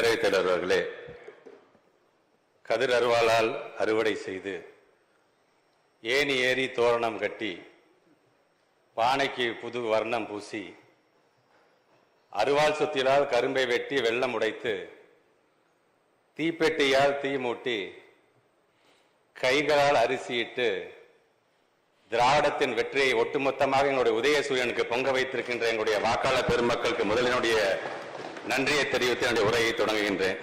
பேரவைத் தலைவர் அவர்களே, கதிர் அருவாளால் அறுவடை செய்து ஏணி ஏறி தோரணம் கட்டி பானைக்கு புது வர்ணம் பூசி அருவாள் சுத்திலால் கரும்பை வெட்டி வெள்ளம் உடைத்து தீப்பெட்டியால் தீ மூட்டி கைகளால் அரிசியிட்டு திராவிடத்தின் வெற்றியை ஒட்டுமொத்தமாக எங்களுடைய உதயசூரியனுக்கு பொங்க வைத்திருக்கின்ற எங்களுடைய வாக்காளர் பெருமக்களுக்கு முதலினுடைய நன்றியை தெரிவித்து என்னுடைய உரையை தொடங்குகின்றேன்.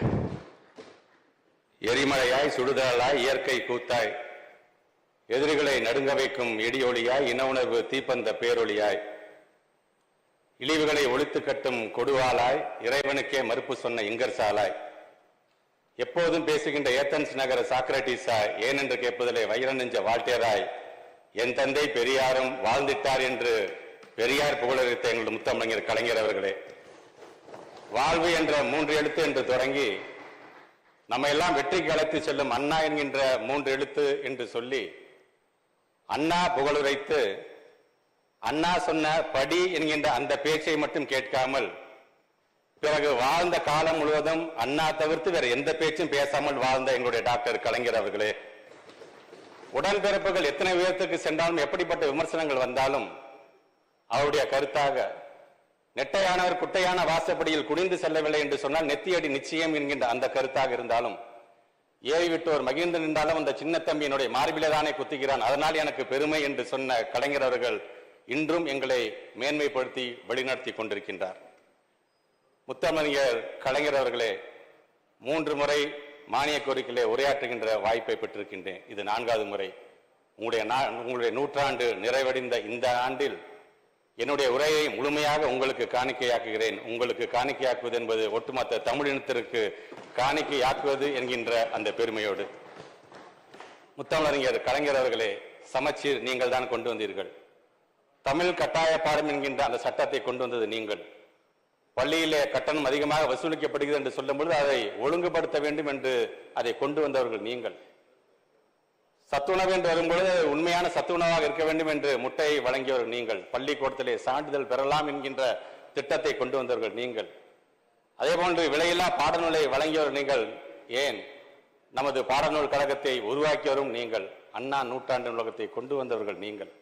எரிமலையாய் சுடுதலாய் இயற்கை கூத்தாய் எதிரிகளை நடுங்க வைக்கும் இடியொலியாய் இன உணர்வு தீப்பந்த பேரொலியாய் இழிவுகளை ஒழித்து கட்டும் கொடுவாளாய் இறைவனுக்கே மறுப்பு சொன்ன இங்கர்சாலாய் எப்போதும் பேசுகின்ற ஏத்தன்ஸ் நகர சாக்ரட்டிஸாய் ஏனென்று கேட்பதிலே வைர நெஞ்ச வால்டேராய் என் தந்தை பெரியாரும் வாழ்ந்திட்டார் என்று பெரியார் புகழறித்த எங்களுடைய முத்தமிழர் கலைஞர் அவர்களே, வாழ்வு என்ற 3 எழுத்து என்று தொடங்கி நம்ம எல்லாம் வெற்றிக்கு அழைத்து செல்லும் அண்ணா என்கின்ற 3 எழுத்து என்று சொல்லி அண்ணா புகழுரைத்து அண்ணா சொன்ன படி என்கின்ற அந்த பேச்சை மட்டும் கேட்காமல் பிறகு வாழ்ந்த காலம் முழுவதும் அண்ணா தவிர்த்து வேற எந்த பேச்சும் பேசாமல் வாழ்ந்த எங்களுடைய டாக்டர் கலைஞர் அவர்களே, உடன்பிறப்புகள் எத்தனை உயரத்துக்கு சென்றாலும் எப்படிப்பட்ட விமர்சனங்கள் வந்தாலும் அவருடைய கருத்தாக நெட்டையானவர் குட்டையான வாசப்படியில் குனிந்து செல்லவில்லை என்று சொன்னால் நெத்தியடி நிச்சயம் என்கின்ற அந்த கருத்தாக இருந்தாலும் ஏறி விட்டோர் மகிழ்ந்து நின்றாலும் அந்த சின்ன தம்பி என்னுடைய மார்பிலே தானே குத்துகிறான், அதனால் எனக்கு பெருமை என்று சொன்ன கலைஞர் அவர்கள் இன்றும் எங்களை மேன்மைப்படுத்தி வழிநடத்தி கொண்டிருக்கின்றார். முத்தமிழர் கலைஞர் அவர்களே, 3 முறை மானிய கோரிக்கையிலே உரையாற்றுகின்ற வாய்ப்பை பெற்றிருக்கின்றேன். இது 4வது முறை. உங்களுடைய நூற்றாண்டு நிறைவடைந்த இந்த ஆண்டில் என்னுடைய உரையை முழுமையாக உங்களுக்கு காணிக்கையாக்குகிறேன். உங்களுக்கு காணிக்கையாக்குவது என்பது ஒட்டுமொத்த தமிழினத்திற்கு காணிக்கையாக்குவது என்கின்ற அந்த பெருமையோடு, முத்தமிழறிஞர் கலைஞர் அவர்களே, சமச்சீர் நீங்கள் தான் கொண்டு வந்தீர்கள். தமிழ் கட்டாய பாடம் என்கின்ற அந்த சட்டத்தை கொண்டு வந்தது நீங்கள். பள்ளியிலே கட்டணம் அதிகமாக வசூலிக்கப்படுகிறது என்று சொல்லும் பொழுது அதை ஒழுங்குபடுத்த வேண்டும் என்று அதை கொண்டு வந்தவர்கள் நீங்கள். சத்துணவு என்று வரும்பொழுது உண்மையான சத்துணவாக இருக்க வேண்டும் என்று முட்டையை வழங்கியவர்கள் நீங்கள். பள்ளிக்கூடத்திலே சான்றிதழ் பெறலாம் என்கின்ற திட்டத்தை கொண்டு வந்தவர்கள் நீங்கள். அதே போன்று விலையில்லா பாடநூலை வழங்கியவர்கள் நீங்கள். ஏன் நமது பாடநூல் கழகத்தை உருவாக்கியவரும் நீங்கள். அண்ணா நூற்றாண்டு நூலகத்தை கொண்டு வந்தவர்கள் நீங்கள்.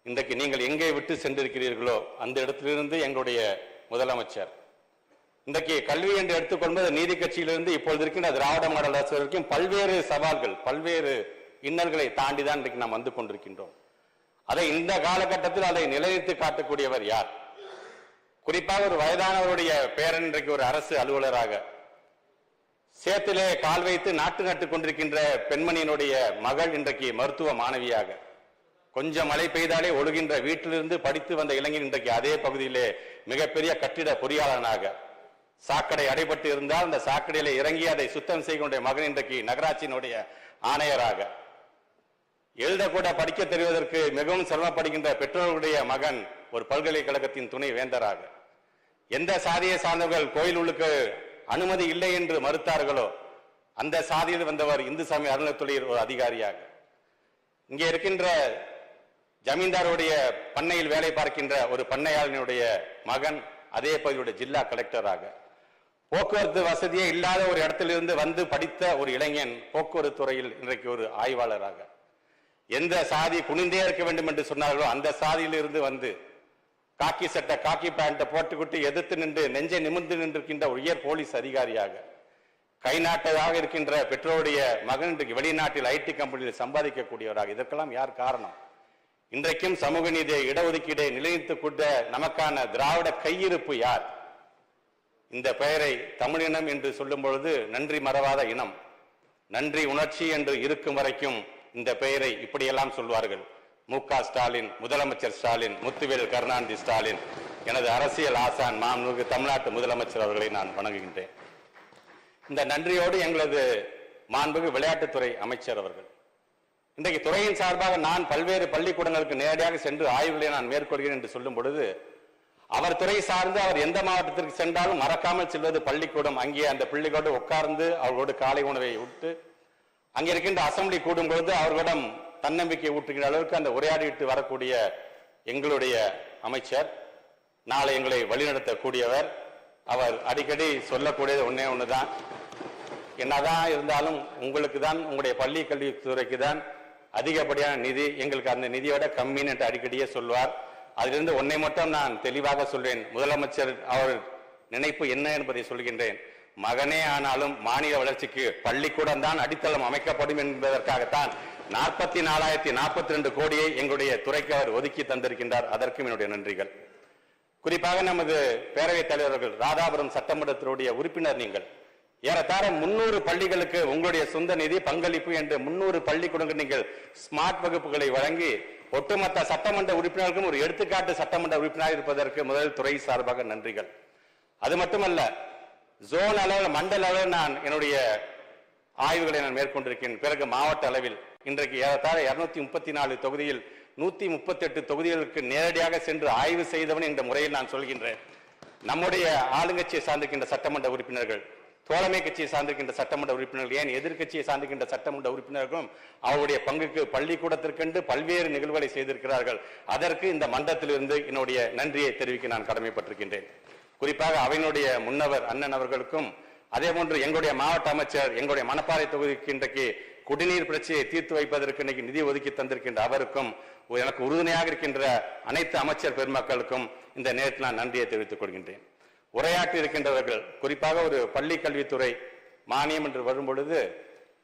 இன்றைக்கு நீங்கள் எங்கே விட்டு சென்றிருக்கிறீர்களோ அந்த இடத்திலிருந்து எங்களுடைய முதலமைச்சர் இன்றைக்கு கல்வி என்று எடுத்துக்கொள்வது நீதி கட்சியிலிருந்து இப்பொழுது இருக்கின்ற திராவிட மாடல் அரசு வரைக்கும் பல்வேறு சவால்கள் பல்வேறு இன்னல்களை தாண்டிதான் இன்றைக்கு நாம் வந்து கொண்டிருக்கின்றோம். அதை இந்த காலகட்டத்தில் அதை நிலைநிறுத்தி காட்டக்கூடியவர் யார்? குறிப்பாக ஒரு வயதானவருடைய பேரன் இன்றைக்கு ஒரு அரசு அலுவலராக, சேத்திலே கால் வைத்து நாட்டு நட்டுக் கொண்டிருக்கின்ற பெண்மணியினுடைய மகள் இன்றைக்கு மருத்துவ மாணவியாக, கொஞ்சம் மழை பெய்தாலே ஒழுகின்ற வீட்டிலிருந்து படித்து வந்த இளைஞர் இன்றைக்கு அதே பகுதியிலே மிகப்பெரிய கட்டிட பொறியாளனாக, சாக்கடை அடைபட்டு இருந்தால் அந்த சாக்கடையில இறங்கி அதை சுத்தம் செய்கின்ற மகன் இன்றைக்கு நகராட்சியினுடைய ஆணையராக, எழுதக்கூட படிக்க தெரிவதற்கு மிகவும் சிரமப்படுகின்ற பெற்றோர்களுடைய மகன் ஒரு பல்கலைக்கழகத்தின் துணை வேந்தராக, எந்த சாதியை சார்ந்தவர்கள் கோயில் உள்ளுக்கு அனுமதி இல்லை என்று மறுத்தார்களோ அந்த சாதியில் வந்தவர் இந்து சமய அறநிலையத்துறையில் ஒரு அதிகாரியாக, இங்கே இருக்கின்ற ஜமீன்தாருடைய பண்ணையில் வேலை பார்க்கின்ற ஒரு பண்ணையாளனுடைய மகன் அதே பகுதியுடைய ஜில்லா கலெக்டராக, போக்குவரத்து வசதியே இல்லாத ஒரு இடத்திலிருந்து வந்து படித்த ஒரு இளைஞன் போக்குவரத்து துறையில் இன்றைக்கு ஒரு ஆய்வாளராக, எந்த சாதி குனிந்தே இருக்க வேண்டும் என்று சொன்னார்களோ அந்த சாதியிலிருந்து வந்து காக்கி சட்டை காக்கி பேண்ட்டை போட்டுக்கிட்டு எதிர்த்து நின்று நெஞ்சை நிமிர்ந்து நின்றிருக்கின்ற உயர் போலீஸ் அதிகாரியாக, கை நாட்டதாக இருக்கின்ற பெற்றோருடைய மகன் இன்றைக்கு வெளிநாட்டில் ஐடி கம்பெனியில் சம்பாதிக்கக்கூடியவராக. இதற்கெல்லாம் யார் காரணம்? இன்றைக்கும் சமூக நீதியை இடஒதுக்கீடை நிலைநிறுத்திக் கொண்ட நமக்கான திராவிட கையிருப்பு யார்? இந்த பெயரை தமிழினம் என்று சொல்லும் பொழுது நன்றி மறவாத இனம், நன்றி உணர்ச்சி என்று இருக்கும் வரைக்கும் இந்த பெயரை இப்படியெல்லாம் சொல்வார்கள். மு.க. ஸ்டாலின், முதலமைச்சர் ஸ்டாலின், முத்துவேல் கருணாநிதி ஸ்டாலின், எனது அரசியல் ஆசான் மாண்புமிகு தமிழ்நாட்டு முதலமைச்சர் அவர்களை நான் வணங்குகின்றேன். இந்த நன்றியோடு எங்களது மாண்புமிகு விளையாட்டுத்துறை அமைச்சர் அவர்கள், இன்றைக்கு துறையின் சார்பாக நான் பல்வேறு பள்ளிக்கூடங்களுக்கு நேரடியாக சென்று ஆய்வுகளை நான் மேற்கொள்கிறேன் என்று சொல்லும் பொழுது, அவர் துறை சார்ந்து அவர் எந்த மாவட்டத்திற்கு சென்றாலும் மறக்காமல் செல்வது பள்ளிக்கூடம். அங்கே அந்த பள்ளிக்கூடம் உட்கார்ந்து அவர்களோடு காலை உணவை விட்டு அங்கே இருக்கின்ற அசம்பிளி கூடும் பொழுது அவர்களிடம் தன்னம்பிக்கை ஊட்டுகிற அளவுக்கு அந்த உரையாடிட்டு வரக்கூடிய எங்களுடைய அமைச்சர், நாளை எங்களை வழிநடத்தக்கூடியவர், அவர் அடிக்கடி சொல்லக்கூடியது ஒன்னே ஒண்ணுதான், என்னதான் இருந்தாலும் உங்களுக்கு தான், உங்களுடைய பள்ளி கல்வித்துறைக்கு தான் அதிகப்படியான நிதி, எங்களுக்கு அந்த நிதியோட கம்மின்னு என்று அடிக்கடியே சொல்வார். அதிலிருந்து ஒன்றை மட்டும் நான் தெளிவாக சொல்வேன். முதலமைச்சர் அவர் நினைப்பு என்ன என்பதை சொல்கின்றேன். மகனே ஆனாலும் மாநில வளர்ச்சிக்கு பள்ளிக்கூடம் தான் அடித்தளம் அமைக்கப்படும் என்பதற்காகத்தான் 44,042 கோடியை எங்களுடைய துறைக்கு அவர் ஒதுக்கி தந்திருக்கின்றார். அதற்கும் என்னுடைய நன்றிகள். குறிப்பாக நமது பேரவைத் தலைவர்கள், ராதாபுரம் சட்டமன்றத்தினுடைய உறுப்பினர் நீங்கள், ஏறத்தாழ 300 பள்ளிகளுக்கு உங்களுடைய சொந்த நிதி பங்களிப்பு என்று 300 பள்ளிக்கூடங்கள் நீங்கள் ஸ்மார்ட் வகுப்புகளை வழங்கி ஒட்டுமொத்த சட்டமன்ற உறுப்பினர்களுக்கும் ஒரு எடுத்துக்காட்டு சட்டமன்ற உறுப்பினர் இருப்பதற்கு முதல் துறை சார்பாக நன்றிகள். அது மட்டுமல்ல, ஜோன் அளவில், மண்டல அளவில் நான் என்னுடைய ஆய்வுகளை நான் மேற்கொண்டிருக்கேன். பிறகு மாவட்ட அளவில் இன்றைக்கு ஏறத்தாழ 234 தொகுதியில் 138 தொகுதிகளுக்கு நேரடியாக சென்று ஆய்வு செய்தவன் என்ற முறையில் நான் சொல்கின்றேன். நம்முடைய ஆளுங்கட்சியை சார்ந்திருக்கின்ற சட்டமன்ற உறுப்பினர்கள், தோழமை கட்சியை சார்ந்திருக்கின்ற சட்டமன்ற உறுப்பினர்கள், ஏன் எதிர்கட்சியை சார்ந்திருக்கின்ற சட்டமன்ற உறுப்பினர்களும் அவருடைய பங்குக்கு பள்ளிக்கூடத்திற்கென்று பல்வேறு நிகழ்வுகளை செய்திருக்கிறார்கள். அதற்கு இந்த மன்றத்திலிருந்து என்னுடைய நன்றியை தெரிவிக்க நான் கடமைப்பட்டிருக்கின்றேன். குறிப்பாக அவையினுடைய முன்னவர் அண்ணன் அவர்களுக்கும், அதே போன்று எங்களுடைய மாவட்ட அமைச்சர், எங்களுடைய மணப்பாறை தொகுதிக்கு இன்றைக்கு குடிநீர் பிரச்சனையை தீர்த்து வைப்பதற்கு இன்னைக்கு நிதி ஒதுக்கி தந்திருக்கின்ற அவருக்கும், எனக்கு உறுதுணையாக இருக்கின்ற அனைத்து அமைச்சர் பெருமக்களுக்கும் இந்த நேரத்தில் நான் நன்றியை தெரிவித்துக் கொள்கின்றேன். உரையாற்றி இருக்கின்றவர்கள், குறிப்பாக ஒரு பள்ளி கல்வித்துறை மானியம் என்று வரும்பொழுது,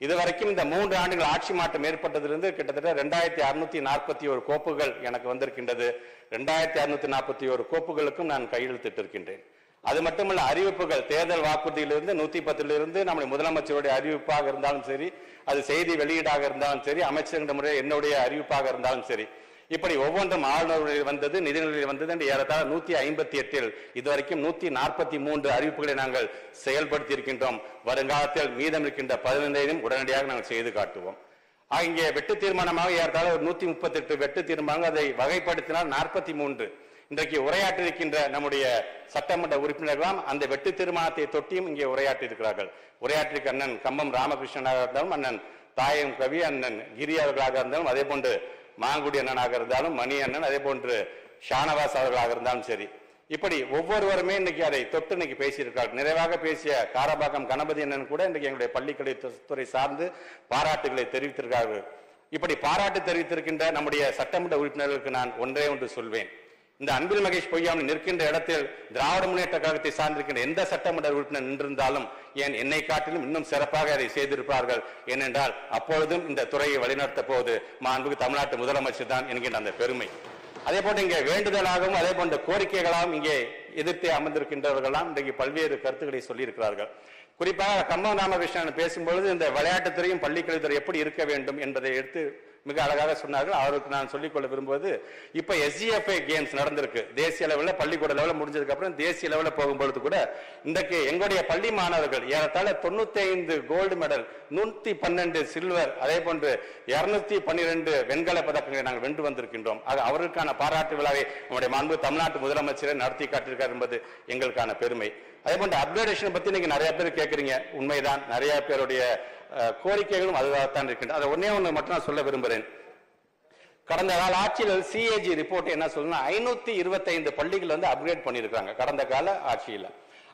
இதுவரைக்கும் இந்த 3 ஆண்டுகள் ஆட்சி மாற்றம் ஏற்பட்டதிலிருந்து கிட்டத்தட்ட 2641 கோப்புகள் எனக்கு வந்திருக்கின்றது. 2641 கோப்புகளுக்கும் நான் கையெழுத்திட்டிருக்கின்றேன். அது மட்டுமல்ல, அறிவிப்புகள், தேர்தல் வாக்குறுதியிலிருந்து 110 நம்முடைய முதலமைச்சருடைய அறிவிப்பாக இருந்தாலும் சரி, அது செய்தி வெளியீடாக இருந்தாலும் சரி, அமைச்சர் முறை என்னுடைய அறிவிப்பாக இருந்தாலும் சரி, இப்படி ஒவ்வொன்றும் ஆளுநர்களில் வந்தது, நிதிநிலையில் வந்தது என்று ஏறத்தாழ 158 இதுவரைக்கும் 143 அறிவிப்புகளை நாங்கள் செயல்படுத்தி இருக்கின்றோம். வருங்காலத்தில் மீதம் இருக்கின்ற 15 உடனடியாக நாங்கள் செய்து காட்டுவோம். இங்கே வெட்டு தீர்மானமாக ஏறத்தாழ ஒரு 138 வெட்டு தீர்மானங்கள், அதை வகைப்படுத்தினால் 43. இன்றைக்கு உரையாற்றிருக்கின்ற நம்முடைய சட்டமன்ற உறுப்பினர்களாம் அந்த வெட்டு தீர்மானத்தை தொட்டியும் இங்கே உரையாற்றி இருக்கிறார்கள். உரையாற்றிருக்க அண்ணன் கம்பம் ராமகிருஷ்ணனாக இருந்தாலும், அண்ணன் தாயம் கவி, அண்ணன் கிரி அவர்களாக இருந்தாலும், அதே போன்று மாங்குடி அண்ணனாக இருந்தாலும், மணி அண்ணன், அதே போன்று ஷானவாஸ் அவர்களாக இருந்தாலும் சரி, இப்படி ஒவ்வொருவருமே இன்னைக்கு அதை தொட்டு இன்னைக்கு பேசியிருக்கிறார்கள். நிறைவாக பேசிய காரபாக்கம் கணபதி அண்ணன் கூட இன்றைக்கு எங்களுடைய பள்ளிக்கல்வித்துறை சார்ந்து பாராட்டுகளை தெரிவித்திருக்கிறார்கள். இப்படி பாராட்டு தெரிவித்திருக்கின்ற நம்முடைய சட்டமன்ற உறுப்பினர்களுக்கு நான் ஒன்றே ஒன்று சொல்வேன். இந்த அன்பில் மகேஷ் பொய்யாமொழி நிற்கின்ற இடத்தில் திராவிட முன்னேற்ற கழகத்தை சார்ந்திருக்கின்ற எந்த சட்டமன்ற உறுப்பினர் நின்றிருந்தாலும் ஏன் என்னை காட்டிலும் இன்னும் சிறப்பாக அதை செய்திருப்பார்கள். ஏனென்றால் அப்பொழுதும் இந்த துறையை வழிநடத்த போது மாண்புக்கு தமிழ்நாட்டு முதலமைச்சர் தான் என்கின்ற அந்த பெருமை. அதே போன்று இங்கே வேண்டுதலாகவும் அதே போன்ற கோரிக்கைகளாகவும் இங்கே எதிர்த்து அமர்ந்திருக்கின்றவர்களாம் இன்றைக்கு பல்வேறு கருத்துக்களை சொல்லியிருக்கிறார்கள். குறிப்பாக கம்பம் ராமகிருஷ்ணன் பேசும்பொழுது இந்த விளையாட்டுத்துறையும் பள்ளிக்கல்வித்துறை எப்படி இருக்க வேண்டும் என்பதை எடுத்து மிக அழகாக சொன்னார்கள். அவருக்கு நான் சொல்லிக்கொள்ள விரும்புவது, இப்ப SGFI கேம்ஸ் நடந்திருக்கு, தேசிய லெவலில் பள்ளிக்கூட லெவலில் முடிஞ்சதுக்கு அப்புறம் தேசிய லெவலில் போகும்பொழுது கூட இன்றைக்கு எங்களுடைய பள்ளி மாணவர்கள் ஏறத்தாழ 95 கோல்டு மெடல், 112 சில்வர், அதே போன்று 212 வெண்கல பதக்கங்களை நாங்கள் வென்று வந்திருக்கின்றோம். அவர்களுக்கான பாராட்டு விழாவை நம்முடைய மாண்பு தமிழ்நாட்டு முதலமைச்சரை நடத்தி காட்டியிருக்கார் என்பது எங்களுக்கான பெருமை. அதே போன்று அப்கிரேடேஷன் பத்தி நீங்க நிறைய பேர் கேட்கறீங்க, உண்மைதான். நிறைய பேருடைய கோரிக்கைகளும் அதுவாகத்தான் இருக்கின்றன. அதை ஒன்னே ஒன்று மட்டும் நான் சொல்ல விரும்புகிறேன். கடந்த கால ஆட்சியில் CAG ரிப்போர்ட் என்ன சொல்லுன்னா 525 பள்ளிகள் வந்து அப்கிரேட் பண்ணியிருக்காங்க கடந்த கால ஆட்சியில்.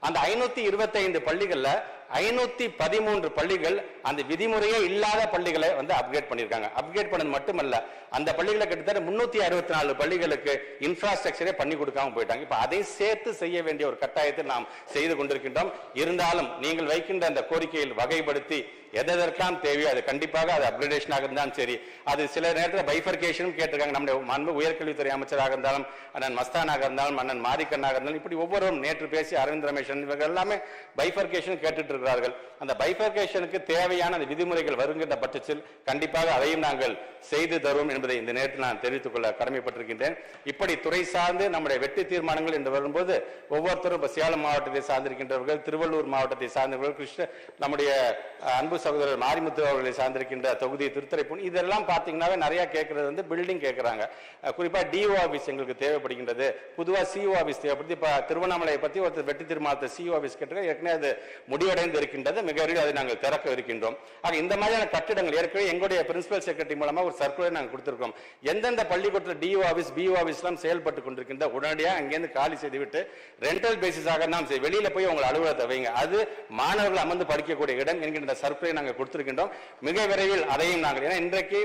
அந்த 525 பள்ளிகள்ல 513 பள்ளிகள் அந்த விதிமுறையே இல்லாத பள்ளிகளை வந்து அப்கிரேட் பண்ணியிருக்காங்க. அப்கிரேட் பண்ணது மட்டுமல்ல, அந்த பள்ளிகளை கிட்டத்தட்ட 364 பள்ளிகளுக்கு இன்ஃப்ராஸ்ட்ரக்சரே பண்ணி கொடுக்காம போயிட்டாங்க. இப்ப அதை சேர்த்து செய்ய வேண்டிய ஒரு கட்டாயத்தை நாம் செய்து கொண்டிருக்கின்றோம். இருந்தாலும் நீங்கள் வைக்கின்ற அந்த கோரிக்கையில் வகைப்படுத்தி எதற்காம் தேவையோ அது கண்டிப்பாக அது அப்கிரேடேஷனாக இருந்தாலும் சரி, அது சில நேரத்தில் பைஃபர்கேஷனும் கேட்டிருக்காங்க. நம்முடைய மாண்பு உயர்கல்வித்துறை அமைச்சராக இருந்தாலும், அண்ணன் மஸ்தானாக இருந்தாலும், அண்ணன் மாரிக்கண்ணாக இருந்தாலும், இப்படி ஒவ்வொருவரும் நேற்று பேசி அரவிந்த் ரமேஷன் இவர்கள் எல்லாமே பைஃபர்கேஷன் கேட்டுட்டு இருக்கிறார்கள். அந்த பைஃபர்கேஷனுக்கு தேவையான அந்த விதிமுறைகள் வருகின்ற பட்சத்தில் கண்டிப்பாக அதையும் நாங்கள் செய்து தருவோம் என்பதை இந்த நேரத்தில் நான் தெரிவித்துக் கொள்ள கடமைப்பட்டிருக்கின்றேன். இப்படி துறை சார்ந்து நம்முடைய வெற்றி தீர்மானங்கள் என்று வரும்போது ஒவ்வொருத்தரும் சேலம் மாவட்டத்தை சார்ந்திருக்கின்றவர்கள், திருவள்ளூர் மாவட்டத்தை சார்ந்தவர்கள், நம்முடைய அன்பு சகோதரர் மாரிமுத்து அவர்களை சார்ந்திருக்கின்ற தொகுதி திருத்துறைப்பூண்டி, இதெல்லாம் பார்த்தீங்கன்னாவே நிறைய கேட்கறது வந்து பில்டிங் கேட்கறாங்க. குறிப்பாக DO ஆபீஸ் எங்களுக்கு தேவைப்படுகின்றது, பொதுவாக CO ஆபீஸ் தேவைப்படுது. இப்ப திருவண்ணாமலையை பத்தி ஒருத்தர் வெற்றி தீர்மானத்தை CO ஆபீஸ் கேட்டிருக்காங்க. ஏற்கனவே அது முடிவடைந்து நிறைவடைந்து இருக்கின்றது. மிக விரைவில் அதை நாங்கள் திறக்க இருக்கின்றோம். ஆக இந்த மாதிரியான கட்டிடங்கள் ஏற்கனவே எங்களுடைய பிரின்சிபல் செக்ரட்டரி மூலமா ஒரு சர்க்குலர் நாங்கள் கொடுத்திருக்கோம். எந்தெந்த பள்ளிக்கூடத்தில் டிஓ ஆபீஸ் பிஓ ஆபீஸ் எல்லாம் செயல்பட்டு கொண்டிருக்கின்ற உடனடியாக அங்கேருந்து காலி செய்துவிட்டு ரெண்டல் பேசிஸாக நாம் வெளியில போய் உங்கள் அலுவலகத்தை வைங்க, அது மாணவர்கள் அமர்ந்து படிக்கக்கூடிய இடம் என்கின்ற சர்க்குலரை நாங்கள் கொடுத்திருக்கின்றோம். மிக விரைவில் அதையும் நாங்கள், ஏன்னா இன்றைக்கு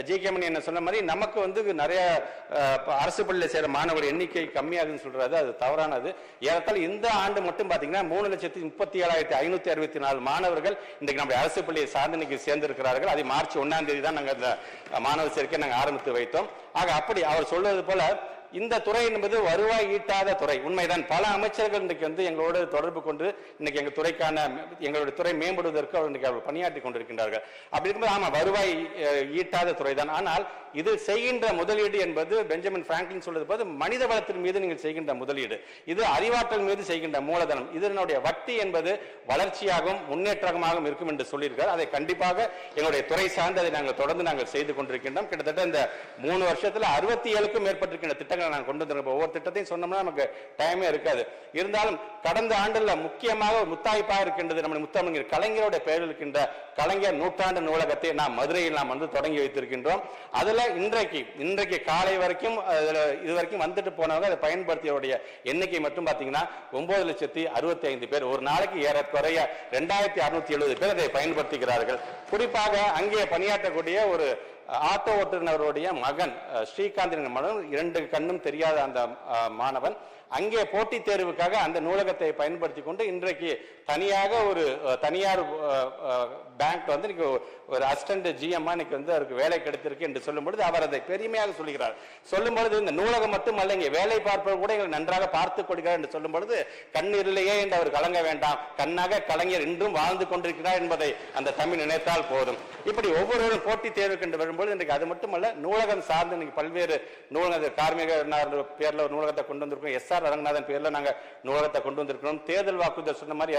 ஜிகேமணி என்ன சொன்ன மாதிரி நமக்கு நிறைய அரசு பள்ளியில் சேர மாணவர்கள் எண்ணிக்கை கம்மியாகுதுன்னு சொல்றது அது தவறானது. ஏறத்தாழ இந்த ஆண்டு மட்டும் பாத்தீங்கன்னா 3,37,564 மாணவர்கள் இன்றைக்கு நம்முடைய அரசு பள்ளியை சார்ந்து இன்னைக்கு சேர்ந்திருக்கிறார்கள். அது மார்ச் 1ஆம் தேதி தான் நாங்கள் மாணவர் சேர்க்கை நாங்கள் ஆரம்பித்து வைத்தோம். ஆக அப்படி அவர் சொல்வது போல இந்த துறை என்பது வருவாய் ஈட்டாத துறை. உண்மைதான். பல அமைச்சர்கள் இன்றைக்கு எங்களோடு தொடர்பு கொண்டு இன்னைக்கு எங்கள் துறைக்கான எங்களுடைய துறை மேம்படுவதற்கு அவர்கள் பணியாற்றி கொண்டிருக்கின்றார்கள். அப்படி இருக்கும்போது ஆமா வருவாய் ஈட்டாத துறை தான். ஆனால் இது செய்கின்ற முதலீடு என்பது பெஞ்சமின் பிராங்க்லின் சொல்வது போது மனித வளத்தின் மீது நீங்கள் செய்கின்ற முதலீடு, இது அறிவாற்றல் மீது செய்கின்ற மூலதனம், இதனுடைய வட்டி என்பது வளர்ச்சியாகவும் முன்னேற்றமாகவும் இருக்கும் என்று சொல்லியிருக்கார். அதை கண்டிப்பாக எங்களுடைய துறை சார்ந்து அதை நாங்கள் தொடர்ந்து நாங்கள் செய்து கொண்டிருக்கின்றோம். கிட்டத்தட்ட இந்த 3 வருஷத்துல 67க்கும் மேற்பட்டிருக்கின்ற திட்டங்கள் நாங்கள் கொண்டு வந்திருக்கோம். ஒவ்வொரு திட்டத்தையும் சொன்னோம்னா நமக்கு டைமே இருக்காது. இருந்தாலும் கடந்த ஆண்டுல முக்கியமாக முத்தாய்ப்பாக இருக்கின்றது நம்முடைய முத்தமிழர் கலைஞருடைய பெயரில் இருக்கின்ற கலைஞர் நூற்றாண்டு நூலகத்தை நாம் மதுரையில் நாம் தொடங்கி வைத்திருக்கின்றோம். அதுல இன்றைக்கு காலை வரைக்கும் இதுவரைக்கும் வந்துட்டு போனவங்க அதை பயன்படுத்தியவருடைய எண்ணிக்கை மட்டும் பாத்தீங்கன்னா 9,65,000 பேர். ஒரு நாளைக்கு ஏறக்குறைய 2,670 பேர் அதை பயன்படுத்துகிறார்கள். குறிப்பாக அங்கே பணியாற்றக்கூடிய ஒரு ஆட்டோ ஓட்டுநருடைய மகன் ஸ்ரீகாந்த் மகன், 2 கண்ணும் தெரியாத அந்த மாணவன் அங்கே போட்டித் தேர்வுக்காக அந்த நூலகத்தை பயன்படுத்தி கொண்டு இன்றைக்கு தனியாக ஒரு தனியார் பேங்க் ஒரு அசிஸ்டன்ட் ஜிஎம் அவருக்கு வேலை கிடைத்திருக்கு என்று சொல்லும் பொழுது அவர் அதை பெருமையாக சொல்லுகிறார். சொல்லும் பொழுது இந்த நூலகம் மட்டுமல்ல, இங்கே வேலை பார்ப்பவர் கூட எங்களை நன்றாக பார்த்துக் கொடுக்கிறார் என்று சொல்லும் பொழுது கண்ணிருளையே என்று அவர் கலங்க வேண்டாம், கண்ணாக கலைஞர் இன்றும் வாழ்ந்து கொண்டிருக்கிறார் என்பதை அந்த தமிழ் நினைத்தால் போதும். இப்படி ஒவ்வொருவரும் போட்டித் தேர்வுக்கு என்று வரும்போது இன்றைக்கு அது மட்டுமல்ல, நூலகம் சார்ந்து இன்னைக்கு பல்வேறு நூலக கார்மிக பேர்ல ஒரு நூலகத்தை கொண்டு வந்திருக்கோம். எஸ்ஆர் ரங்கநாதன் பேர்ல நாங்க நூலகத்தை கொண்டு வந்திருக்கிறோம். தேர்தல் வாக்குறுதி சொன்ன மாதிரி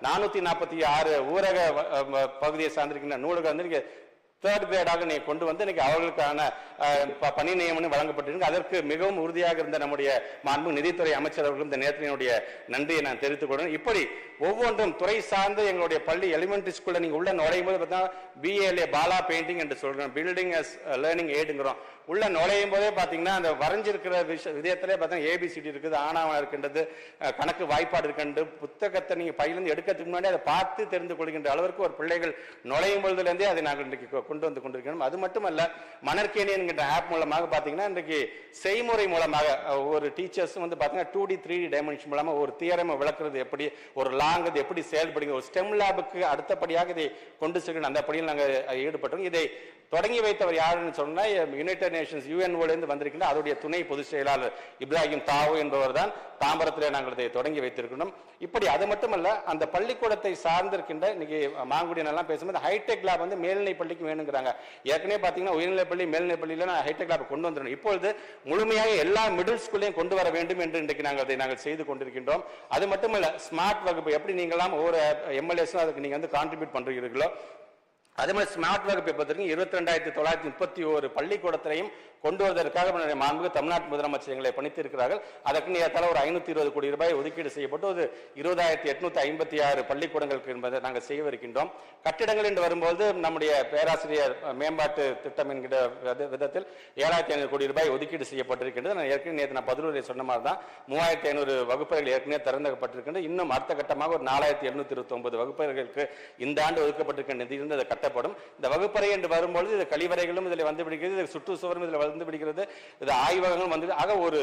446 ஊரக பகுதியை சார்ந்திருக்கின்ற நூலகம் தேர்ட் கிரேடாக நீ கொண்டு வந்து இன்னைக்கு அவர்களுக்கான பணி நியமனம் வழங்கப்பட்டிருக்கு. அதற்கு மிகவும் உறுதியாக இருந்த நம்முடைய மாண்பு நிதித்துறை அமைச்சர் அவர்களும் இந்த நேரத்தினுடைய நன்றியை நான் தெரிவித்துக் கொள்கிறேன். இப்படி ஒவ்வொன்றும் துறை சார்ந்து எங்களுடைய பள்ளி எலிமெண்டரி ஸ்கூல்ல நீங்க உள்ள நுழையும் போது பார்த்தா பிஏல பாலா பெயிண்டிங் என்று சொல்றோம், பில்டிங் அஸ் லேர்னிங் எய்டுங்கிறோம். உள்ள நுழையும் போதே பாத்தீங்கன்னா அந்த வரைஞ்சிருக்கிற விதயத்திலே பார்த்தீங்கன்னா ஏபிசிடி இருக்குது, ஆணவம் இருக்கின்றது, கணக்கு வாய்ப்பாடு இருக்கின்றது. புத்தகத்தை நீங்க பையிலிருந்து எடுக்கிறதுக்கு முன்னாடி அதை பார்த்து தெரிந்து கொள்கின்ற அளவிற்கு ஒரு பிள்ளைகள் நுழையும் பொழுதுலேருந்தே அதை நாங்கள் இன்றைக்கு கொண்டு வந்து கொண்டிருக்கிறோம். அது மட்டுமல்ல, மணற்கேணி என்கின்ற ஆப் மூலமாக பாத்தீங்கன்னா இன்றைக்கு செய்முறை மூலமாக ஒரு டீச்சர்ஸும் பாத்தீங்கன்னா 2D 3D டைமென்ஷன் மூலமா ஒரு தியரம் விளக்குறது எப்படி, ஒரு லாங் அது எப்படி செயல்படுகிறது, ஒரு ஸ்டெம் லேபுக்கு அடுத்தபடியாக இதை கொண்டு செல்கிற அந்த படியில் நாங்கள் ஈடுபட்டோம். இதை தொடங்கி வைத்தவர் யாருன்னு சொன்னா யுனைடெட் நேஷன்ஸ் யுஎன்ஓலேருந்து வந்திருக்கின்ற அதனுடைய துணை பொதுச் செயலாளர் இப்ராஹிம் தாவோ என்பவர் தான் தாம்பரத்தில் நாங்கள் இதை தொடங்கி வைத்திருக்கிறோம். இப்படி அது மட்டுமல்ல, அந்த பள்ளிக்கூடத்தை சார்ந்திருக்கின்ற இன்னைக்கு மாங்குடியன் எல்லாம் பேசும்போது ஹைடெக் லேப் மேல்நிலை பள்ளிக்கு வேணுங்கிறாங்க. ஏற்கனவே பாத்தீங்கன்னா உயர்நிலை பள்ளி மேல்நிலை பள்ளியில ஹைடெக் லேப் கொண்டு வந்துடும். இப்பொழுது முழுமையாக எல்லா மிடில் ஸ்கூல்லையும் கொண்டு வர வேண்டும் என்று இன்றைக்கு நாங்கள் அதை நாங்கள் செய்து கொண்டிருக்கின்றோம். அது மட்டுமல்ல, ஸ்மார்ட் வகுப்பு எப்படி நீங்களாம் ஒவ்வொரு எம்எல்ஏஸும் அதுக்கு நீங்க கான்ட்ரிபியூட் பண்றீங்களோ அதே மாதிரி ஸ்மார்ட் வகுப்பை பொறுத்தவரைக்கும் 22,931 பள்ளிக்கூடத்திலையும் கொண்டு வருவதற்காக மாண்புமிகு தமிழ்நாட்டு முதலமைச்சர் எங்களை பணித்திருக்கிறார்கள். அதற்கு ஏற்றால ஒரு 520 கோடி ரூபாய் ஒதுக்கீடு செய்யப்பட்டு ஒரு 20,856 பள்ளிக்கூடங்களுக்கு என்பதை நாங்கள் செய்யவிருக்கின்றோம். கட்டிடங்கள் என்று வரும்போது நம்முடைய பேராசிரியர் மேம்பாட்டு திட்டம் என்கிற விதத்தில் 7,500 கோடி ரூபாய் ஒதுக்கீடு செய்யப்பட்டிருக்கின்றது. நான் ஏற்கனவே நேற்று பதிலூரில் சொன்ன மாதிரி தான் 3,500 வகுப்பறைகள் ஏற்கனவே திறந்துக்கப்பட்டிருக்கின்றது. இன்னும் அடுத்த கட்டமாக ஒரு 4,729 வகுப்பறைகளுக்கு இந்த ஆண்டு ஒதுக்கப்பட்டிருக்கின்ற நிதியிலிருந்து அதை கட்டப்படும். இந்த வகுப்பறை என்று வரும்பொழுது இது கழிவறைகளும் இதில் வந்து விடுகிறது, சுற்றுச்சுவரும் இதில் வந்து விடுகிறது, இது ஆய்வகங்களும் வந்து ஆக ஒரு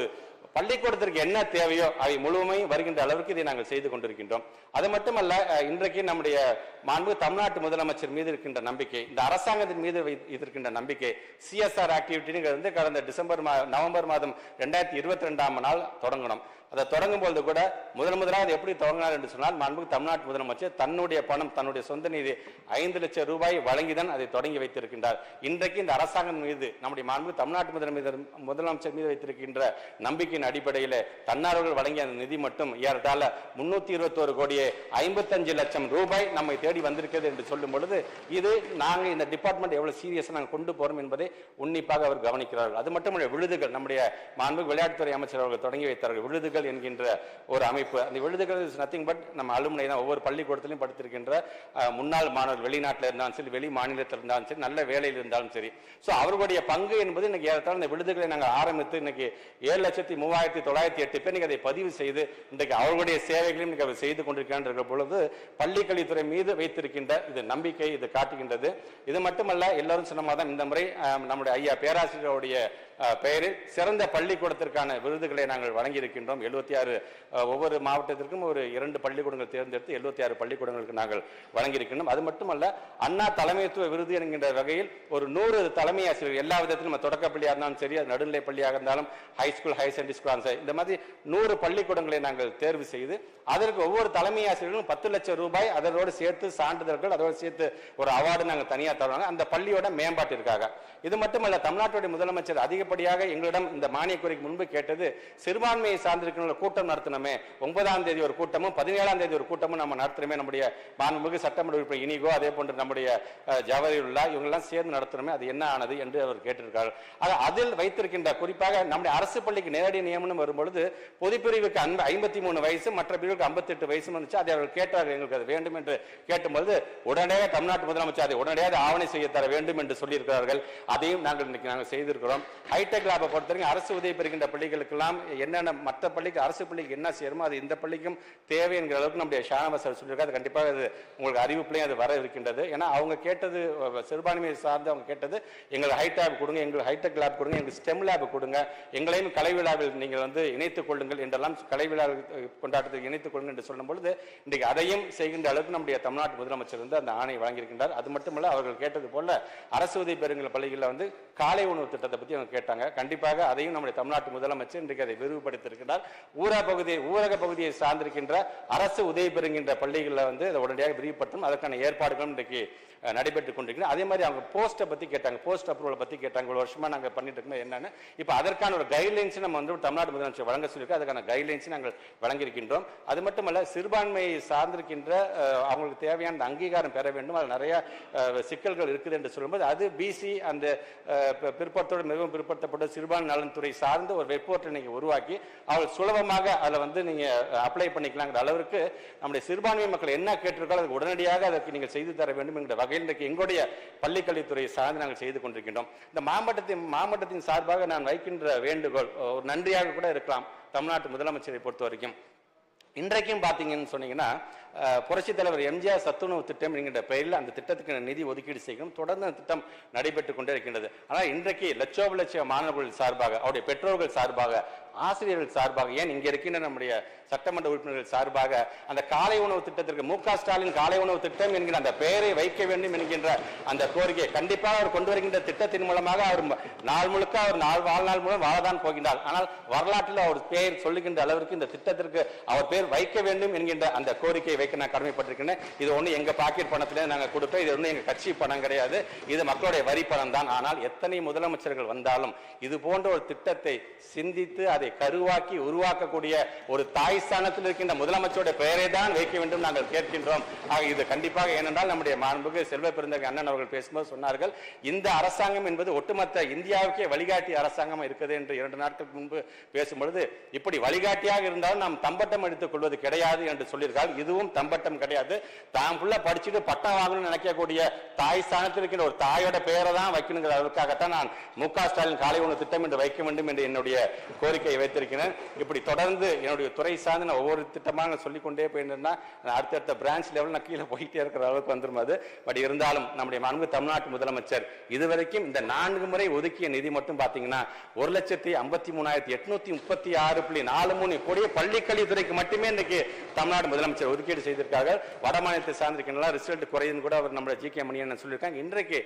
பள்ளிக்கூடத்திற்கு என்ன தேவையோ அவை முழுமையும் வருகின்ற அளவுக்கு இதை நாங்கள் செய்து கொண்டிருக்கின்றோம். அது மட்டுமல்ல, இன்றைக்கு நம்முடைய மாண்பு தமிழ்நாட்டு முதலமைச்சர் மீது இருக்கின்ற நம்பிக்கை, இந்த அரசாங்கத்தின் மீது இருக்கின்ற நம்பிக்கை, சிஎஸ்ஆர் ஆக்டிவிட்டி கடந்த நவம்பர் மாதம் 2022ஆம் நாள் தொடங்கணும். அதை தொடங்கும் பொழுது கூட முதலாவது எப்படி தொடங்கினார் என்று சொன்னால் மாண்பு தமிழ்நாட்டு முதலமைச்சர் தன்னுடைய பணம், தன்னுடைய சொந்த நிதி 5 லட்சம் ரூபாய் ரூபாய் வழங்கிதான் அதை தொடங்கி வைத்திருக்கின்றார். இன்றைக்கு இந்த அரசாங்கம் மீது நம்முடைய மாண்பு தமிழ்நாட்டு முதலமைச்சர் மீது வைத்திருக்கின்ற நம்பிக்கையின் அடிப்படையில் தன்னார்வர்கள் வழங்கிய அந்த நிதி மட்டும் ஏறத்தாழ 321 கோடியே 55 லட்சம் ரூபாய் நம்மை தேடி வந்திருக்கிறது என்று சொல்லும் பொழுது இது நாங்கள் இந்த டிபார்ட்மெண்ட் எவ்வளவு சீரியஸா நாங்கள் கொண்டு போறோம் என்பதை உன்னிப்பாக அவர் கவனிக்கிறார்கள். அது மட்டும் விழுதுகள் நம்முடைய மாண்பு விளையாட்டுத்துறை அமைச்சர் அவர்கள் தொடங்கி வைத்தார்கள். விழுதுகள் என்கின்ற ஒரு அமைப்பு. அந்த விழுதுகள் இஸ் நத்திங் பட் நம்ம அலுமினை தான். ஒவ்வொரு பள்ளிக்கூடத்திலும் படித்திருக்கின்ற முன்னாள் மாணவர் வெளிநாட்டில் இருந்தாலும் சரி, வெளி மாநிலத்தில் இருந்தாலும் சரி, நல்ல வேலையில் இருந்தாலும் சரி, ஸோ அவர்களுடைய பங்கு என்பது இன்னைக்கு ஏறத்தாழ இந்த விழுதுகளை நாங்கள் ஆரம்பித்து இன்னைக்கு 7,03,908 பேர் அதை பதிவு செய்து இன்றைக்கு அவர்களுடைய சேவைகளையும் இன்னைக்கு செய்து கொண்டிருக்கின்ற பொழுது பள்ளிக்கல்வித்துறை மீது வைத்திருக்கின்ற இது நம்பிக்கை இது காட்டுகின்றது. இது மட்டுமல்ல, எல்லாரும் சொன்ன மாதிரி இந்த முறை நம்முடைய ஐயா பேராசிரியருடைய பெயரில் சிறந்த பள்ளிக்கூடத்திற்கான விருதுகளை நாங்கள் வழங்கி இருக்கின்றோம். 76 ஒவ்வொரு மாவட்டத்திற்கும் ஒரு 2 பள்ளிக்கூடங்கள் தேர்ந்தெடுத்து 76 பள்ளிக்கூடங்களுக்கு நாங்கள் வழங்கியிருக்கின்றோம். அது மட்டுமல்ல, அண்ணா தலைமைத்துவ விருது என்கின்ற வகையில் ஒரு 100 தலைமை ஆசிரியர்கள் எல்லா விதத்திலும் நம்ம தொடக்கப்பள்ளியாக இருந்தாலும் சரி, அது நடுநிலை பள்ளியாக இருந்தாலும் ஹைஸ்கூல், ஹையர் செகண்டரி ஸ்கூல், இந்த மாதிரி 100 பள்ளிக்கூடங்களை நாங்கள் தேர்வு செய்து அதற்கு ஒவ்வொரு தலைமை ஆசிரியர்களும் 10 லட்சம் ரூபாய் அதோடு சேர்த்து சான்றிதழ்கள் அதோடு சேர்த்து ஒரு அவார்டு நாங்கள் தனியாக தருவாங்க அந்த பள்ளியோட மேம்பாட்டிற்காக. இது மட்டுமல்ல, தமிழ்நாட்டுடைய முதலமைச்சர் அதிகப்படியாக எங்களிடம் இந்த மானிய கோரிக்கை முன்பு கேட்டது சிறுபான்மையை சார்ந்திருக்கிற கூட்டம் நடத்தணுமே. 9ஆம் தேதி ஒரு கூட்டமும் 17ஆம் தேதி ஒரு கூட்டமும் நம்ம நடத்தணுமே. நம்முடைய மாண்புமிகு சட்டமன்ற உறுப்பினர் இனிகோ அதே போன்று நம்முடைய ஜவஹர்லா இவங்கெல்லாம் சேர்ந்து நடத்தணுமே. அது என்ன ஆனது என்று அவர் கேட்டிருக்கார்கள். அதில் வைத்திருக்கின்ற குறிப்பாக நம்முடைய அரசு பள்ளிக்கு நேரடி நியமனம் வரும்பொழுது பொதுப்பிரிவுக்கு 53 வயசு, மற்ற பிரிவுக்கு 58 வயசு வந்துச்சு. அதை அவர் கேட்டார்கள், எங்களுக்கு அது வேண்டும் என்று கேட்டும்போது உடனடியாக தமிழ்நாட்டு முதலமைச்சர் அதை உடனடியாக ஆவணை செய்ய தர வேண்டும் என்று சொல்லியிருக்கிறார்கள். அதையும் நாங்கள் செய்திருக்கிறோம். ஹைடெக் லேபை பொறுத்தவரைக்கும் அரசு உதவி பெறுகின்ற பள்ளிகளுக்கெல்லாம் என்னென்ன மற்ற பள்ளிக்கு அரசு பள்ளிக்கு என்ன சேருமோ அது இந்த பள்ளிக்கும் தேவை என்கிற அளவுக்கு நம்முடைய ஷானவாஸ் சொல்லியிருக்காரு. கண்டிப்பாக அது உங்களுக்கு அறிவிப்புலையும் அது வர இருக்கின்றது. ஏன்னா அவங்க கேட்டது சிறுபான்மையை சார்ந்து அவங்க கேட்டது எங்களுக்கு ஹைடெக் கொடுங்க, எங்களுக்கு ஹைடெக் லேப் கொடுங்க, எங்களுக்கு ஸ்டெம் லேப் கொடுங்க, எங்களையும் கலை விழாவில் நீங்கள் இணைத்துக் கொள்ளுங்கள் என்றெல்லாம் கலை விழா கொண்டாட்டத்தில் இணைத்துக் கொள்ளுங்கள் என்று சொல்லும் பொழுது இன்றைக்கு அதையும் செய்கின்ற அளவுக்கு நம்முடைய தமிழ்நாட்டு முதலமைச்சர் அந்த ஆணை வழங்கியிருக்கின்றார். அது மட்டுமல்ல, அவர்கள் கேட்டது போல அரசு உதவி பெறுகின்ற பள்ளிகளில் காலை உணவு திட்டத்தை பற்றி அவங்க கேட்டாங்க. கண்டிப்பாக அதையும் நம்முடைய தமிழ்நாட்டு முதலமைச்சர் இன்றைக்கு அதை விரிவுபடுத்தியிருக்கிறார். ஊரக பகுதியை சார்ந்திருக்கின்ற அரசு உதவி பெறுகின்ற பள்ளிகளில் அதை உடனடியாக விரிவுபடுத்தும் அதற்கான ஏற்பாடுகளும் இன்றைக்கு நடைபெற்றுக் கொண்டிருக்கிறது. அதே மாதிரி அவங்க போஸ்ட்டை பற்றி கேட்டாங்க, போஸ்ட் அப்ரூவல் பற்றி கேட்டாங்க. ஒரு வருஷமா நாங்கள் பண்ணிட்டு இருக்கோம் என்னன்னு. இப்போ அதற்கான ஒரு கைட்லைன்ஸ் நம்ம தமிழ்நாடு முதலமைச்சர் வழங்க சொல்லியிருக்கோம். அதுக்கான கைட்லைன்ஸ் நாங்கள் வழங்கியிருக்கின்றோம். அது மட்டுமல்ல, சிறுபான்மையை சார்ந்திருக்கின்ற அவங்களுக்கு தேவையான அங்கீகாரம் பெற வேண்டும். அது நிறைய சிக்கல்கள் இருக்குது என்று சொல்லும்போது அது பிசி அந்த பிற்படுத்தோடு மிகவும் பிற்படுத்தப்பட்ட சிறுபான்மை நலன்துறை சார்ந்த ஒரு வெப்சைட் நீங்க உருவாக்கி அவள் சுலபமாக அதில் நீங்க அப்ளை பண்ணிக்கலாங்கிற அளவிற்கு நம்முடைய சிறுபான்மை மக்கள் என்ன கேட்டிருக்காலும் அதுக்கு உடனடியாக அதற்கு நீங்கள் செய்து தர வேண்டும் என்கிற வகையில் இன்றைக்கு எங்களுடைய பள்ளிக்கல்வித்துறை சார்ந்து நாங்கள் செய்து கொண்டிருக்கின்றோம். இந்த மாவட்டத்தின் சார்பாக நான் வைக்கின்ற வேண்டுகோள் ஒரு நன்றியாக கூட இருக்கலாம். தமிழ்நாட்டு முதலமைச்சரை பொறுத்த வரைக்கும் இன்றைக்கும் பார்த்தீங்கன்னு சொன்னீங்கன்னா புரட்சி தலைவர் எம்ஜிஆர் சத்துணவு திட்டம் என்கின்ற பெயரில் அந்த திட்டத்துக்கு நிதி ஒதுக்கீடு செய்யணும். தொடர்ந்து அந்த திட்டம் நடைபெற்றுக் கொண்டே இருக்கின்றது. ஆனால் இன்றைக்கு லட்சோப மாணவர்கள் சார்பாக, அவருடைய பெற்றோர்கள் சார்பாக, ஆசிரியர்கள் சார்பாக, ஏன் இங்க இருக்கின்ற நம்முடைய சட்டமன்ற உறுப்பினர்கள் சார்பாக அந்த காலை உணவு திட்டத்திற்கு மு.க. ஸ்டாலின் காலை உணவு திட்டம் என்கிற அந்த பெயரை வைக்க வேண்டும் என்கின்ற அந்த கோரிக்கை கண்டிப்பாக அவர் கொண்டு வருகின்ற திட்டத்தின் மூலமாக அவர் நாள் முழுக்க அவர் வாழ்நாள் மூலம் வாழதான் போகின்றார். ஆனால் வரலாற்றில் அவர் பெயர் சொல்லுகின்ற அளவிற்கு இந்த திட்டத்திற்கு அவர் பெயர் வைக்க வேண்டும் என்கின்ற அந்த கோரிக்கை வைக்க நான் கடமைப்பட்டிருக்கிறேன். இது ஒண்ணு எங்க பாக்கெட் பணத்திலே நாங்கள் கொடுப்போம். இது ஒண்ணு எங்க கட்சி பணம் கிடையாது. இது மக்களுடைய வரி பணம் தான். ஆனால் எத்தனை முதலமைச்சர்கள் வந்தாலும் இது போன்ற ஒரு திட்டத்தை சிந்தித்து அதை கருவாக்கி உருவாக்கக்கூடிய ஒரு தாய் ஸ்தானத்தில் இருக்கின்ற முதலமைச்சருடைய பெயரை தான் வைக்க வேண்டும் நாங்கள் கேட்கின்றோம். இது கண்டிப்பாக, ஏனென்றால் நம்முடைய மாண்புமிகு செல்வ பெருந்தகை அண்ணன் அவர்கள் பேசும்போது சொன்னார்கள், இந்த அரசாங்கம் என்பது ஒட்டுமொத்த இந்தியாவுக்கே வழிகாட்டி அரசாங்கம் இருக்குது என்று 2 நாட்களுக்கு முன்பு பேசும்பொழுது இப்படி வழிகாட்டியாக இருந்தாலும் நாம் தம்பட்டம் எடுத்துக் கொள்வது கிடையாது என்று சொல்லியிருக்காங்க. இதுவும் தம்பட்டம் கிடையாது. தாம் புள்ள படிச்சுட்டு பட்டம் வாங்கணும்னு நினைக்கக்கூடிய தாய் ஸ்தானத்தில் இருக்கின்ற ஒரு தாயோட பெயரை தான் வைக்கணுங்கிற அளவுக்காகத்தான் நான் மு.க. ஸ்டாலின் காலை உணவு திட்டம் என்று வைக்க வேண்டும் என்று என்னுடைய கோரிக்கையை வைத்திருக்கிறேன். இப்படி தொடர்ந்து என்னுடைய துறை சார்ந்து நான் ஒவ்வொரு திட்டமாக சொல்லிக்கொண்டே போயிருந்தேன்னா அடுத்தடுத்த பிரான்ச் லெவல் நான் கீழே போயிட்டே இருக்கிற அளவுக்கு வந்துடும் அது. பட் இருந்தாலும் நம்முடைய மாண்பு தமிழ்நாட்டு முதலமைச்சர் இதுவரைக்கும் இந்த 4 முறை ஒதுக்கிய நிதி மட்டும் பார்த்தீங்கன்னா 1,53,836.43 கோடியை பள்ளிக்கல்வித்துறைக்கு மட்டுமே மட்டுமே இன்னைக்கு தமிழ்நாடு முதலமைச்சர் ஒதுக்கீடு செய்திருக்கார்கள். வட மாநிலத்தை சார்ந்திருக்கின்றன ரிசல்ட் குறையுதுன்னு கூட அவர் நம்ம ஜி.கே. மணியன் சொல்லியிருக்காங்க. இன்றைக்கு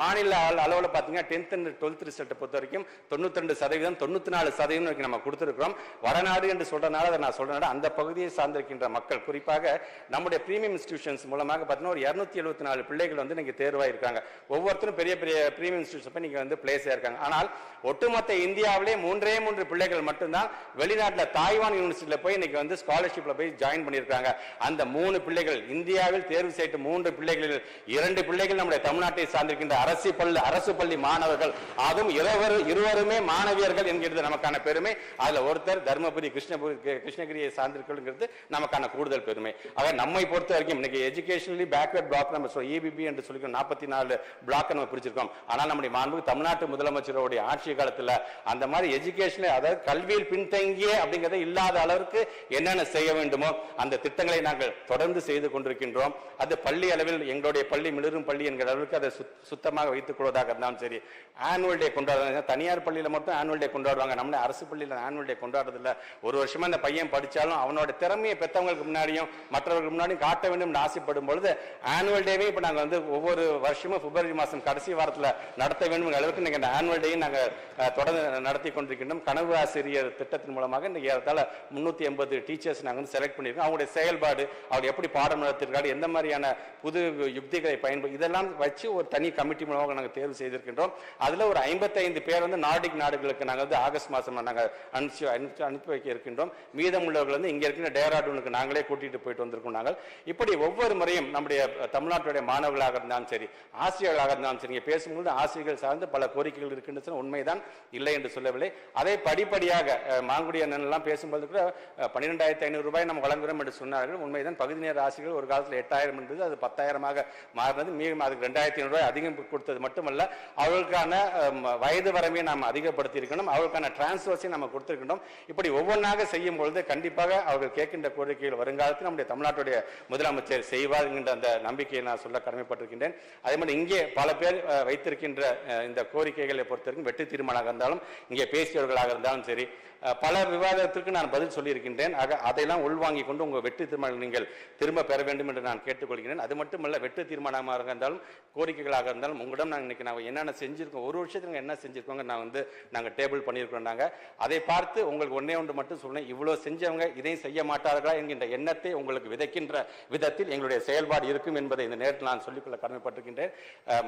மாநில அளவில் பார்த்தீங்கன்னா 10th and 12th ரிசல்ட்டை பொறுத்த வரைக்கும் 92%, 94% நம்ம கொடுத்திருக்கிறோம். வடநாடு என்று சொல்றதுனால அதை நான் சொல்றேன், அந்த பகுதியை சார்ந்திருக்கின்ற மக்கள் குறிப்பாக நம்முடைய பிரீமியம் இன்ஸ்டிடியூஷன்ஸ் மூலமாக பார்த்தீங்கன்னா ஒரு 274 பிள்ளைகள் வந்து நீங்க தேர்வாயிருக்காங்க. ஒவ்வொருத்தரும் பெரிய பெரிய பிரீமியம் இன்ஸ்டிடியூஷன் நீங்க வந்து பிளேஸ் ஆயிருக்காங்க. ஆனால் ஒட்டுமொத்த இந்தியாவிலே 3 பிள்ளைகள் மட்டும்தான் வெளிநாட்டில் தாய்வான் யூனிவர்சிட்டியில் போய் இன்னைக்கு வந்து ஸ்காலர்ஷிப்ல போய் ஜாயின் பண்ணியிருக்காங்க. அந்த 3 பிள்ளைகள் இந்தியாவில் தேர்வு செய்த 3 பிள்ளைகளில் 2 பிள்ளைகள் நம்முடைய தமிழ்நாட்டை சார்ந்திருக்கின்ற அரசு பள்ளி மாணவர்கள். அதுவும் இருவருமே மாணவியர்கள் என்கிறது நமக்கான பெருமை. அதுல ஒருத்தர் தர்மபுரி கிருஷ்ணகிரியை சார்ந்திருக்கிறது நமக்கான கூடுதல் பெருமை. ஆக நம்மை பொறுத்த வரைக்கும் இன்னைக்கு எஜுகேஷனலி பேக்வர்ட் பிளாக் நம்ம EBB என்று சொல்லி 44 பிளாக் நம்ம பிரிச்சிருக்கோம். ஆனால் நம்முடைய மாண்பு தமிழ்நாட்டு முதலமைச்சருடைய ஆட்சி காலத்தில் அந்த மாதிரி எஜுகேஷன், அதாவது கல்வியில் பின்தங்கிய அப்படிங்கிறத இல்லாத அளவுக்கு என்னென்ன செய்ய வேண்டுமோ அந்த திட்டங்களை நாங்கள் தொடர்ந்து செய்து கொண்டிருக்கின்றோம். அது பள்ளி அளவில் எங்களுடைய பள்ளி மிளரும் பள்ளி என்கிற அளவுக்கு அதை சுத்தமாக வைத்துக் கொள்வதாக இருந்தாலும் சரி, ஆனுவல் டே கொண்டாடுறாங்க. தனியார் பள்ளியில மட்டும் ஆனுவல் டே கொண்டாடுவாங்க, நம்ம அரசு பள்ளியில் ஆனுவல் டே கொண்டாடுறதில்ல. ஒரு வருஷமா அந்த பையன் படிச்சாலும் அவனோட திறமையை பெற்றவங்களுக்கு முன்னாடியும் மற்றவர்களுக்கு முன்னாடியும் காட்ட வேண்டும் என்று ஆசைப்படும் பொழுது ஆனுவல் டேவே இப்ப நாங்க வந்து ஒவ்வொரு வருஷமும் பிப்ரவரி மாதம் கடைசி வாரத்தில் நடத்த வேண்டும் அளவுக்கு இன்னைக்கு அந்த ஆனுவல் டே நாங்கள் தொடர்ந்து நடத்தி கொண்டிருக்கின்றோம். கனவு ஆசிரியர் திட்டத்தின் மூலமாக இன்னைக்கு ஏறத்தாழ 380 டீச்சர்ஸ் நாங்கள் வந்து செலக்ட் பண்ணியிருக்கோம். அவங்களுடைய செயல்பாடு, அவர் எப்படி பாடம் நடத்திருக்காரு, எந்த மாதிரியான புது யுக்திகளை பயன்படுத்தி இதெல்லாம் வச்சு ஒரு தனி கமிட்டி மூலமாக நாங்கள் தேர்வு செய்திருக்கின்றோம். அதுல ஒரு 55 பேர் வந்து நார்டிக் நாடுகளுக்கு நாங்கள் வந்து ஆகஸ்ட் மாதம் நாங்கள் அனுப்பி வைக்க இருக்கின்றோம். மீதம் உள்ளவர்கள் வந்து இங்க இருக்கிற டேராடூனுக்கு நாங்களே கூட்டிட்டு போயிட்டு வந்திருக்கோம். நாங்கள் இப்படி ஒவ்வொரு முறையும் நம்முடைய தமிழ்நாட்டுடைய மாணவர்களாக இருந்தாலும் சரி, ஆசிரியர்களாக இருந்தாலும் சரி, பேசும்போது ஆசிரியர்கள் சார்ந்து பல கோரிக்கைகள் இருக்கின்றன. உண்மைதான், இல்லை என்று சொல்லவில்லை. அதை படிப்படியாக மாங்குடி அண்ணன் எல்லாம் பேசும்போது கூட 12,500 ரூபாய் நம்ம வழங்குகிறோம் என்று சொன்னார்கள். உண்மைதான். பகுதி நேர ஆசிரியர்கள் ஒரு காலத்தில் 8,000 இருந்தது, அது 10,000 மாறினது. மீண்டும் அதுக்கு 2,500 ரூபாய் அதிகம் கொடுத்தது மட்டுமல்ல, அவர்களுக்கான வயது வரமையை நாம் அதிகப்படுத்தி இருக்கணும், அவர்களுக்கான டிரான்ஸ்ஃபர்ஸையும் நம்ம கொடுத்திருக்கின்றோம். இப்படி ஒவ்வொன்றாக செய்யும் பொழுது கண்டிப்பாக அவர்கள் கேட்கின்ற கோரிக்கைகள் வருங்காலத்தில் நம்முடைய தமிழ்நாட்டுடைய முதலமைச்சர் செய்வார் என்கின்ற அந்த நம்பிக்கையை நான் சொல்ல கடமைப்பட்டிருக்கின்றேன். அதே மாதிரி இங்கே பல பேர் வைத்திருக்கின்ற இந்த கோரிக்கைகளை பொறுத்தவரைக்கும் வெற்றி தீர்மானமாக இருந்தாலும் இங்கே பேசியவர்களாக இருந்தாலும் சரி, பல விவாதத்திற்கு நான் பதில் சொல்லியிருக்கின்றேன். அதையெல்லாம் உள்வாங்கிக் கொண்டு உங்கள் வெற்றி தீர்மானம் நீங்கள் திரும்ப பெற வேண்டும் என்று நான் கேட்டுக்கொள்கிறேன். அது மட்டுமல்ல, வெற்றி தீர்மானமாக இருந்தாலும் கோரிக்கைகளாக இருந்தாலும் உங்களிடம் நாங்கள் என்னென்ன செஞ்சிருக்கோம், ஒரு வருஷத்துக்கு என்ன செஞ்சிருக்கோங்க நாங்கள் டேபிள் பண்ணியிருக்கிறோம். நாங்கள் அதை பார்த்து உங்களுக்கு ஒன்று மட்டும் சொல்றேன், இவ்வளோ செஞ்சவங்க இதையும் செய்ய மாட்டார்களா என்கின்ற எண்ணத்தை உங்களுக்கு விதைக்கின்ற விதத்தில் எங்களுடைய செயல்பாடு இருக்கும் என்பதை இந்த நேரத்தில் நான் சொல்லிக்கொள்ள கடமைப்பட்டிருக்கின்றேன்.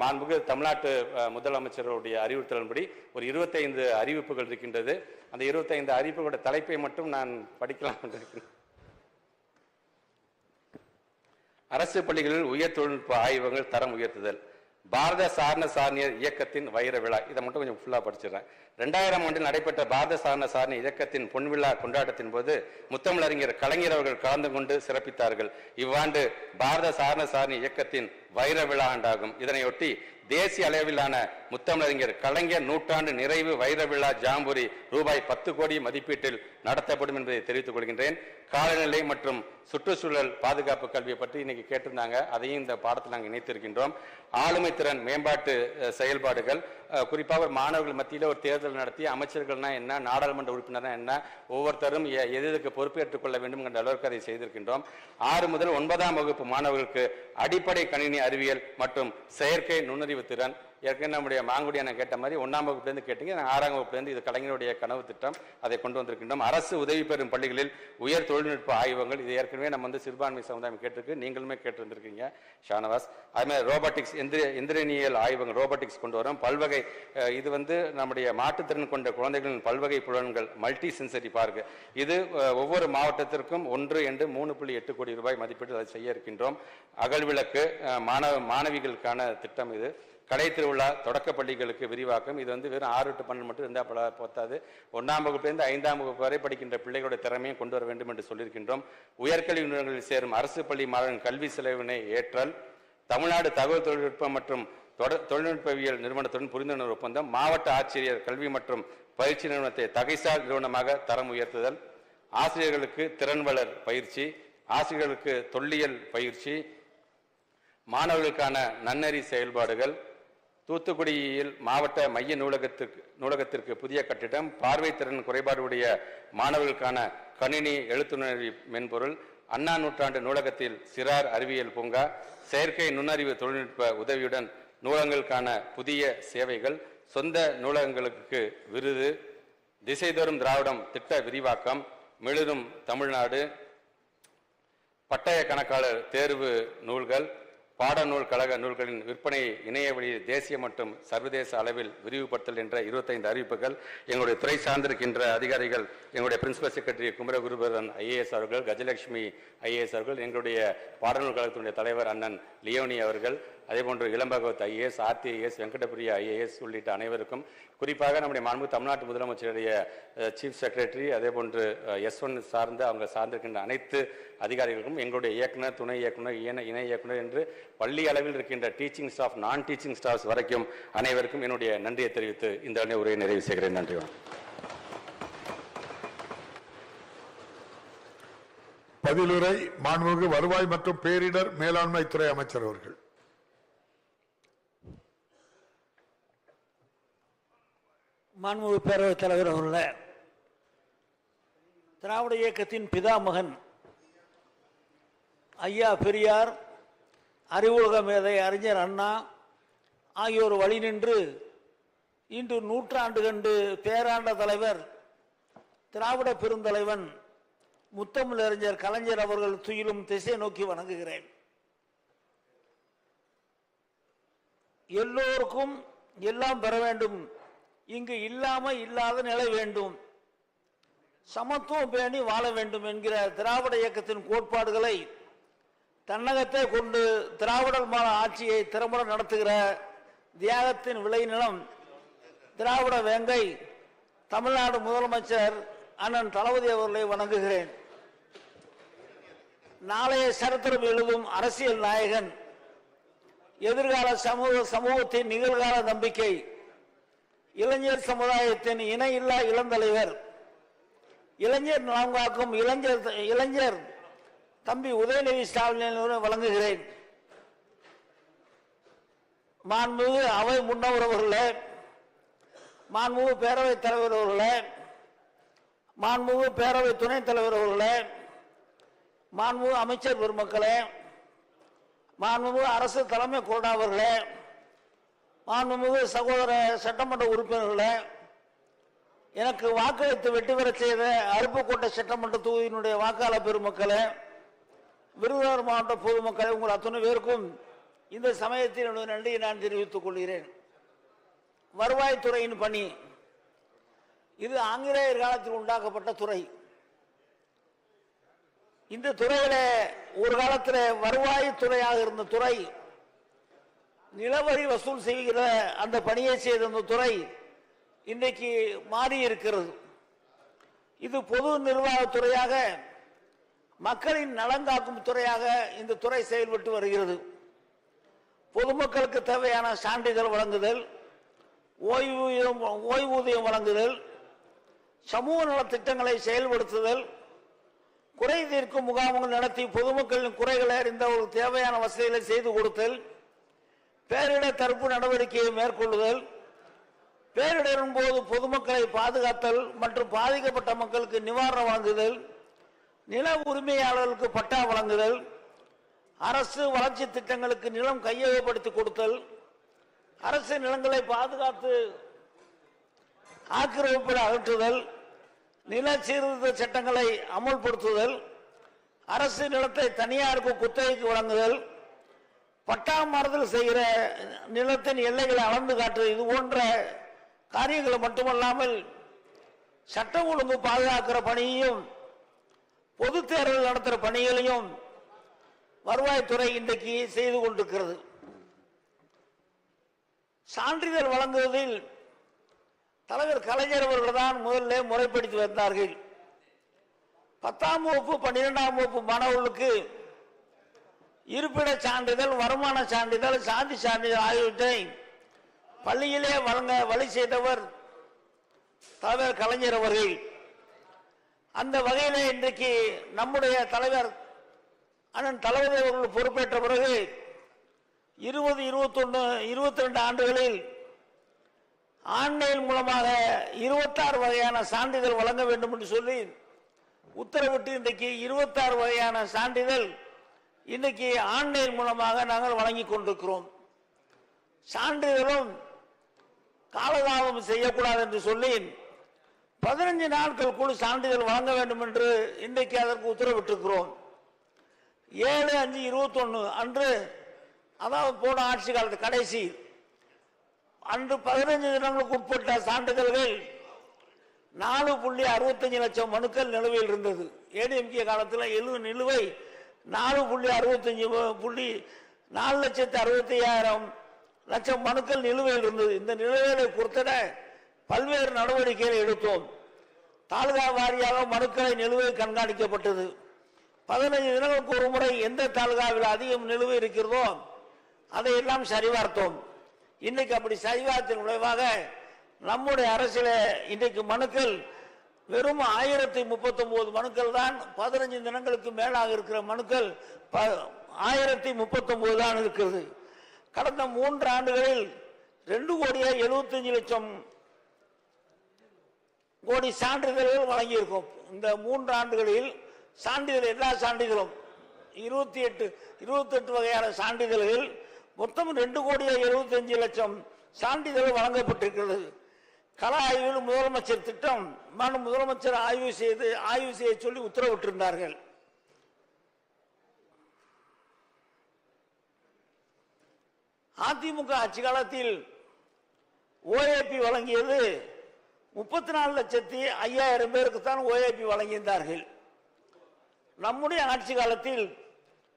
மாண்புமிகு தமிழ்நாட்டு முதலமைச்சருடைய அறிவுறுத்தலின்படி ஒரு 25 அறிவிப்புகள் இருக்கின்றது. அந்த 25 அறிவிப்புகளுடைய தலைப்பை மட்டும் நான் படிக்கலாம் என்றிருக்கிறேன். அரசு பள்ளிகளில் உயர் தொழில்நுட்ப ஆய்வகங்கள் தரம் உயர்த்துதல், பாரத சாரண சாரணியர் இயக்கத்தின் வைர விழா. இதை மட்டும் கொஞ்சம் ஃபுல்லா படிச்சிடறேன். 2000 ஆண்டில் நடைபெற்ற பாரத சாரண சாரணி இயக்கத்தின் பொன்விழா கொண்டாட்டத்தின் போது முத்தமிழறிஞர் கலைஞர் அவர்கள் கலந்து கொண்டு சிறப்பித்தார்கள். இவ்வாண்டு பாரத சாரண சாரணி இயக்கத்தின் வைர விழா ஆண்டாகும். இதனையொட்டி தேசிய அளவிலான முத்தமிழறிஞர் கலைஞர் நூற்றாண்டு நிறைவு வைர விழா ஜாம்பூரி ரூபாய் 10 கோடி மதிப்பீட்டில் நடத்தப்படும் என்பதை தெரிவித்துக் கொள்கின்றேன். காலநிலை மற்றும் சுற்றுச்சூழல் பாதுகாப்பு கல்வியை பற்றி இன்னைக்கு கேட்டிருந்தாங்க, அதையும் இந்த பாடத்தில் நாங்கள் இணைத்திருக்கின்றோம். ஆளுமை திறன் மேம்பாட்டு செயல்பாடுகள், குறிப்பாக மாணவர்கள் மத்தியில் ஒரு தேர்தல் நடத்தி அமைச்சர்கள்னா என்ன, நாடாளுமன்ற உறுப்பினர்னா என்ன, ஒவ்வொருத்தரும் எதுக்கு பொறுப்பேற்றுக் கொள்ள வேண்டும் என்ற அளவுக்கு அதை செய்திருக்கின்றோம். 6 முதல் 9ஆம் வகுப்பு மாணவர்களுக்கு அடிப்படை கணினி அறிவியல் மற்றும் செயற்கை நுண்ணறிவு திறன். ஏற்கனவே நம்முடைய மாங்குடி அண்ணன் கேட்ட மாதிரி 1ஆம் வகுப்புலேருந்து கேட்டீங்க, 6ஆம் வகுப்புலேருந்து இது கலைஞருடைய கனவு திட்டம், அதை கொண்டு வந்திருக்கின்றோம். அரசு உதவி பெறும் பள்ளிகளில் உயர் தொழில்நுட்ப ஆய்வகங்கள், இது ஏற்கனவே நம்ம வந்து சிறுபான்மை சமுதாயம் கேட்டிருக்கு, நீங்களுமே கேட்டிருந்திருக்கீங்க ஷானவாஸ். அதுமாதிரி ரோபோட்டிக்ஸ் எந்திரனியல் ஆய்வகங்கள் ரோபோட்டிக்ஸ் கொண்டு வரோம். பல்வகை, இது வந்து நம்முடைய மாற்றுத்திறன் கொண்ட குழந்தைகளின் பல்வகை புலன்கள் மல்டி சென்சரி பார்க், இது ஒவ்வொரு மாவட்டத்திற்கும் 1 என்று 3.8 கோடி ரூபாய் மதிப்பீட்டில் அதை செய்ய இருக்கின்றோம். அகல்விளக்கு மாணவிகளுக்கான திட்டம் இது. கடை திருவிழா தொடக்க பள்ளிகளுக்கு விரிவாக்கம், இது வந்து வெறும் 6 to 12 மட்டும் இருந்தால் போத்தாது. 1ஆம் வகுப்பிலிருந்து 5ஆம் வகுப்பு வரை படிக்கின்ற பிள்ளைகளுடைய திறமையும் கொண்டு வர வேண்டும் என்று சொல்லியிருக்கின்றோம். உயர்கல்வி நிறுவனங்களில் சேரும் அரசு பள்ளி மாணவர்களின் கல்வி செலவினை ஏற்றல், தமிழ்நாடு தகவல் தொழில்நுட்பம் மற்றும் தொழில்நுட்பவியல் நிறுவனத்துடன் புரிந்துணர்வு ஒப்பந்தம், மாவட்ட ஆட்சியர் கல்வி மற்றும் பயிற்சி நிறுவனத்தை தகைசால் நிறுவனமாக தரம் உயர்த்துதல், ஆசிரியர்களுக்கு திறன் வளர் பயிற்சி, ஆசிரியர்களுக்கு தொல்லியல் பயிற்சி, மாணவர்களுக்கான நன்னெறி செயல்பாடுகள், தூத்துக்குடியில் மாவட்ட மைய நூலகத்திற்கு புதிய கட்டிடம், பார்வைத்திறன் குறைபாடுடைய மாணவர்களுக்கான கணினி எழுத்துணர்வு மென்பொருள், அண்ணா நூற்றாண்டு நூலகத்தில் சிறார் அறிவியல் பூங்கா, செயற்கை நுண்ணறிவு தொழில்நுட்ப உதவியுடன் நூலகங்களுக்கான புதிய சேவைகள், சொந்த நூலகங்களுக்கு விருது, திசைதோறும் திராவிடம் திட்ட விரிவாக்கம், மிளிரும் தமிழ்நாடு, பட்டய கணக்காளர் தேர்வு நூல்கள், பாடநூல் கழக நூல்களின் விற்பனை இணைய வழியில் தேசிய மற்றும் சர்வதேச அளவில் விரிவுபடுத்தல் என்ற 25 அறிவிப்புகள். எங்களுடைய துறை சார்ந்திருக்கின்ற அதிகாரிகள், எங்களுடைய பிரின்சிபல் செக்ரட்டரி குமரகுருபரன் ஐஏஎஸ் அவர்கள், கஜலட்சுமி ஐஏஎஸ் அவர்கள், எங்களுடைய பாடநூல் கழகத்தினுடைய தலைவர் அண்ணன் லியோனி அவர்கள், அதேபோன்று Ilambagavath IAS, Aarthi IAS, Venkatapriya IAS உள்ளிட்ட அனைவருக்கும், குறிப்பாக நம்முடைய மாண்பு தமிழ்நாட்டு முதலமைச்சருடைய சீஃப் செக்ரட்டரி, அதேபோன்று S1 சார்ந்த அவங்க சார்ந்திருக்கின்ற அனைத்து அதிகாரிகளுக்கும், எங்களுடைய இயக்குனர், துணை இயக்குனர், இணை இயக்குனர் என்று பள்ளி அளவில் இருக்கின்ற டீச்சிங் ஸ்டாஃப், நான் டீச்சிங் ஸ்டாஃப்ஸ் வரைக்கும் அனைவருக்கும் என்னுடைய நன்றியை தெரிவித்து இந்த உரையை நிறைவு செய்கிறேன். நன்றி. பதிலுரை மாண்புமிகு வருவாய் மற்றும் பேரிடர் மேலாண்மை துறை அமைச்சர் அவர்கள். மாண்புமிகு பேரவைத் தலைவர் அவர்களே, திராவிட இயக்கத்தின் பிதாமகன் ஐயா பெரியார், அறிவுலக மேதை அறிஞர் அண்ணா ஆகியோர் வழி நின்று இன்று நூற்றாண்டு கண்டு பேராண்ட தலைவர் திராவிட பெருந்தலைவன் முத்தமிழறிஞர் கலைஞர் அவர்கள் துயிலும் திசை நோக்கி வணங்குகிறேன். எல்லோருக்கும் எல்லாம் பெற வேண்டும், இங்கு இல்லாத நிலை வேண்டும், சமத்துவம் பேணி வாழ வேண்டும் என்கிற திராவிட இயக்கத்தின் கோட்பாடுகளை தன்னகத்தை கொண்டு திராவிடர் மாநில ஆட்சியை திறம்பட நடத்துகிற தியாகத்தின் விளைநிலம் திராவிட வேங்கை தமிழ்நாடு முதலமைச்சர் அண்ணன் தளபதி அவர்களை வணங்குகிறேன். நாளைய சரித்திரம் எழுதும் அரசியல் நாயகன், எதிர்கால சமூகத்தின் நிகழ்கால நம்பிக்கை, இளைஞர் சமுதாயத்தின் இணையில்லா இளந்தலைவர், இளைஞர் நலம் காக்கும் இளைஞர் தம்பி உதயநிதி ஸ்டாலின் வழங்குகிறேன். மாண்புமிகு அவை முன்னவர் அவர்களே, மாண்புமிகு பேரவைத் தலைவர் அவர்களே, மாண்புமிகு பேரவை துணைத் தலைவர் அவர்களே, மாண்புமிகு அமைச்சர் பெருமக்களே, மாண்புமிகு அரசு தலைமை கொறடா அவர்களே, மாண்புமிகு சகோதர சட்டமன்ற உறுப்பினர்களே, எனக்கு வாக்களித்து வெற்றி பெற செய்த அருப்புக்கோட்டை சட்டமன்ற தொகுதியினுடைய வாக்காளர் பெருமக்களே, விருதுநகர் மாவட்ட பொதுமக்களை, உங்கள் அத்தனை பேருக்கும் இந்த சமயத்தில் என்னுடைய நன்றியை நான் தெரிவித்துக் கொள்கிறேன். வருவாய்த்துறையின் பணி இது ஆங்கிலேயர் காலத்தில் உண்டாக்கப்பட்ட துறை. இந்த துறையில ஒரு காலத்தில் வருவாய்த்துறையாக இருந்த துறை, நிலவரி வசூல் செய்கிற அந்த பணியை செய்த அந்த துறை இன்றைக்கு மாறி இருக்கிறது. இது பொது நிர்வாகத்துறையாக, மக்களின் நலங்காக்கும் துறையாக இந்த துறை செயல்பட்டு வருகிறது. பொதுமக்களுக்கு தேவையான சான்றிதழ் வழங்குதல், ஓய்வூதியம் வழங்குதல், சமூக நலத்திட்டங்களை செயல்படுத்துதல், குறை தீர்க்கும் முகாம்கள் நடத்தி பொதுமக்களின் குறைகளை அறிந்தவர்களுக்கு தேவையான வசதிகளை செய்து கொடுத்தல், பேரிடர் தடுப்பு நடவடிக்கையை மேற்கொள்ளுதல், பேரிடரின் போது பொதுமக்களை பாதுகாத்தல் மற்றும் பாதிக்கப்பட்ட மக்களுக்கு நிவாரணம் வழங்குதல், நில உரிமையாளர்களுக்கு பட்டா வழங்குதல், அரசு வளர்ச்சி திட்டங்களுக்கு நிலம் கையகப்படுத்தி கொடுத்தல், அரசு நிலங்களை பாதுகாத்து ஆக்கிரமிப்பில் அகற்றுதல், நில சீர்திருத்த சட்டங்களை அமல்படுத்துதல், அரசு நிலத்தை தனியாருக்கு குத்தகைக்கு வழங்குதல், பட்டா மாறுதல் செய்கிற நிலத்தின் எல்லைகளை அளந்து காட்டுதல், இது போன்ற காரியங்கள் மட்டுமல்லாமல் சட்டம் ஒழுங்கு பாதுகாக்கிற பணியையும் பொது தேர்தல் நடத்துகிற பணிகளையும் வருவாய்த்துறை இன்றைக்கு செய்து கொண்டிருக்கிறது. சான்றிதழ் வழங்குவதில் தலைவர் கலைஞர் அவர்கள் தான் முதல்ல முறைப்படுத்தி வந்தார்கள். 10ஆம் வகுப்பு 12ஆம் வகுப்பு மாணவர்களுக்கு இருப்பிட சான்றிதழ், வருமான சான்றிதழ், சாதி சான்றிதழ் ஆகியவற்றை பள்ளியிலே வழங்க வழி செய்தவர் தலைவர் கலைஞர் அவர்கள். அந்த வகையிலே இன்றைக்கு நம்முடைய தலைவர் அண்ணன் தளபதி அவர்கள் பொறுப்பேற்ற பிறகு 20, 21, 22 ஆண்டுகளில் ஆன்லைன் மூலமாக 26 வகையான சான்றிதழ் வழங்க வேண்டும் என்று சொல்லி உத்தரவிட்டு இன்றைக்கு 26 வகையான சான்றிதழ் இன்னைக்கு ஆன்லைன் மூலமாக நாங்கள் வழங்கி கொண்டிருக்கிறோம். சான்றிதழும் காலதாமதம் செய்யக்கூடாது என்று சொல்லி 15 நாட்களுக்குள் சான்றிதழ் வழங்க வேண்டும் என்று இன்றைக்கு அதற்கு உத்தரவிட்டிருக்கிறோம். 7/5/21 அன்று, அதாவது போன ஆட்சி காலத்து கடைசி அன்று 15 தினங்களுக்கு உட்பட்ட சான்றிதழ்கள் 4.65 லட்சம் மனுக்கள் நிலுவையில் இருந்தது. ஏடிஎம்கே காலத்தில் நிலுவை 4.65 லட்சம் மனுக்கள் நிலுவையில் இருந்தது. இந்த நிலுவைகளை பொறுத்தட பல்வேறு நடவடிக்கைகளை எடுத்தோம். தாலுகா வாரியாக மனுக்களை நிலுவை கண்காணிக்கப்பட்டது. 15 தினங்களுக்கு ஒரு முறை எந்த தாலுகாவில் அதிகம் நிலுவை இருக்கிறதோ அதையெல்லாம் சரிபார்த்தோம். இன்னைக்கு அப்படி சரிபார்த்தின் விளைவாக நம்முடைய அரசில் இன்றைக்கு மனுக்கள் வெறும் 1039 மனுக்கள் தான். 15 தினங்களுக்கு மேலாக இருக்கிற மனுக்கள் 1039 தான் இருக்கிறது. கடந்த 3 ஆண்டுகளில் 2,75,00,000 கோடி சான்றிதழ்கள் வழங்கியிருக்கோம். இந்த 3 ஆண்டுகளில் சான்றிதழ், எல்லா சான்றிதழும் 28 வகையான சான்றிதழ்கள் மொத்தம் 2,75,00,000 சான்றிதழ் வழங்கப்பட்டிருக்கிறது. கள ஆய்வில் முதலமைச்சர் திட்டம் முதலமைச்சர் ஆய்வு செய்ய சொல்லி உத்தரவிட்டிருந்தார்கள். அதிமுக ஆட்சி காலத்தில் ஓஏபி வழங்கியது 34,05,000 பேருக்கு தான் ஓஏபி வழங்கியிருந்தார்கள். நம்முடைய ஆட்சி காலத்தில்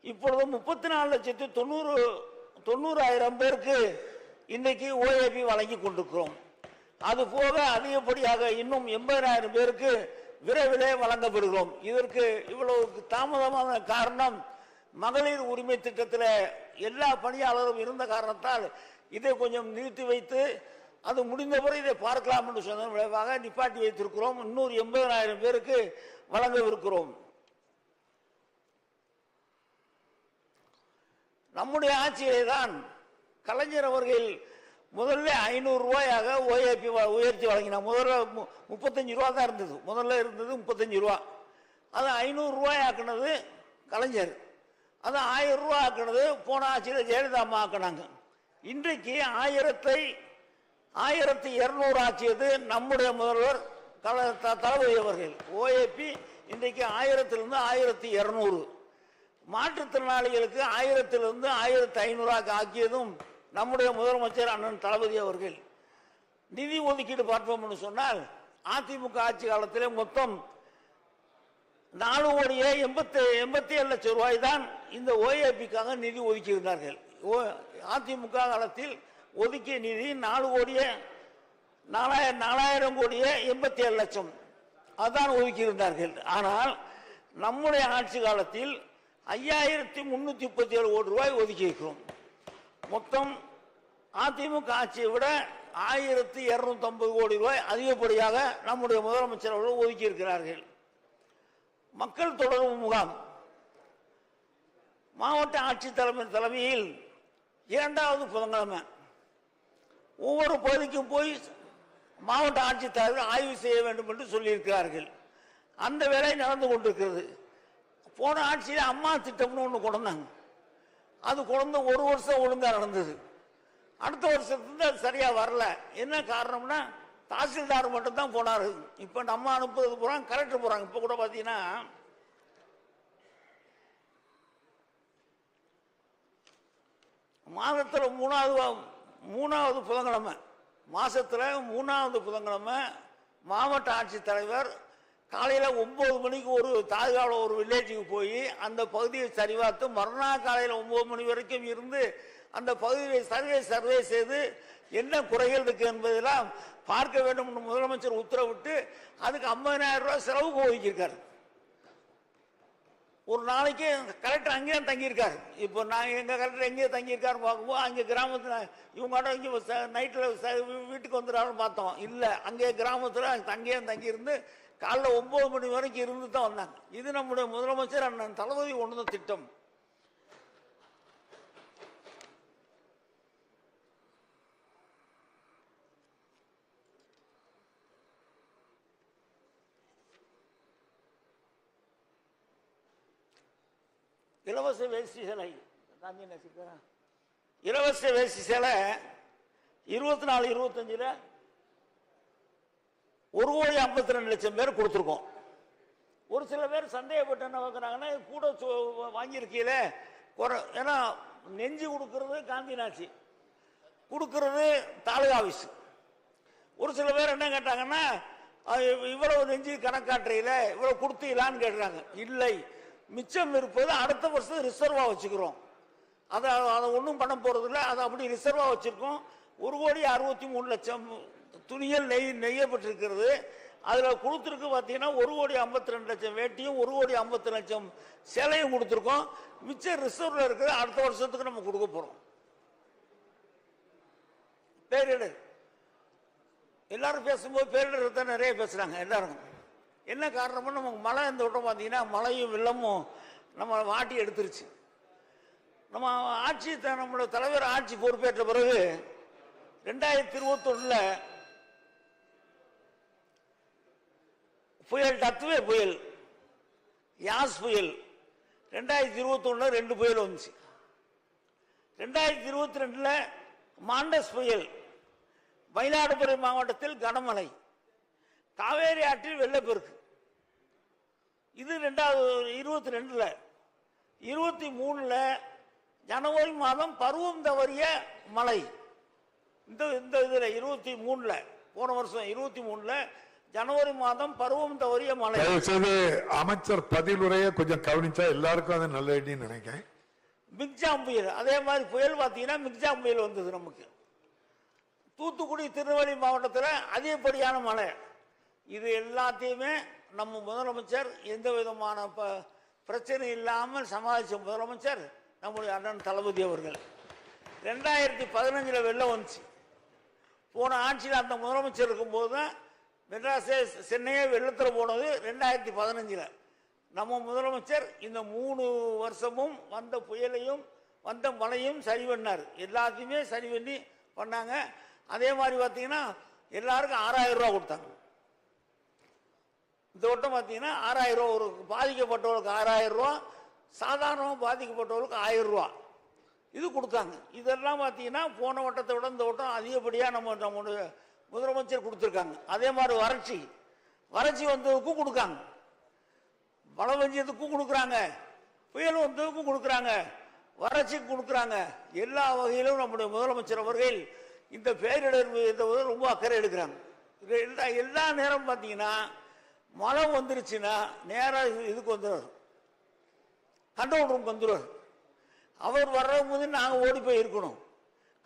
இப்பொழுது 34,90,000 பேருக்கு இன்னைக்கு ஓஏபி வழங்கி கொண்டிருக்கிறோம். அது போக அதிகப்படியாக இன்னும் 80,000 பேருக்கு விரைவிலே வழங்கப்படுகிறோம். இதற்கு இவ்வளவு தாமதமான காரணம் மகளிர் உரிமை திட்டத்தில் எல்லா பணியாளரும் இருந்த காரணத்தால் இதை கொஞ்சம் நிறுத்தி வைத்து அது முடிந்தவரை இதை பார்க்கலாம் என்று சொன்ன விளைவாக நிப்பாட்டி வைத்திருக்கிறோம். இன்னொரு 80,000 பேருக்கு வழங்கவிருக்கிறோம். நம்முடைய ஆட்சியிலே தான் கலைஞர் அவர்கள் முதல்ல 500 ரூபாயாக ஓஏபி உயர்த்தி வழங்கினார். முதல்ல 35 ரூபா தான் இருந்தது. முதல்ல இருந்தது 35 ரூபா. அது 500 ரூபாய் ஆக்குனது கலைஞர். அது 1000 ரூபா ஆக்குனது போன ஆட்சியில் ஜெயலலிதா அம்மா ஆக்கினாங்க. இன்றைக்கு 1200 ஆக்கியது நம்முடைய முதல்வர் தளபதி அவர்கள். ஓஏபி இன்றைக்கு 1000 1200. மாற்றுத்திறனாளிகளுக்கு 1000 1500 ஆக்கியதும் நம்முடைய முதலமைச்சர் அண்ணன் தளபதி அவர்கள். நிதி ஒதுக்கீடு பார்ப்போம் சொன்னால் அதிமுக ஆட்சி காலத்தில் மொத்தம் 4,87 லட்சம் ரூபாய் தான் இந்த ஓஏபிக்காக நிதி ஒதுக்கி இருந்தார்கள். அதிமுக காலத்தில் ஒதுக்கிய நிதி 4,87 லட்சம் அதான் ஒதுக்கி இருந்தார்கள். ஆனால் நம்முடைய ஆட்சி காலத்தில் 5,337 கோடி ரூபாய் ஒதுக்கி இருக்கிறோம். மொத்தம் அதிமுக ஆட்சியை விட 1,250 கோடி ரூபாய் அதிகப்படியாக நம்முடைய முதலமைச்சர் அவர்கள் ஒதுக்கி இருக்கிறார்கள். மக்கள் தொடர்பு முகாம் மாவட்ட ஆட்சித்தலைவர் தலைமையில் 2வது புதன்கிழமை ஒவ்வொரு பகுதிக்கும் போய் மாவட்ட ஆட்சித்தலைவர் ஆய்வு செய்ய வேண்டும் என்று சொல்லியிருக்கிறார்கள். அந்த வேலை நடந்து கொண்டிருக்கிறது. போன ஆட்சியில் அம்மா திட்டம்னு ஒன்று கொண்டாங்க. அது கொண்டு 1 வருஷம் ஒழுங்காக நடந்தது. அடுத்த வருஷத்துல சரியா வரல. என்ன காரணம்னா தாசில்தார் மட்டும் தான் போனாரு. இப்ப நம்ம அனுப்புறது போறாங்க, கலெக்டர் போறாங்க. இப்ப கூட பாத்தீங்கன்னா மாதத்துல மூணாவது புதன்கிழமை, மாசத்துல 3வது புதன்கிழமை மாவட்ட ஆட்சித்தலைவர் காலையில 9 மணிக்கு ஒரு தாலுகாவில் ஒரு வில்லேஜுக்கு போய் அந்த பகுதியை சரிபார்த்து மறுநாள் காலையில் 9 மணி வரைக்கும் இருந்து அந்த பகுதியை சர்வே செய்து என்ன குறைகள் இருக்கு என்பதெல்லாம் பார்க்க வேண்டும் என்று முதலமைச்சர் உத்தரவிட்டு அதுக்கு 50,000 ரூபாய் செலவுக்கு ஒதுக்கியிருக்காரு. ஒரு நாளைக்கு கலெக்டர் அங்கேயே தங்கியிருக்காரு. இப்போ நான் எங்க கலெக்டர் எங்கேயே தங்கியிருக்காரு பார்க்கும்போது அங்கே கிராமத்தில் இவங்க இங்கே நைட்டில் வீட்டுக்கு வந்துடுறாருன்னு பார்த்தோம். இல்லை, அங்கே கிராமத்தில் அங்கேயே தங்கியிருந்து காலைல 9 மணி வரைக்கும் இருந்து தான் வந்தாங்க. இது நம்முடைய முதலமைச்சர் அண்ணன் தளபதி கொண்டு வந்த திட்டம். இலவச வேஷ்டி சேலை காந்தி நடிச்சிருக்கிறேன். இலவச வேஷ்டி சேலை 24-25 1,52,00,000 பேர் கொடுத்துருக்கோம். ஒரு சில பேர் சந்தேகப்பட்டு என்ன வைக்கிறாங்கன்னா கூட வாங்கியிருக்கீங்களே ஏன்னா நெஞ்சு கொடுக்கறது காந்தி நாச்சி கொடுக்கறது தாலுகா ஆஃபீஸ். ஒரு சில பேர் என்ன கேட்டாங்கன்னா இவ்வளவு நெஞ்சு கணக்காட்டுறையில இவ்வளவு கொடுத்தீங்களான்னு கேட்குறாங்க. இல்லை, மிச்சம் இருப்பது அடுத்த வருஷம் ரிசர்வா வச்சுக்கிறோம். அதை ஒன்றும் பண்ண போறது இல்லை, அதை அப்படி ரிசர்வா வச்சிருக்கோம். 1,63,00,000 துணிகள் நெய்யப்பட்டிருக்கிறது. அதில் கொடுத்துருக்கு பார்த்தீங்கன்னா 1,52,00,000 வேட்டியும் 1,52,00,000 சேலையும் கொடுத்துருக்கோம். மிச்சம் ரிசர்வ்ல இருக்கிறது அடுத்த வருஷத்துக்கு நம்ம கொடுக்க போறோம். பேரிடர் எல்லாரும் பேசும்போது பேரிடர் தான் நிறைய பேசுறாங்க எல்லாரும். என்ன காரணம்னு நமக்கு மழை இந்த வட்டம் பார்த்தீங்கன்னா மழையும் வெள்ளமும் நம்ம வாட்டி எடுத்துருச்சு. நம்ம ஆட்சி நம்மளோட தலைவர் ஆட்சி பொறுப்பேற்ற பிறகு 2021 புயல் டத்துவே புயல், யாஸ் புயல் 2021 2 புயல் வந்துச்சு. 2022 மாண்டஸ் புயல், மயிலாடுதுறை மாவட்டத்தில் கனமழை, காவேரி ஆற்றில் வெள்ளப்பெருக்கு. இது 2022. 23 ஜனவரி மாதம் பருவம் தவறிய மழை. இந்த இதுல 23 போன வருஷம் 23 ஜனவரி மாதம் பருவம் தவறிய மழை. அமைச்சர் பதிலுரையை கொஞ்சம் கவனிச்சா எல்லாருக்கும் அது நல்ல ஐடின்னு நினைக்கிறேன். மிக்ஜாம் புயல் அதே மாதிரி புயல் பார்த்தீங்கன்னா மிக்ஜாம் புயல் வந்தது நமக்கு. தூத்துக்குடி திருநெல்வேலி மாவட்டத்தில் அதிகப்படியான மழை. இது எல்லாத்தையுமே நம்ம முதலமைச்சர் எந்த விதமான பிரச்சனை இல்லாமல் சமாளித்த முதலமைச்சர் நம்முடைய அண்ணன் தளபதி அவர்கள். 2015 வெள்ளம் வந்துச்சு. போன ஆட்சியில் அந்த முதலமைச்சர் இருக்கும்போது தான் மெட்ராஸே சென்னையே வெள்ளத்தில் போனது. 2015 நம்ம முதலமைச்சர் இந்த 3 வருஷமும் வந்த புயலையும் வந்த மழையும் சரி பண்ணார். எல்லாத்தையுமே சரி பண்ணி பண்ணாங்க. அதே மாதிரி பார்த்தீங்கன்னா எல்லாருக்கும் 6,000 ரூபா கொடுத்தாங்க. இந்த வட்டம் பார்த்தீங்கன்னா 6,000 ரூபா, ஒரு பாதிக்கப்பட்டவர்களுக்கு 6,000 ரூபா, சாதாரணமாக பாதிக்கப்பட்டவர்களுக்கு 1000 ரூபா இது கொடுத்தாங்க. இதெல்லாம் பார்த்தீங்கன்னா போன வட்டத்தை விட இந்த வட்டம் அதிகப்படியாக நம்முடைய முதலமைச்சர் கொடுத்துருக்காங்க. அதே மாதிரி வறட்சி வந்ததுக்கும் கொடுக்காங்க, மழை பெஞ்சதுக்கும் கொடுக்குறாங்க, புயல் வந்ததுக்கும் கொடுக்குறாங்க, வறட்சிக்கு கொடுக்குறாங்க. எல்லா வகையிலும் நம்முடைய முதலமைச்சர் அவர்கள் இந்த பேரிடர் ரொம்ப அக்கறை எடுக்கிறாங்க. எல்லா நேரம் பார்த்தீங்கன்னா மழை வந்துருச்சுன்னா நேரம் இதுக்கு வந்துடுவார், கண்ட்ரோல் ரூமுக்கு வந்துடுவார். அவர் வர்றபோது நாங்கள் ஓடி போய் இருக்கணும்.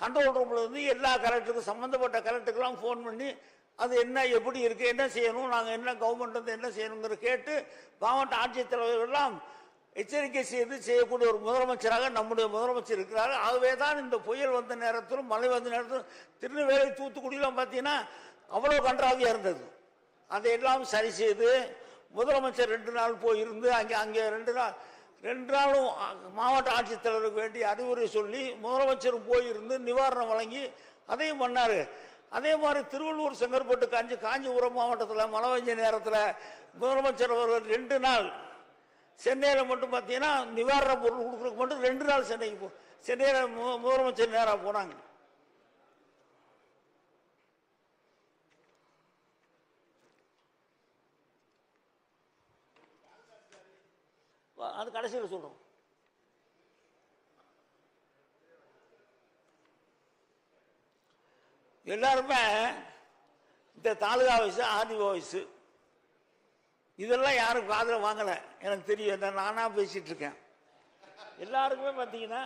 கண்ட்ரோல் ரூமில் இருந்து எல்லா கலெக்டருக்கும் சம்மந்தப்பட்ட கலெக்டருக்கெல்லாம் ஃபோன் பண்ணி அது என்ன எப்படி இருக்குது, என்ன செய்யணும், நாங்கள் என்ன கவர்மெண்ட் வந்து என்ன செய்யணுங்கிற கேட்டு மாவட்ட ஆட்சித்தலைவர்களெல்லாம் எச்சரிக்கை செய்யக்கூடிய ஒரு முதலமைச்சராக நம்முடைய முதலமைச்சர் இருக்கிறார். ஆகவே தான் இந்த புயல் வந்த நேரத்திலும் மழை வந்த நேரத்திலும் திருநெல்வேலி தூத்துக்குடியெல்லாம் பார்த்தீங்கன்னா அவ்வளோ கன்றாவியாக இருந்தது. அதையெல்லாம் சரி செய்து முதலமைச்சர் 2 நாள் போயிருந்து அங்கே 2 நாளும் மாவட்ட ஆட்சித்தலைவருக்கு வேண்டி அறிவுரை சொல்லி முதலமைச்சரும் போயிருந்து நிவாரணம் வழங்கி அதையும் பண்ணார். அதே மாதிரி திருவள்ளூர், செங்கற்பட்டு, காஞ்சிபுரம் மாவட்டத்தில் மழை பெஞ்ச நேரத்தில் முதலமைச்சர் அவர்கள் 2 நாள் சென்னையில் மட்டும் பார்த்தீங்கன்னா நிவாரண பொருள் கொடுக்குறதுக்கு மட்டும் 2 நாள் சென்னையில் முதலமைச்சர் நேராக போனாங்க. அது கடைசியில் சொல்றோம். எல்லாருமே இந்த தாலுகா ஆஃபீஸு, ஆர்டிஓ ஆஃபீஸு இதெல்லாம் யாரும் காதில் வாங்கலை. எனக்கு தெரியும், நானாக பேசிட்டு இருக்கேன். எல்லாருக்குமே பார்த்தீங்கன்னா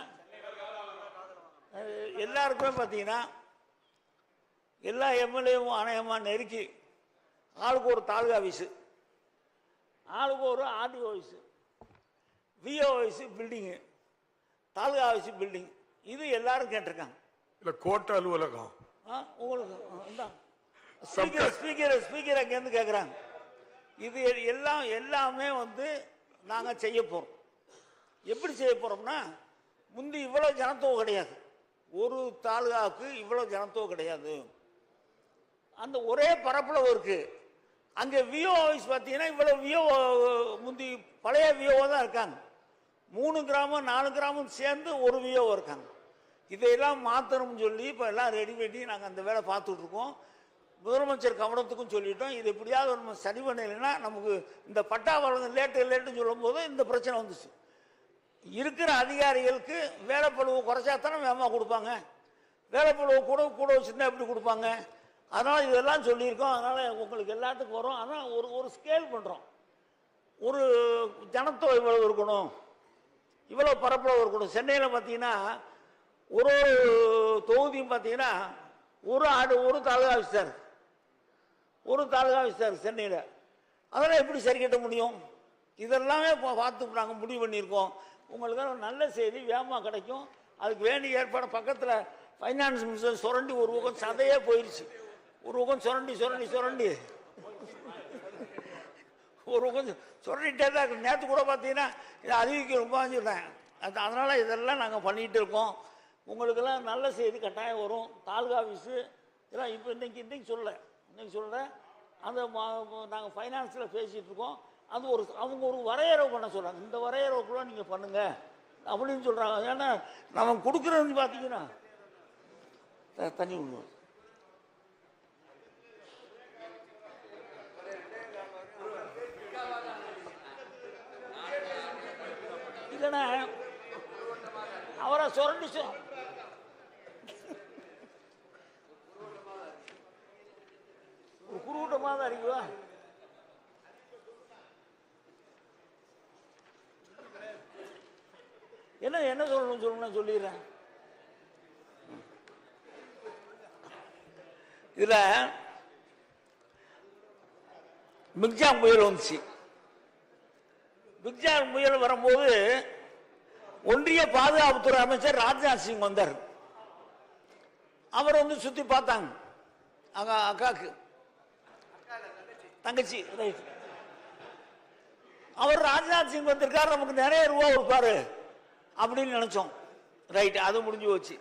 எல்லா எம்எல்ஏவும் அநேகமாக நெருக்கி ஆளுக்கு ஒரு தாலுகா ஆஃபீஸு, ஆளுக்கு ஒரு RTO office, VO office building, taluka office building, இது எல்லாரும் கேட்டிருக்காங்க. இல்லை கோட்டை அலுவலகம் உங்களுக்கு ஸ்பீக்கர் அங்கேருந்து கேட்குறாங்க. இது எல்லாமே வந்து நாங்கள் செய்ய போகிறோம். எப்படி செய்ய போகிறோம்னா, முந்தி இவ்வளோ ஜனத்தொகை கிடையாது, ஒரு தாலுகாவுக்கு இவ்வளோ ஜனத்தொகை கிடையாது. அந்த ஒரே பரப்பளவு இருக்கு. அங்கே விஓ ஆஃபீஸ் பார்த்தீங்கன்னா இவ்வளோ விஓ முந்தி பழைய விஓ தான் இருக்காங்க. 3 கிராமம் 4 கிராமம் சேர்ந்து ஒரு விஓ இருக்காங்க. இதையெல்லாம் மாற்றணும்னு சொல்லி இப்போ எல்லாம் ரெடி பண்ணி நாங்கள் அந்த வேலை பார்த்துட்டு இருக்கோம். முதலமைச்சர் கவனத்துக்கும் சொல்லிட்டோம். இது எப்படியாவது நம்ம சரி பண்ணலைன்னா நமக்கு இந்த பட்டா வழங்க லேட்டுன்னு சொல்லும் போது இந்த பிரச்சனை வந்துச்சு. இருக்கிற அதிகாரிகளுக்கு வேலைப்பழுவை குறைச்சாத்தானே வேகமாக கொடுப்பாங்க. வேலைப்பழுவை கூட வச்சுருந்தா எப்படி கொடுப்பாங்க? அதனால் இதெல்லாம் சொல்லியிருக்கோம். அதனால் உங்களுக்கு எல்லாத்துக்கும் வரும். ஆனால் ஒரு ஸ்கேல் பண்ணுறோம். ஒரு ஜனத்தொகை இவ்வளவு இருக்கணும், இவ்வளோ பரப்பளவு இருக்கணும். சென்னையில் பார்த்தீங்கன்னா ஒரு தொகுதியும் பார்த்தீங்கன்னா ஒரு தாலுகா ஆஃபீஸர் சென்னையில். அதெல்லாம் எப்படி சரி கட்ட முடியும்? இதெல்லாமே பார்த்து நாங்கள் முடிவு பண்ணியிருக்கோம். உங்களுக்கு நல்ல செய்தி வேகமாக கிடைக்கும். அதுக்கு வேண்டிய ஏற்பாடு பக்கத்தில் ஃபைனான்ஸ் மினிஸ்டர் சுரண்டி ஒரு பக்கம் சதையே போயிடுச்சு. ஒரு பக்கம் சுரண்டி ஒரு பக்கம் சுரண்டிகிட்டே தான் இருக்கு. நேற்று கூட பார்த்தீங்கன்னா இதை அறிவிக்க ரொம்ப சொல்கிறேன். அதனால் இதெல்லாம் நாங்கள் பண்ணிகிட்டு இருக்கோம். உங்களுக்கெல்லாம் நல்ல செய்தி கட்டாயம் வரும். தாலுகா ஆஃபீஸு இதெல்லாம் இப்போ இன்னைக்கு சொல்லலை. அந்த நாங்கள் ஃபைனான்ஸில் பேசிகிட்டு இருக்கோம். அது அவங்க ஒரு வரையறவு பண்ண சொல்கிறாங்க. இந்த வரையறவுக்குள்ள நீங்கள் பண்ணுங்க அப்படின்னு சொல்கிறாங்க. ஏன்னா நம்ம கொடுக்குறது பார்த்தீங்கன்னா தண்ணி விடுவோம். இல்லைன்னா அவரை சுரண்டி ஒரு குறுக்கூட்டமாக தான் இருக்குவா. என்ன சொல்லணும் சொல்லிடுறேன். இதுல மிக்ஜாம் புயல் வந்துச்சு. மிக்ஜாம் புயல் வரும்போது ஒன்றிய பாதுகாப்புத்துறை அமைச்சர் ராஜ்நாத் சிங் வந்தார். அவர் சுத்தி பார்த்தாங்க. அக்காக்கு தங்கச்சி அவர் ராஜ்நாத் சிங் வந்திருக்காரு, நமக்கு நிறைய ரூபா கொடுப்பாரு அப்படின்னு நினைச்சோம். ரைட், அது முடிஞ்சு போச்சு.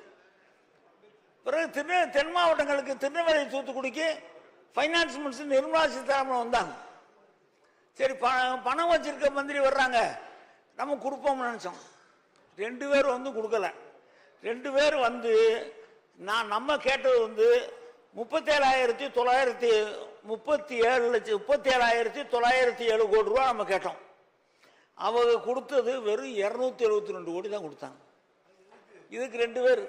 பிறகு தென் மாவட்டங்களுக்கு திருநெல்வேலி தூத்துக்குடிக்கு ஃபைனான்ஸ் மினிஸ்டர் நிர்மலா சீதாராமன் வந்தாங்க. சரி, பணம் வச்சிருக்க மந்திரி வர்றாங்க, நம்ம கொடுப்போம்னு நினைச்சோம். 2 பேர் கொடுக்கல. 2 பேர் நம்ம கேட்டது 37,907 கோடி ரூபா நம்ம கேட்டோம். அவங்க கொடுத்தது வெறும் 272 கோடி தான் கொடுத்தாங்க. இதுக்கு 2 பேர்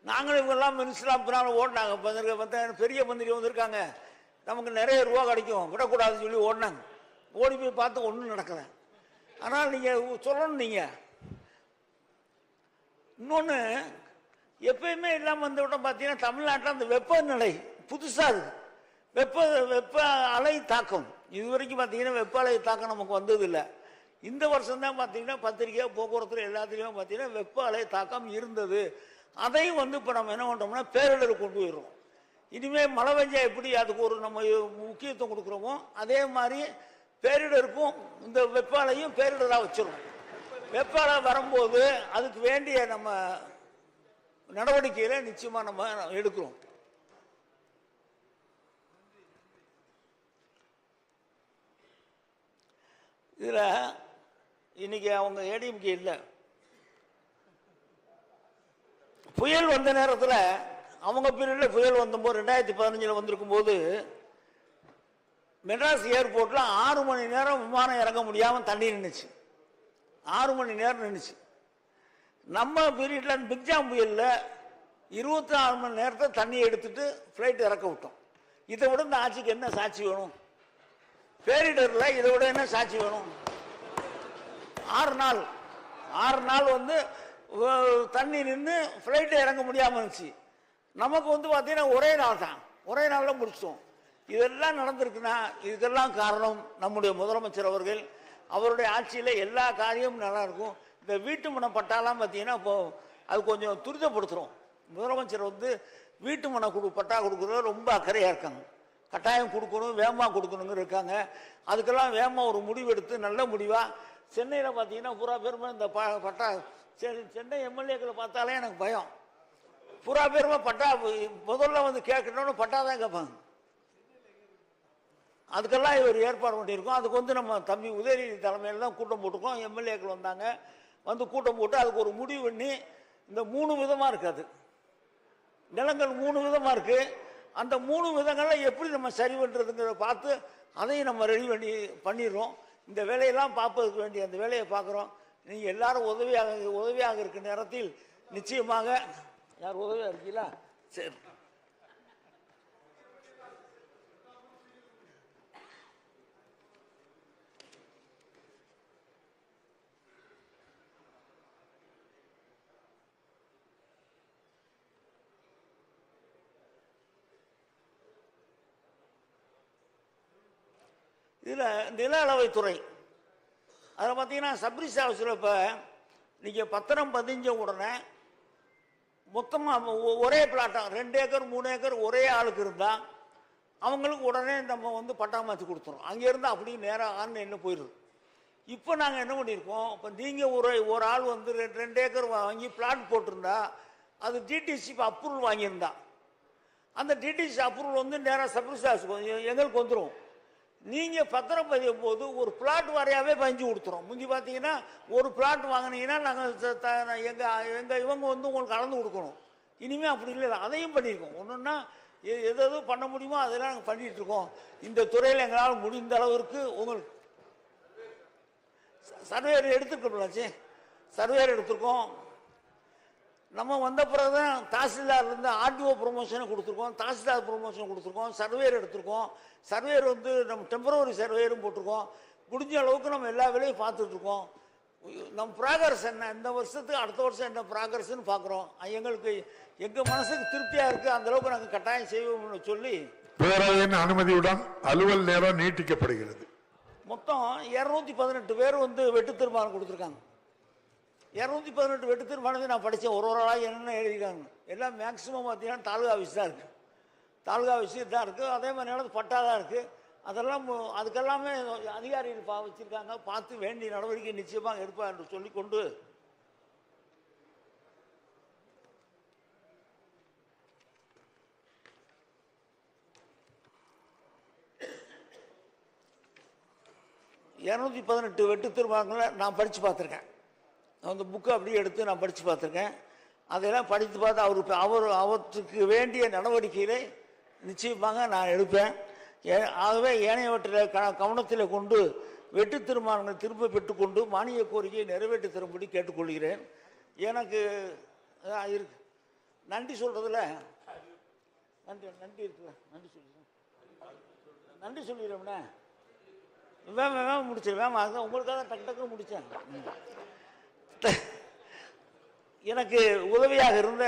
நாங்களும் இவங்கெல்லாம் மினிஸ்டர் ஓடினாங்க. பெரிய மந்திரி வந்திருக்காங்க, நமக்கு நிறைய ரூபா கிடைக்கும், விடக்கூடாதுன்னு சொல்லி ஓடினாங்க. ஓடி போய் பார்த்து ஒன்றும் நடக்கல. ஆனால் நீங்கள் சொல்லணும். நீங்கள் இன்னொன்று எப்பயுமே இல்லாமல் வந்துவிட்டோம். பார்த்தீங்கன்னா தமிழ்நாட்டில் அந்த வெப்பநிலை புதுசாக இருக்குது. வெப்ப அலை தாக்கம் இதுவரைக்கும் பார்த்தீங்கன்னா வெப்ப அலை தாக்கம் நமக்கு வந்ததில்லை. இந்த வருஷம் தான் பார்த்தீங்கன்னா பத்திரிகை போக்குவரத்து எல்லாத்துலேயுமே பார்த்தீங்கன்னா வெப்ப அலை தாக்கம் இருந்தது. அதையும் இப்போ நம்ம என்ன பண்ணுறோம்னா பேரிடர் கொண்டு போயிடுறோம். இனிமேல் மழை பெஞ்சா எப்படி அதுக்கு நம்ம முக்கியத்துவம் கொடுக்குறோமோ அதே மாதிரி பேரிடருக்கும் இந்த வெப்ப அலையும் பேரிடராக வச்சிடும். வெப்ப அலை வரும்போது அதுக்கு வேண்டிய நம்ம நடவடிக்கைகளை நிச்சயமா நம்ம எடுக்கிறோம். இதுல இன்னைக்கு அவங்க ஏடிஎம்கே இல்லை. புயல் வந்த நேரத்தில் அவங்க பீரியட்ல புயல் வந்தபோது 2015 வந்திருக்கும் போது மெட்ராஸ் ஏர்போர்ட்ல 6 மணி நேரம் விமானம் இறங்க முடியாம தண்ணி நின்றுச்சு. 6 மணி நேரம் நின்றுச்சு. நம்ம பீரியட்ல பிக்ஜாம் புயல்ல 24 மணி நேரத்தை தண்ணி எடுத்துட்டு பிளைட் இறக்க விட்டோம். இதை விட இந்த ஆட்சிக்கு என்ன சாட்சி வேணும்? பேரிடர்ல இதை விட என்ன சாட்சி வேணும்? 6 நாள் தண்ணி நின்று பிளைட் இறங்க முடியாம இருந்துச்சு. நமக்கு பார்த்தீங்கன்னா ஒரே நாள் தான், ஒரே நாள்ல முடிச்சிட்டோம். இதெல்லாம் நடந்திருக்குன்னா இதுக்கெல்லாம் காரணம் நம்முடைய முதலமைச்சர் அவர்கள். அவருடைய ஆட்சியில் எல்லா காரியமும் நல்லா இருக்கும். இந்த வீட்டு மன பட்டாலாம் பார்த்தீங்கன்னா இப்போ அது கொஞ்சம் துரிதப்படுத்துகிறோம். முதலமைச்சர் வீட்டு மன பட்டா கொடுக்குறது ரொம்ப அக்கறையாக இருக்காங்க. கட்டாயம் கொடுக்கணும், வேகமாக கொடுக்கணுங்க இருக்காங்க. அதுக்கெல்லாம் வேகமாக ஒரு முடிவு எடுத்து நல்ல முடிவாக சென்னையில் பார்த்தீங்கன்னா பூரா பேருமே இந்த பட்டா சென்னை எம்எல்ஏக்களை பார்த்தாலே எனக்கு பயம். பூரா பேருமே பட்டா முதல்ல கேட்கணும்னு பட்டா தான் கேட்பாங்க. அதுக்கெல்லாம் இவர் ஏற்பாடு பண்ணியிருக்கோம். அதுக்கு வந்து நம்ம தம்பி உதயநிதி தலைமையில் தான் கூட்டம் போட்டிருக்கோம். எம்எல்ஏக்கள் வந்தாங்க, வந்து கூட்டம் போட்டு அதுக்கு ஒரு முடிவு பண்ணி இந்த 3 விதமாக இருக்காது, நிலங்கள் 3 விதமாக இருக்குது. அந்த 3 விதங்களை எப்படி நம்ம சரி பண்ணுறதுங்கிறத பார்த்து அதையும் நம்ம ரெடி பண்ணிடுறோம். இந்த வேலையெல்லாம் பார்ப்பதற்கு வேண்டிய அந்த வேலையை பார்க்குறோம். நீங்கள் எல்லாரும் உதவியாக இருக்க நேரத்தில் நிச்சயமாக யார் உதவியாக இருக்கீங்களா? சரி. இதில் நில அளவைத்துறை அதில் பார்த்தீங்கன்னா சப்ரிஸ் ஹவுஸில் இப்போ நீங்கள் பத்திரம் பதிஞ்ச உடனே மொத்தமாக ஒரே பிளாட்டாக 2 ஏக்கர் 3 ஏக்கர் ஒரே ஆளுக்கு இருந்தால் அவங்களுக்கு உடனே நம்ம வந்து பட்டா மாற்றி கொடுத்துரும். அங்கேருந்து அப்படியே நேராக ஆன்லைனில் போயிடுது. இப்போ நாங்கள் என்ன பண்ணியிருக்கோம், இப்போ நீங்கள் ஒரு ஆள் வந்து 2 ஏக்கர் வாங்கி பிளாட் போட்டிருந்தா அது டிடிசி அப்ரூவல் வாங்கியிருந்தா அந்த டிடிசி அப்ரூவல் வந்து நேராக சப்ரிஸ் ஹவுஸுக்கு எங்களுக்கு வந்துடும். நீங்கள் பத்திரம் பதியும் போது ஒரு பிளாட் வரையாவே பதிஞ்சு கொடுத்துரும். முந்தி பார்த்தீங்கன்னா ஒரு பிளாட் வாங்கினீங்கன்னா நாங்கள் எங்கள் இவங்க வந்து உங்களுக்கு கலந்து கொடுக்கணும். இனிமேல் அப்படி இல்லை, அதையும் பண்ணியிருக்கோம். ஒன்றுன்னா எது பண்ண முடியுமோ அதெல்லாம் நாங்கள் பண்ணிகிட்டு இருக்கோம். இந்த துறையில் எங்களால் முடிந்த அளவிற்கு உங்களுக்கு சர்வேர் எடுத்துருக்கோம்லாச்சு, சர்வேர் எடுத்திருக்கோம். நம்ம வந்த பிறகு தான் தாசில்தார்லேருந்து ஆர்டிஓ ப்ரொமோஷனை கொடுத்துருக்கோம், தாசில்தார் ப்ரொமோஷன் கொடுத்துருக்கோம், சர்வேர் எடுத்திருக்கோம். சர்வேர் வந்து நம்ம டெம்பரவரி சர்வேரும் போட்டிருக்கோம். முடிஞ்ச அளவுக்கு நம்ம எல்லா வேலையும் பார்த்துட்ருக்கோம். நம்ம ப்ராக்ரஸ் என்ன, இந்த வருஷத்துக்கு அடுத்த வருஷம் என்ன ப்ராக்ரஸ்ன்னு பார்க்குறோம். எங்களுக்கு எங்கள் மனசுக்கு திருப்தியாக இருக்குது, அந்தளவுக்கு நாங்கள் கட்டாயம் செய்வோம்னு சொல்லி பேரவையின் அனுமதியுடன் அலுவல் நேரம் நீட்டிக்கப்படுகிறது. மொத்தம் 218 பேர் வந்து வெட்டு தீர்மானம் கொடுத்துருக்காங்க. 218 வெட்டு தீர்மானத்தை நான் படித்தேன். ஒரு ஆளாக என்னென்ன எழுதியிருக்காங்க எல்லாம் மேக்சிமம் பார்த்தீங்கன்னா தாலுகா ஆஃபீஸ் தான் இருக்குது, தாலுகா ஆஃபீஸ் தான் இருக்குது. அதே மாதிரி நேரத்தில் பட்டா தான் இருக்குது. அதெல்லாம் அதுக்கெல்லாமே அதிகாரிகள் வச்சுருக்காங்க, பார்த்து வேண்டிய நடவடிக்கை நிச்சயமாக எடுப்பா என்று சொல்லிக்கொண்டு $218 வெட்டு தீர்மானங்களை நான் படித்து பார்த்துருக்கேன். அந்த புக்கை அப்படியே எடுத்து நான் படித்து பார்த்துருக்கேன். அதெல்லாம் படித்து பார்த்து அவற்றுக்கு வேண்டிய நடவடிக்கைகளை நிச்சயமாக நான் எடுப்பேன். ஆகவே ஏனையவற்றில் கவனத்தில் கொண்டு வெட்டு தீர்மானங்கள் திரும்ப பெற்றுக்கொண்டு மானிய கோரிக்கையை நிறைவேற்றி தரும்படி கேட்டுக்கொள்கிறேன். எனக்கு இருக்கு நன்றி சொல்கிறதுல நன்றி இருக்குல்ல, நன்றி சொல்லிடுறோம்ண்ணே. வேம முடிச்சிருவேன், அதுதான் உங்களுக்காக தான் டக்கு டக்குன்னு முடித்தேன். எனக்கு உதவியாக இருந்த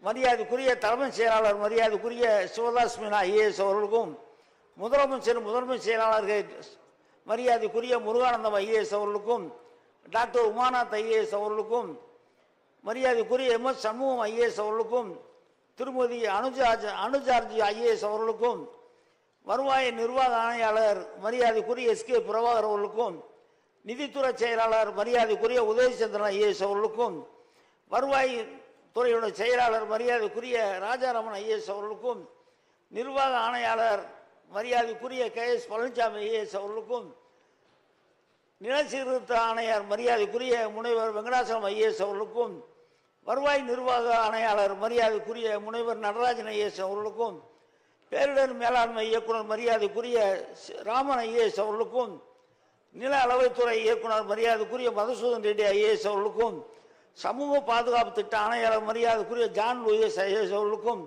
மரியாதைக்குரிய தலைமைச் செயலாளர் மரியாதைக்குரிய சிவதாஸ் மீனா ஐஏஎஸ் அவர்களுக்கும், முதன்மை செயலாளர்கள் மரியாதைக்குரிய முருகானந்தம் ஐஏஎஸ் அவர்களுக்கும், டாக்டர் உமாநாத் ஐஏஎஸ் அவர்களுக்கும், மரியாதைக்குரிய MS சண்முகம் ஐஏஎஸ் அவர்களுக்கும், திருமதி அனுஜார்ஜி ஐஏஎஸ் அவர்களுக்கும், வருவாய் நிர்வாக ஆணையாளர் மரியாதைக்குரிய SK பிரபாகர் அவர்களுக்கும், நிதித்துறை செயலாளர் மரியாதைக்குரிய உதயச்சந்திரன் ஐஏஎஸ் அவர்களுக்கும், வருவாய் துறையுடைய செயலாளர் மரியாதைக்குரிய ராஜாராமன் ஐஏஎஸ் அவர்களுக்கும், நிர்வாக ஆணையாளர் மரியாதைக்குரிய KS பழனிசாமி ஐஏஎஸ் அவர்களுக்கும், நில சீர்திருத்த ஆணையர் மரியாதைக்குரிய முனைவர் வெங்கடாசலம் ஐஏஎஸ் அவர்களுக்கும், வருவாய் நிர்வாக ஆணையாளர் மரியாதைக்குரிய முனைவர் நடராஜன் ஐஏஎஸ் அவர்களுக்கும், பேரிடர் மேலாண்மை இயக்குனர் மரியாதைக்குரிய ராமன் ஐஏஎஸ் அவர்களுக்கும், நில அளவைத்துறை இயக்குனர் மரியாதைக்குரிய மதுசூதன் ரெட்டி ஐஏஎஸ் அவர்களுக்கும், சமூக பாதுகாப்பு திட்ட ஆணையாளர் மரியாதைக்குரிய ஜான் லூயிஸ் ஐஏஎஸ் அவர்களுக்கும்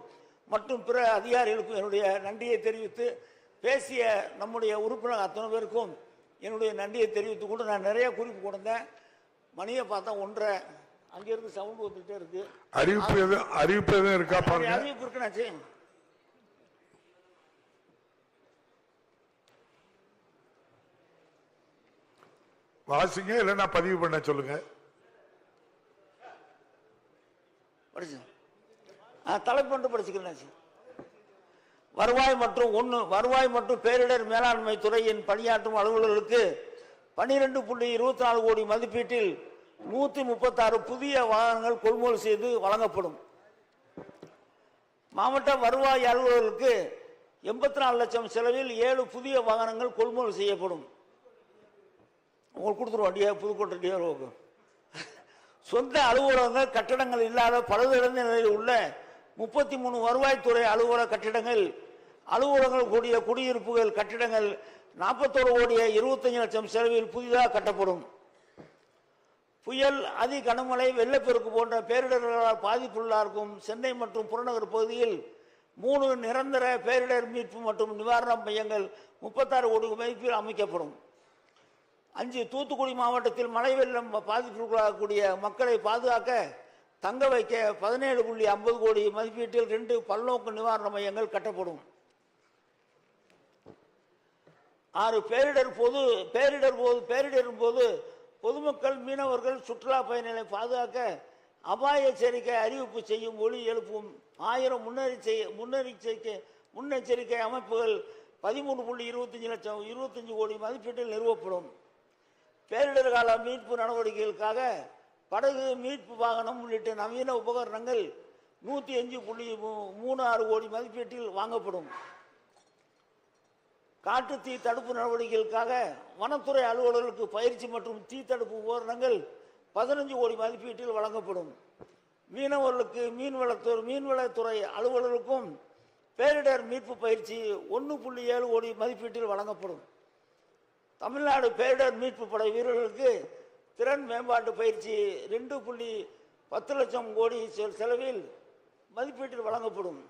மற்றும் பிற அதிகாரிகளுக்கும் என்னுடைய நன்றியை தெரிவித்து, பேசிய நம்முடைய உறுப்பினர் அத்தனை பேருக்கும் என்னுடைய நன்றியை தெரிவித்து கொண்டு நான் நிறைய குறிப்பு கொடுத்தேன். மணியை பார்த்தா 1:30, அங்கிருந்து சவுண்ட் வந்துட்டே இருக்கு. அறிவிப்பு எதுவும் இருக்கா? அறிவிப்பு இருக்குனாச்சு. வாசிங்க, இல்லைன்னா பதிவு பண்ண சொல்லுங்க. தலைப்பு படிச்சுக்கிறேன். வருவாய் மற்றும் பேரிடர் மேலாண்மை துறையின் பணியாற்றும் அலுவலர்களுக்கு 12.24 கோடி மதிப்பீட்டில் 136 புதிய வாகனங்கள் கொள்முதல் செய்து வழங்கப்படும். மாவட்ட வருவாய் அலுவலர்களுக்கு 84 லட்சம் செலவில் 7 புதிய வாகனங்கள் கொள்முதல் செய்யப்படும். உங்களுக்கு கொடுத்துருவோம் புதுக்கோட்டை டிஆர்ஓக்கு. சொந்த அலுவலகங்கள் கட்டடங்கள் இல்லாத பழுதடைந்த நிலையில் உள்ள 33 வருவாய்த்துறை அலுவலக கட்டிடங்கள், அலுவலகங்கள் கூடிய குடியிருப்புகள் கட்டிடங்கள் 41 கோடியே 25 லட்சம் செலவில் புதிதாக கட்டப்படும். புயல், அதி கனமழை, வெள்ளப்பெருக்கு போன்ற பேரிடர்களால் பாதிப்புள்ளார்க்கும் சென்னை மற்றும் புறநகர் பகுதியில் 3 நிரந்தர பேரிடர் மீட்பு மற்றும் நிவாரண மையங்கள் 36 கோடி மதிப்பில் அமைக்கப்படும். 5 தூத்துக்குடி மாவட்டத்தில் மழை வெள்ளம் பாதிப்புக்குள்ளாகக்கூடிய மக்களை பாதுகாக்க தங்க வைக்க 17.50 கோடி மதிப்பீட்டில் 2 பல்நோக்கு நிவாரண மையங்கள் கட்டப்படும். 6 பேரிடரின் போது பொதுமக்கள், மீனவர்கள், சுற்றுலா பயணிகளை பாதுகாக்க அபாய எச்சரிக்கை அறிவிப்பு செய்யும் ஒலி எழுப்பும் 1000 முன்னெச்சரிக்கை அமைப்புகள் 13.25 கோடி மதிப்பீட்டில் நிறுவப்படும். பேரிடர் கால மீட்பு நடவடிக்கைகளுக்காக படகு, மீட்பு வாகனம் உள்ளிட்ட நவீன உபகரணங்கள் 105.36 கோடி மதிப்பீட்டில் வாங்கப்படும். காட்டு தீ தடுப்பு நடவடிக்கைகளுக்காக வனத்துறை அலுவலர்களுக்கு பயிற்சி மற்றும் தீ தடுப்பு உபகரணங்கள் 15 கோடி மதிப்பீட்டில் வழங்கப்படும். மீனவர்களுக்கு மீன்வளத்துறை அலுவலர்களுக்கும் பேரிடர் மீட்பு பயிற்சி 1.7 கோடி மதிப்பீட்டில் வழங்கப்படும். தமிழ்நாடு பேரிடர் மீட்பு படை வீரர்களுக்கு திறன் மேம்பாட்டு பயிற்சி 2.10 லட்சம் கோடி செலவில் மதிப்பீட்டில் வழங்கப்படும்.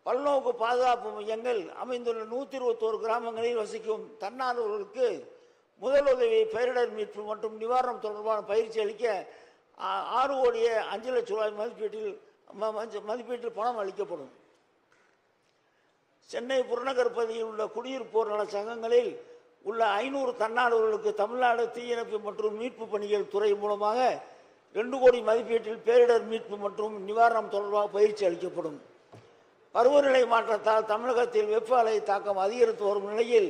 பல்நோக்கு பாதுகாப்பு மையங்கள் அமைந்துள்ள 121 கிராமங்களில் வசிக்கும் தன்னார்வலர்களுக்கு முதலுதவி, பேரிடர் மீட்பு மற்றும் நிவாரணம் தொடர்பான பயிற்சி அளிக்க 6 கோடியே 5 லட்சம் ரூபாய் மதிப்பீட்டில் பணம் அளிக்கப்படும். சென்னை புறநகர் பகுதியில் உள்ள குடியிருப்போர் நல சங்கங்களில் உள்ள 500 தன்னார்வலர்களுக்கு தமிழ்நாடு தீயணைப்பு மற்றும் மீட்பு பணிகள் துறை மூலமாக 2 கோடி மதிப்பீட்டில் பேரிடர் மீட்பு மற்றும் நிவாரணம் தொடர்பாக பயிற்சி அளிக்கப்படும். பருவநிலை மாற்றத்தால் தமிழகத்தில் வெப்ப அலை தாக்கம் அதிகரித்து வரும் நிலையில்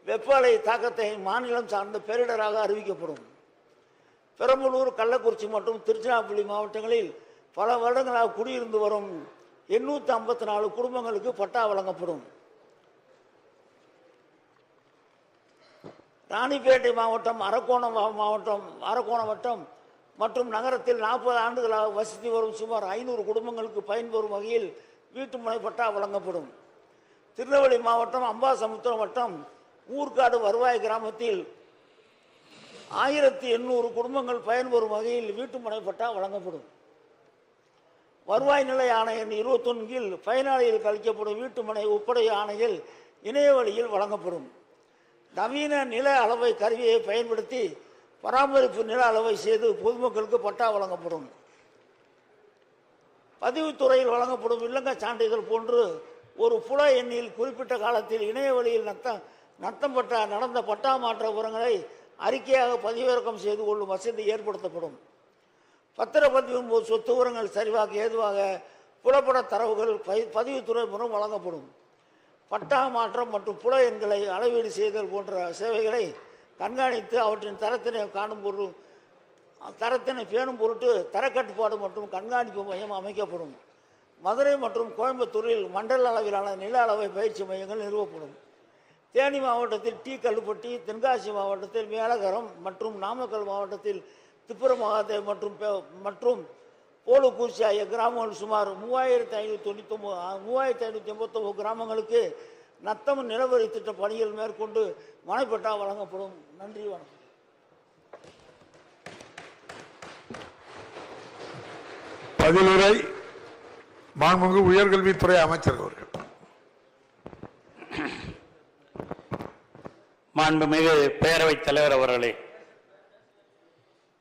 வெப்ப அலை தாக்கத்தை மாநிலம் சார்ந்த பேரிடராக அறிவிக்கப்படும். பெரம்பலூர், கள்ளக்குறிச்சி மற்றும் திருச்சிராப்பள்ளி மாவட்டங்களில் பல வருடங்களாக குடியிருந்து வரும் 854 குடும்பங்களுக்கு பட்டா வழங்கப்படும். ராணிப்பேட்டை மாவட்டம், அரக்கோணம் வட்டம் மற்றும் நகரத்தில் 40 ஆண்டுகளாக வசித்து வரும் சுமார் 500 குடும்பங்களுக்கு பயன்பெறும் வகையில் வீட்டுமனை பட்டா வழங்கப்படும். திருநெல்வேலி மாவட்டம், அம்பாசமுத்திரம் வட்டம், ஊர்காடு வருவாய் கிராமத்தில் 1800 குடும்பங்கள் பயன்பெறும் வகையில் வீட்டுமனை பட்டா வழங்கப்படும். வருவாய் நிலை ஆணையம் 21 கீழ் பயனாளிகள் கழிக்கப்படும் வீட்டுமனை ஒப்படை ஆணைகள் இணைய வழியில் வழங்கப்படும். நவீன நில அளவை கருவியை பயன்படுத்தி பராமரிப்பு நில அளவை செய்து பொதுமக்களுக்கு பட்டா வழங்கப்படும். பதிவுத்துறையில் வழங்கப்படும் வில்லங்க சான்றிதழ் போன்று ஒரு புல எண்ணில் குறிப்பிட்ட காலத்தில் இணைய வழியில் நடந்த பட்டா மாற்ற விவரங்களை அறிக்கையாக பதிவிறக்கம் செய்து கொள்ளும் வசதி ஏற்படுத்தப்படும். பத்திரப்பதிவின் போது சொத்து விவரங்கள் சரிவாக ஏதுவாக புலப்பட தரவுகள் பதிவுத்துறை மூலம் வழங்கப்படும். பட்டா மாற்றம் மற்றும் புல எண்களை அளவீடு செய்தல் போன்ற சேவைகளை கண்காணித்து அவற்றின் தரத்தினை பேணும் பொருட்டு தரக்கட்டுப்பாடு மற்றும் கண்காணிப்பு மையம் அமைக்கப்படும். மதுரை மற்றும் கோயம்புத்தூரில் மண்டல அளவிலான நில அளவை பயிற்சி மையங்கள் நிறுவப்படும். தேனி மாவட்டத்தில் டி கல்லுப்பட்டி, தென்காசி மாவட்டத்தில் மேலகரம் மற்றும் நாமக்கல் மாவட்டத்தில் திப்புரமகாதேவ் மற்றும் போலுக்கூச்சி ஆகிய கிராமங்கள் சுமார் 3589 கிராமங்களுக்கு நத்தம் நிலவரி திட்ட பணிகள் மேற்கொண்டு மனைப்பட்டா வழங்கப்படும். நன்றி, வணக்கம். பதிலுரை மாண்புமிகு உயர்கல்வித்துறை அமைச்சர் அவர்கள். மாண்புமிகு பேரவைத் தலைவர் அவர்களே,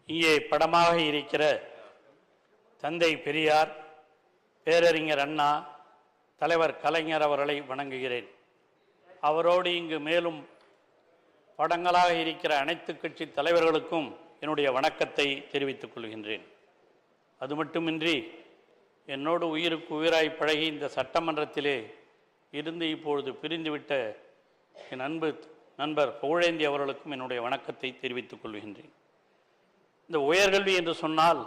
இங்கே படமாக இருக்கிற தந்தை பெரியார், பேரறிஞர் அண்ணா, தலைவர் கலைஞர் அவர்களை வணங்குகிறேன். அவரோடு இங்கு மேலும் படங்களாக இருக்கிற அனைத்து கட்சி தலைவர்களுக்கும் என்னுடைய வணக்கத்தை தெரிவித்துக் கொள்கின்றேன். அது மட்டுமின்றி என்னோடு உயிருக்கு உயிராய் பழகி இந்த சட்டமன்றத்திலே இருந்து இப்பொழுது பிரிந்துவிட்ட என் நண்பர் புகழேந்தி அவர்களுக்கும் என்னுடைய வணக்கத்தை தெரிவித்துக் கொள்கின்றேன். இந்த உயர்கல்வி என்று சொன்னால்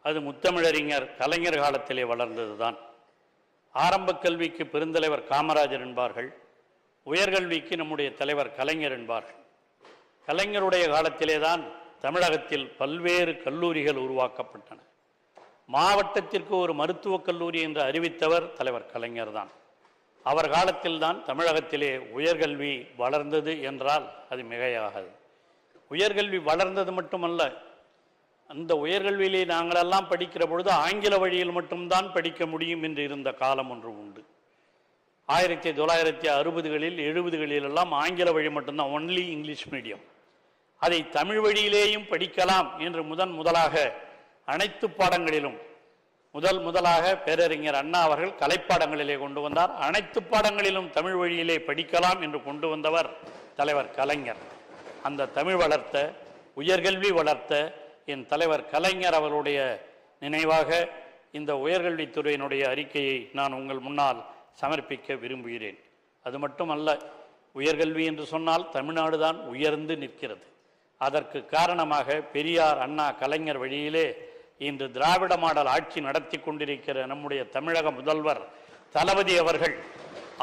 அது முத்தமிழறிஞர் கலைஞர் காலத்திலே வளர்ந்தது தான். ஆரம்ப கல்விக்கு பெருந்தலைவர் காமராஜர் என்பார்கள், உயர்கல்விக்கு நம்முடைய தலைவர் கலைஞர் என்பார்கள். கலைஞருடைய காலத்திலே தான் தமிழகத்தில் பல்வேறு கல்லூரிகள் உருவாக்கப்பட்டன. மாவட்டத்திற்கு ஒரு மருத்துவக் கல்லூரி என்று அறிவித்தவர் தலைவர் கலைஞர் தான். அவர் காலத்தில்தான் தமிழகத்திலே உயர்கல்வி வளர்ந்தது என்றால் அது மிகையாகாது. உயர்கல்வி வளர்ந்தது மட்டுமல்ல, அந்த உயர்கல்வியிலே நாங்களெல்லாம் படிக்கிற பொழுது ஆங்கில வழியில் மட்டும்தான் படிக்க முடியும் என்று இருந்த காலம் ஒன்று உண்டு. 1960களில் 70களில் எல்லாம் ஆங்கில வழி மட்டும்தான், ஒன்லி இங்கிலீஷ் மீடியம். அதை தமிழ் வழியிலேயும் படிக்கலாம் என்று முதலாக அனைத்து பாடங்களிலும் முதலாக பேரறிஞர் அண்ணா அவர்கள் கலைப்பாடங்களிலே கொண்டு வந்தார். அனைத்து பாடங்களிலும் தமிழ் வழியிலே படிக்கலாம் என்று கொண்டு வந்தவர் தலைவர் கலைஞர். அந்த தமிழ் வளர்த்த, உயர்கல்வி வளர்த்த என் தலைவர் கலைஞர் அவருடைய நினைவாக இந்த உயர்கல்வித்துறையினுடைய அறிக்கையை நான் உங்கள் முன்னால் சமர்ப்பிக்க விரும்புகிறேன். அது மட்டுமல்ல, உயர்கல்வி என்று சொன்னால் தமிழ்நாடு தான் உயர்ந்து நிற்கிறது. அதற்கு காரணமாக பெரியார், அண்ணா, கலைஞர் வழியிலே இன்று திராவிட மாடல் ஆட்சி நடத்தி கொண்டிருக்கிற நம்முடைய தமிழக முதல்வர் தளபதி அவர்கள்,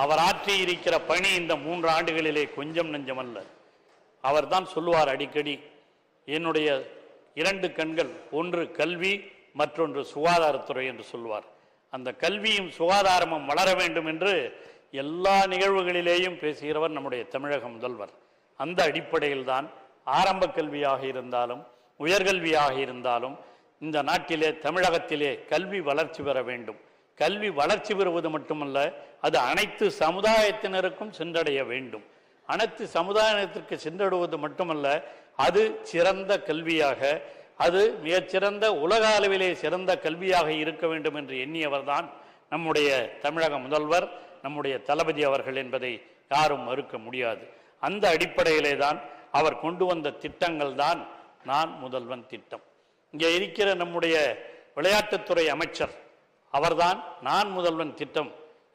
அவர் ஆற்றியிருக்கிற பணி இந்த 3 ஆண்டுகளிலே கொஞ்சம் நெஞ்சமல்ல. அவர்தான் சொல்லுவார் அடிக்கடி, என்னுடைய 2 கண்கள், ஒன்று கல்வி, மற்றொன்று சுகாதாரத்துறை என்று சொல்லுவார். அந்த கல்வியும் சுகாதாரமும் வளர வேண்டும் என்று எல்லா நிகழ்வுகளிலேயும் பேசுகிறவர் நம்முடைய தமிழக முதல்வர். அந்த அடிப்படையில் தான் ஆரம்ப கல்வியாக இருந்தாலும் உயர்கல்வியாக இருந்தாலும் இந்த நாட்டிலே, தமிழகத்திலே கல்வி வளர்ச்சி பெற வேண்டும். கல்வி வளர்ச்சி பெறுவது மட்டுமல்ல, அது அனைத்து சமுதாயத்தினருக்கும் சென்றடைய வேண்டும். அனைத்து சமுதாயத்திற்கு சென்றடுவது மட்டுமல்ல, அது சிறந்த கல்வியாக, அது மிகச்சிறந்த உலக அளவிலே சிறந்த கல்வியாக இருக்க வேண்டும் என்று எண்ணியவர்தான் நம்முடைய தமிழக முதல்வர், நம்முடைய தளபதி அவர்கள் என்பதை யாரும் மறுக்க முடியாது. அந்த அடிப்படையிலே தான் அவர் கொண்டு வந்த திட்டங்கள் தான் நான் முதல்வன் திட்டம். இங்கே இருக்கிற நம்முடைய விளையாட்டுத்துறை அமைச்சர் அவர்தான் நான் முதல்வன் திட்டம்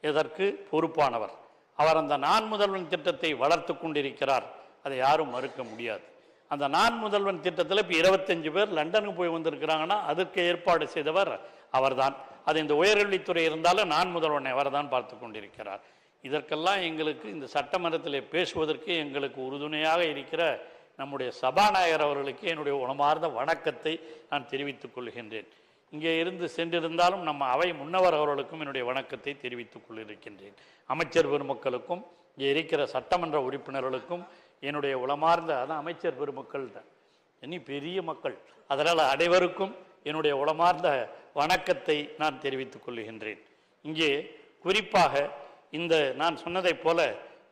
இதற்கு பொறுப்பானவர். அவர் அந்த நான் முதல்வன் திட்டத்தை வளர்த்து கொண்டிருக்கிறார். அதை யாரும் மறுக்க முடியாது. அந்த நான் முதல்வன் திட்டத்தில் இப்போ 25 பேர் லண்டனுக்கு போய் வந்திருக்கிறாங்கன்னா அதற்கு ஏற்பாடு செய்தவர் அவர்தான். அது இந்த உயர்கல்வித்துறை இருந்தாலும் நான் முதல்வனை அவர்தான் பார்த்து கொண்டிருக்கிறார். இதற்கெல்லாம் எங்களுக்கு இந்த சட்டமன்றத்தில் பேசுவதற்கு எங்களுக்கு உறுதுணையாக இருக்கிற நம்முடைய சபாநாயகர் அவர்களுக்கு என்னுடைய உணமார்ந்த வணக்கத்தை நான் தெரிவித்துக் கொள்கின்றேன். இங்கே இருந்து சென்றிருந்தாலும் நம்ம அவை முன்னவர் அவர்களுக்கும் என்னுடைய வணக்கத்தை தெரிவித்துக் கொள்ளிருக்கின்றேன். அமைச்சர் பெருமக்களுக்கும் இங்கே இருக்கிற சட்டமன்ற உறுப்பினர்களுக்கும் என்னுடைய உளமார்ந்த, அதான் அமைச்சர் பெருமக்கள் தான் இனி பெரிய மக்கள், அதனால் அனைவருக்கும் என்னுடைய உளமார்ந்த வணக்கத்தை நான் தெரிவித்துக் கொள்கின்றேன். இங்கே குறிப்பாக இந்த நான் சொன்னதைப் போல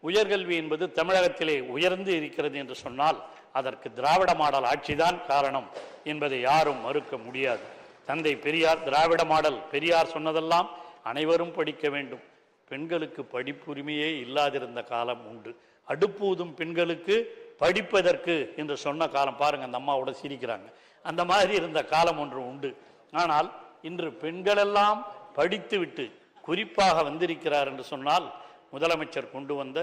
உயர்கல்வி என்பது தமிழகத்திலே உயர்ந்து இருக்கிறது என்று சொன்னால் அதற்கு திராவிட மாடல் ஆட்சிதான் காரணம் என்பதை யாரும் மறுக்க முடியாது. தந்தை பெரியார் திராவிட மாடல், பெரியார் சொன்னதெல்லாம் அனைவரும் படிக்க வேண்டும். பெண்களுக்கு படிப்புரிமையே இல்லாதிருந்த காலம் உண்டு. அடுப்பூதும் பெண்களுக்கு படிப்பதற்கு என்று சொன்ன காலம் பாருங்க, அந்த அம்மாவோட சிரிக்கிறாங்க. அந்த மாதிரி இருந்த காலம் ஒன்று உண்டு. ஆனால் இன்று பெண்களெல்லாம் படித்துவிட்டு குறிப்பாக வந்திருக்கிறார் என்று சொன்னால் முதலமைச்சர் கொண்டு வந்த,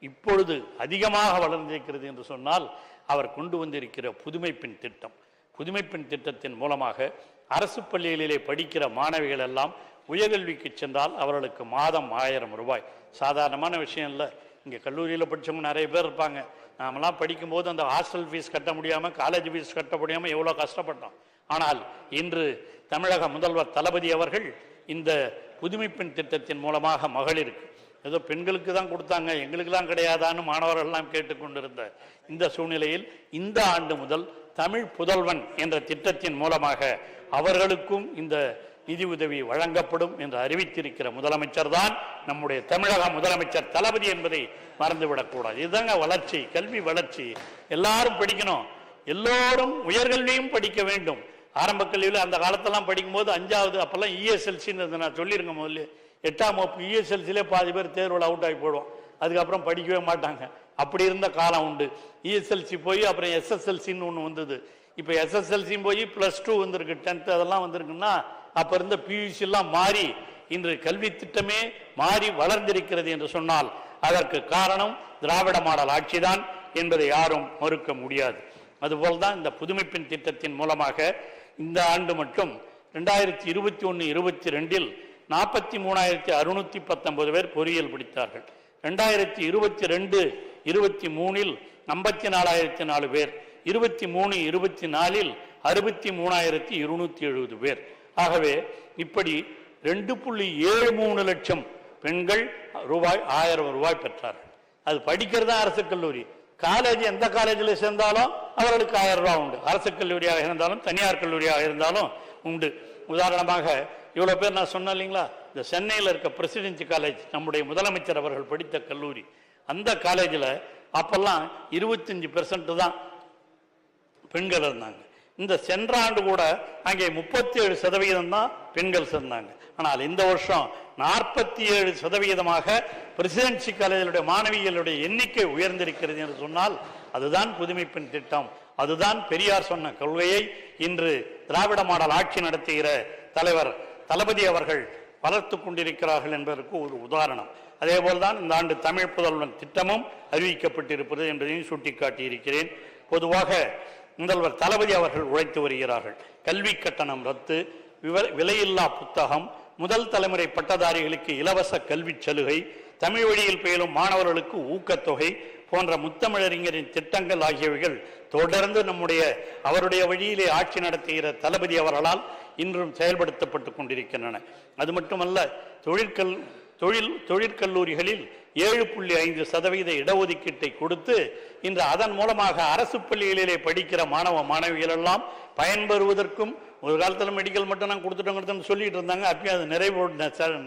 இப்பொழுது அதிகமாக வளர்ந்திருக்கிறது என்று சொன்னால் அவர் கொண்டு வந்திருக்கிற புதுமை பெண் திட்டம். புதுமை பெண் திட்டத்தின் மூலமாக அரசு பள்ளிகளிலே படிக்கிற மாணவிகள் எல்லாம் உயர்கல்விக்கு சென்றால் அவர்களுக்கு மாதம் 1000 ரூபாய். சாதாரணமான விஷயம் இல்லை. இங்கே கல்லூரியில் படித்தவங்க நிறைய பேர் இருப்பாங்க. நாமெல்லாம் படிக்கும்போது அந்த ஹாஸ்டல் ஃபீஸ் கட்ட முடியாமல், காலேஜ் ஃபீஸ் கட்ட முடியாமல் எவ்வளோ கஷ்டப்பட்டோம். ஆனால் இன்று தமிழக முதல்வர் தளபதி அவர்கள் இந்த புதுமை பெண் திட்டத்தின் மூலமாக மகளிருக்கு, ஏதோ பெண்களுக்கு தான் கொடுத்தாங்க எங்களுக்கெல்லாம் கிடையாதான்னு மாணவர்கள்லாம் கேட்டுக்கொண்டிருந்த இந்த சூழ்நிலையில் இந்த ஆண்டு முதல் தமிழ் புதல்வன் என்ற திட்டத்தின் மூலமாக அவர்களுக்கும் இந்த நிதி உதவி வழங்கப்படும் என்று அறிவித்திருக்கிற முதலமைச்சர் தான் நம்முடைய தமிழக முதலமைச்சர் தளபதி என்பதை மறந்துவிடக்கூடாது. இதுதாங்க வளர்ச்சி, கல்வி வளர்ச்சி. எல்லாரும் படிக்கணும், எல்லோரும் உயர்கல்வியும் படிக்க வேண்டும். ஆரம்ப கல்வியில் அந்த காலத்தெல்லாம் படிக்கும்போது 5வது அப்பெல்லாம் இஎஸ்எல்சின்னு நான் சொல்லியிருங்க. முதல்ல 8ஆம் வகுப்பு இஎஸ்எல்சியிலே பாதி பேர் தேர்வில் அவுட் ஆகி போயிடுவோம். அதுக்கப்புறம் படிக்கவே மாட்டாங்க. அப்படி இருந்த காலம் உண்டு. இஎஸ்எல்சி போய் அப்புறம் எஸ்எஸ்எல்சின்னு ஒன்று வந்தது. இப்போ எஸ்எஸ்எல்சியும் போய் +2 வந்திருக்கு, 10th அதெல்லாம் வந்திருக்குன்னா அப்போ இருந்த பியூசிலாம் மாறி இன்று கல்வி திட்டமே மாறி வளர்ந்திருக்கிறது என்று சொன்னால் அதற்கு காரணம் திராவிட மாடல் ஆட்சிதான் என்பதை யாரும் மறுக்க முடியாது. அதுபோல்தான் இந்த புதுமை பெண் திட்டத்தின் மூலமாக இந்த ஆண்டு மட்டும் 2021-22 43,619 பேர் பொறியியல் படித்தார்கள். 2022-23 54,004 பேர், 23-24 63,270 பேர். ஆகவே இப்படி 2.73 லட்சம் பெண்கள் ரூபாய் பெற்றார்கள். அது படிக்கிறதா அரசு கல்லூரி. காலேஜ் எந்த காலேஜில் சேர்ந்தாலும் அவர்களுக்கு 1000 ரூபாய் உண்டு. அரசு கல்லூரியாக இருந்தாலும் தனியார் கல்லூரியாக இருந்தாலும் உண்டு. உதாரணமாக இவ்வளோ பேர் நான் சொன்னேன் இல்லைங்களா, இந்த சென்னையில் இருக்க பிரசிடென்சி காலேஜ் நம்முடைய முதலமைச்சர் அவர்கள் படித்த கல்லூரி. அந்த காலேஜில் அப்பெல்லாம் 25% தான் பெண்கள் இருந்தாங்க. இந்த சென்ற ஆண்டு கூட அங்கே 37% தான் பெண்கள் சேர்ந்தாங்க. ஆனால் இந்த வருஷம் 47% பிரசிடென்சி காலேஜுடைய மாணவிகளுடைய எண்ணிக்கை உயர்ந்திருக்கிறது என்று சொன்னால் அதுதான் புதுமை பெண் திட்டம். அதுதான் பெரியார் சொன்ன கொள்கையை இன்று திராவிட மாடல் ஆட்சி நடத்துகிற தலைவர் தளபதி அவர்கள் வளர்த்து கொண்டிருக்கிறார்கள் என்பதற்கு ஒரு உதாரணம். அதேபோல்தான் இந்த ஆண்டு தமிழ் புதல்வன் திட்டமும் அறிவிக்கப்பட்டிருப்பது என்பதையும் சுட்டிக்காட்டியிருக்கிறேன். பொதுவாக முதல்வர் தளபதி அவர்கள் உழைத்து வருகிறார்கள். கல்வி கட்டணம் ரத்து, விலையில்லா புத்தகம், முதல் தலைமுறை பட்டதாரிகளுக்கு இலவச கல்வி சலுகை, தமிழ் வழியில் பயிலும் மாணவர்களுக்கு ஊக்கத்தொகை போன்ற முத்தமிழறிஞரின் திட்டங்கள் ஆகியவைகள் தொடர்ந்து அவருடைய வழியிலே ஆட்சி நடத்துகிற தளபதி அவர்களால் இன்றும் செயல்படுத்தப்பட்டு கொண்டிருக்கின்றன. அது மட்டுமல்ல, தொழிற்கல்லூரிகளில் 7.5% இடஒதுக்கீட்டை கொடுத்து இன்று அதன் மூலமாக அரசு பள்ளிகளிலே படிக்கிற மாணவ மாணவிகள் எல்லாம் பயன்பெறுவதற்கும், ஒரு காலத்தில் மெடிக்கல் மட்டும் நான் கொடுத்துட்டோம் சொல்லிட்டு இருந்தாங்க, அப்பயும் அது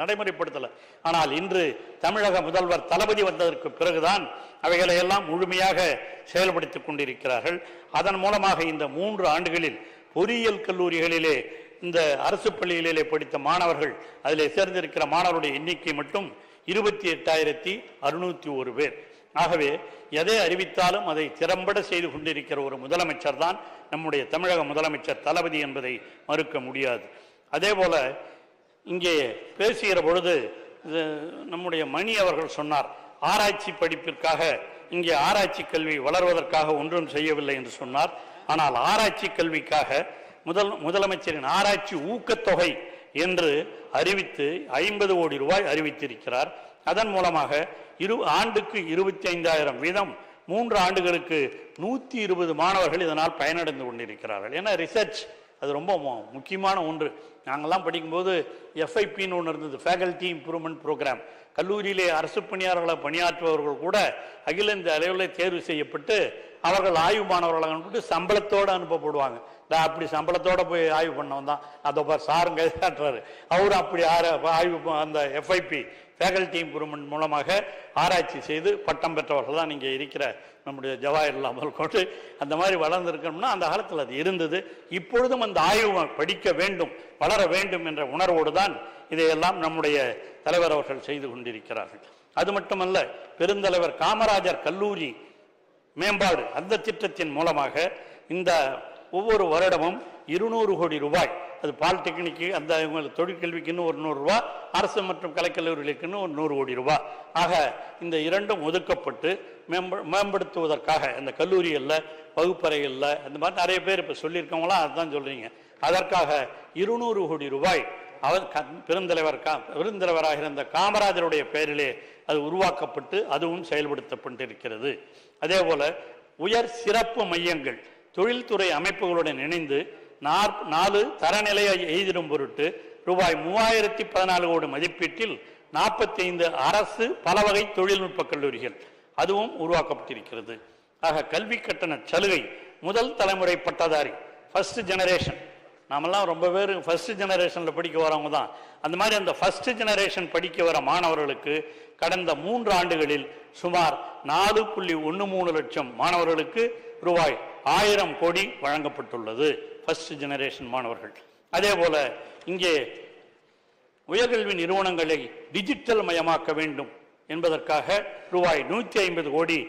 நடைமுறைப்படுத்தலை. ஆனால் இன்று தமிழக முதல்வர் தளபதி வந்ததற்கு பிறகுதான் அவைகளை எல்லாம் முழுமையாக செயல்படுத்திக் கொண்டிருக்கிறார்கள். அதன் மூலமாக இந்த 3 ஆண்டுகளில் பொறியியல் கல்லூரிகளிலே இந்த அரசு பள்ளிகளிலே படித்த மாணவர்கள், அதில் சேர்ந்திருக்கிற மாணவருடைய எண்ணிக்கை மட்டும் 28,601 பேர். ஆகவே எதை அறிவித்தாலும் அதை திறம்பட செய்து கொண்டிருக்கிற ஒரு முதலமைச்சர் தான் நம்முடைய தமிழக முதலமைச்சர் தளபதி என்பதை மறுக்க முடியாது. அதே போல இங்கே பேசுகிற பொழுது நம்முடைய மணி அவர்கள் சொன்னார், ஆராய்ச்சி படிப்பிற்காக இங்கே ஆராய்ச்சி கல்வி வளர்வதற்காக ஒன்றும் செய்யவில்லை என்று சொன்னார். ஆனால் ஆராய்ச்சி கல்விக்காக முதலமைச்சரின் ஆராய்ச்சி ஊக்கத்தொகை என்று அறிவித்து 50 கோடி ரூபாய் அறிவித்திருக்கிறார். அதன் மூலமாக ஆண்டுக்கு 25,000 வீதம் 3 ஆண்டுகளுக்கு 120 மாணவர்கள் இதனால் பயனடைந்து கொண்டிருக்கிறார்கள். ஏன்னா ரிசர்ச் அது ரொம்ப முக்கியமான ஒன்று. நாங்கள்லாம் படிக்கும்போது FIPன்னு ஒன்று இருந்தது, ஃபேக்கல்டி இம்ப்ரூவ்மெண்ட் ப்ரோக்ராம். கல்லூரியிலே அரசு பணியாளர்களை பணியாற்றுபவர்கள் கூட அகில இந்திய அளவில் தேர்வு செய்யப்பட்டு அவர்கள் ஆய்வு மாணவர்களை அனுப்பிட்டு சம்பளத்தோடு அனுப்பப்படுவாங்க. நான் அப்படி சம்பளத்தோடு போய் ஆய்வு பண்ணவன் தான், அதை சாரும் கைதாட்டுறாரு. அவரும் அப்படி ஆய்வு அந்த FIP ஃபேக்கல்டி இம்ப்ரூவ்மெண்ட் மூலமாக ஆராய்ச்சி செய்து பட்டம் பெற்றவர்கள் தான் இங்கே இருக்கிற நம்முடைய ஜவாஹர்லால் முதல் கொண்டு அந்த மாதிரி வளர்ந்துருக்கணும்னா அந்த காலத்தில் அது இருந்தது. இப்பொழுதும் அந்த ஆய்வு படிக்க வேண்டும், வளர வேண்டும் என்ற உணர்வோடு தான் இதையெல்லாம் நம்முடைய தலைவர் அவர்கள் செய்து கொண்டிருக்கிறார்கள். அது மட்டுமல்ல, பெருந்தலைவர் காமராஜர் கல்லூரி மேம்பாடு அந்த திட்டத்தின் மூலமாக இந்த ஒவ்வொரு வருடமும் 200 கோடி ரூபாய், அது பாலிடெக்னிக்கு அந்த தொழிற்கல்விக்குன்னு ஒரு 100 ரூபாய், அரசு மற்றும் கலைக்கல்லூரிகளுக்குன்னு ஒரு 100 கோடி ரூபாய் ஆக இந்த இரண்டும் ஒதுக்கப்பட்டு மேம்படுத்துவதற்காக அந்த கல்லூரிகளில் வகுப்பறைகளில் அந்த மாதிரி நிறைய பேர் இப்போ சொல்லியிருக்கவங்களாம் அதுதான் சொல்கிறீங்க. அதற்காக 200 கோடி ரூபாய் அவர் பெருந்தலைவராக இருந்த காமராஜருடைய பெயரிலே அது உருவாக்கப்பட்டு அதுவும் செயல்படுத்தப்பட்டிருக்கிறது. அதே போல உயர் சிறப்பு மையங்கள் தொழில்துறை அமைப்புகளுடன் இணைந்து 4 தரநிலையை எய்திடும் பொருட்டு ரூபாய் 3014 கோடி மதிப்பீட்டில் 45 அரசு பல வகை தொழில்நுட்ப கல்லூரிகள் அதுவும் உருவாக்கப்பட்டிருக்கிறது. ஆக கல்வி கட்டண சலுகை முதல் தலைமுறை பட்டதாரி ஃபர்ஸ்ட் ஜெனரேஷன், நாமெல்லாம் ரொம்ப பேர் ஃபர்ஸ்ட் ஜெனரேஷனில் படிக்க வரவங்க தான். அந்த மாதிரி அந்த ஃபர்ஸ்ட் ஜெனரேஷன் படிக்க வர மாணவர்களுக்கு கடந்த 3 ஆண்டுகளில் சுமார் 4.13 லட்சம் மாணவர்களுக்கு ரூபாய் 1000 கோடி வழங்கப்பட்டுள்ளது ஃபர்ஸ்ட் ஜெனரேஷன் மாணவர்கள். அதே போல இங்கே உயர்கல்வி நிறுவனங்களை டிஜிட்டல் மயமாக்க வேண்டும் என்பதற்காக ரூபாய் 150 கோடி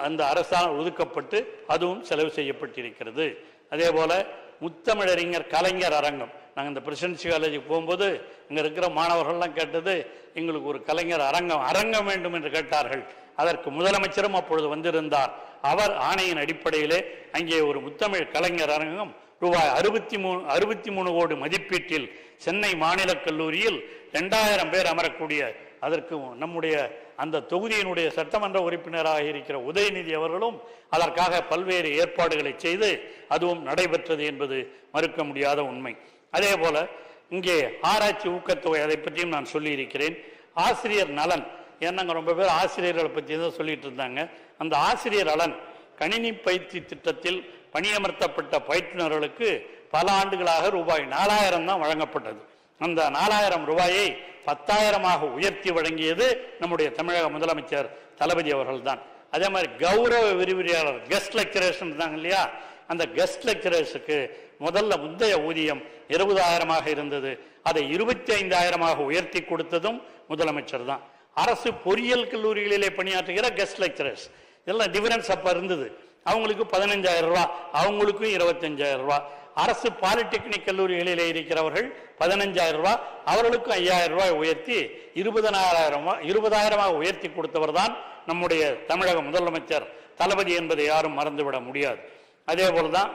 அந்த அரசால் ஒதுக்கப்பட்டு அதுவும் செலவு செய்யப்பட்டிருக்கிறது. அதே போல முத்தமிழறிஞர் கலைஞர் அரங்கம், நாங்கள் இந்த பிரசிடென்சி காலேஜுக்கு போகும்போது இங்கே இருக்கிற மாணவர்கள்லாம் கேட்டது, எங்களுக்கு ஒரு கலைஞர் அரங்கம் வேண்டும் என்று கேட்டார்கள். அதற்கு முதலமைச்சரும் அப்பொழுது வந்திருந்தார். அவர் ஆணையின் அடிப்படையிலே அங்கே ஒரு முத்தமிழ் கலைஞர் அரங்கம் ரூபாய் 63 கோடி மதிப்பீட்டில் சென்னை மாநில கல்லூரியில் 2000 பேர் அமரக்கூடிய அதற்கு நம்முடைய அந்த தொகுதியினுடைய சட்டமன்ற உறுப்பினராக இருக்கிற உதயநிதி அவர்களும் அதற்காக பல்வேறு ஏற்பாடுகளை செய்து அதுவும் நடைபெற்றது என்பது மறுக்க முடியாத உண்மை. அதே போல இங்கே ஆராய்ச்சி ஊக்கத்தொகை, அதை பற்றியும் நான் சொல்லியிருக்கிறேன். ஆசிரியர் நலன், ஏன்னாங்க ரொம்ப பேர் ஆசிரியர்களை பற்றி தான் சொல்லிட்டு இருந்தாங்க. அந்த ஆசிரியர் நலன் கணினி பயிற்சி திட்டத்தில் பணியமர்த்தப்பட்ட பயிற்றுநர்களுக்கு பல ஆண்டுகளாக ரூபாய் 4000 தான் வழங்கப்பட்டது. அந்த 4000 ரூபாயை 10,000 உயர்த்தி வழங்கியது நம்முடைய தமிழக முதலமைச்சர் தளபதி அவர்கள் தான். அதே மாதிரி கௌரவ விரிவுரையாளர் கெஸ்ட் லெக்சரர்ஸ் இருந்தாங்க இல்லையா, அந்த கெஸ்ட் லெக்சரர்ஸுக்கு முதல்ல முந்தைய ஊதியம் 20,000 இருந்தது, அதை 25,000 உயர்த்தி கொடுத்ததும் முதலமைச்சர் தான். அரசு பொறியியல் கல்லூரிகளிலே பணியாற்றுகிற கெஸ்ட் லெக்சரர்ஸ் இதெல்லாம் டிஃபரன்ஸ் அப்ப இருந்தது. அவங்களுக்கு 15,000 ரூபாய், அவங்களுக்கும் 25,000 ரூபாய். அரசு பாலிடெக்னிக் கல்லூரிகளிலே இருக்கிறவர்கள் 15,000 ரூபாய், அவர்களுக்கும் 5,000 ரூபாய் உயர்த்தி 20,000 உயர்த்தி கொடுத்தவர் தான் நம்முடைய தமிழக முதலமைச்சர் தளபதி என்பதை யாரும் மறந்துவிட முடியாது. அதே போலதான்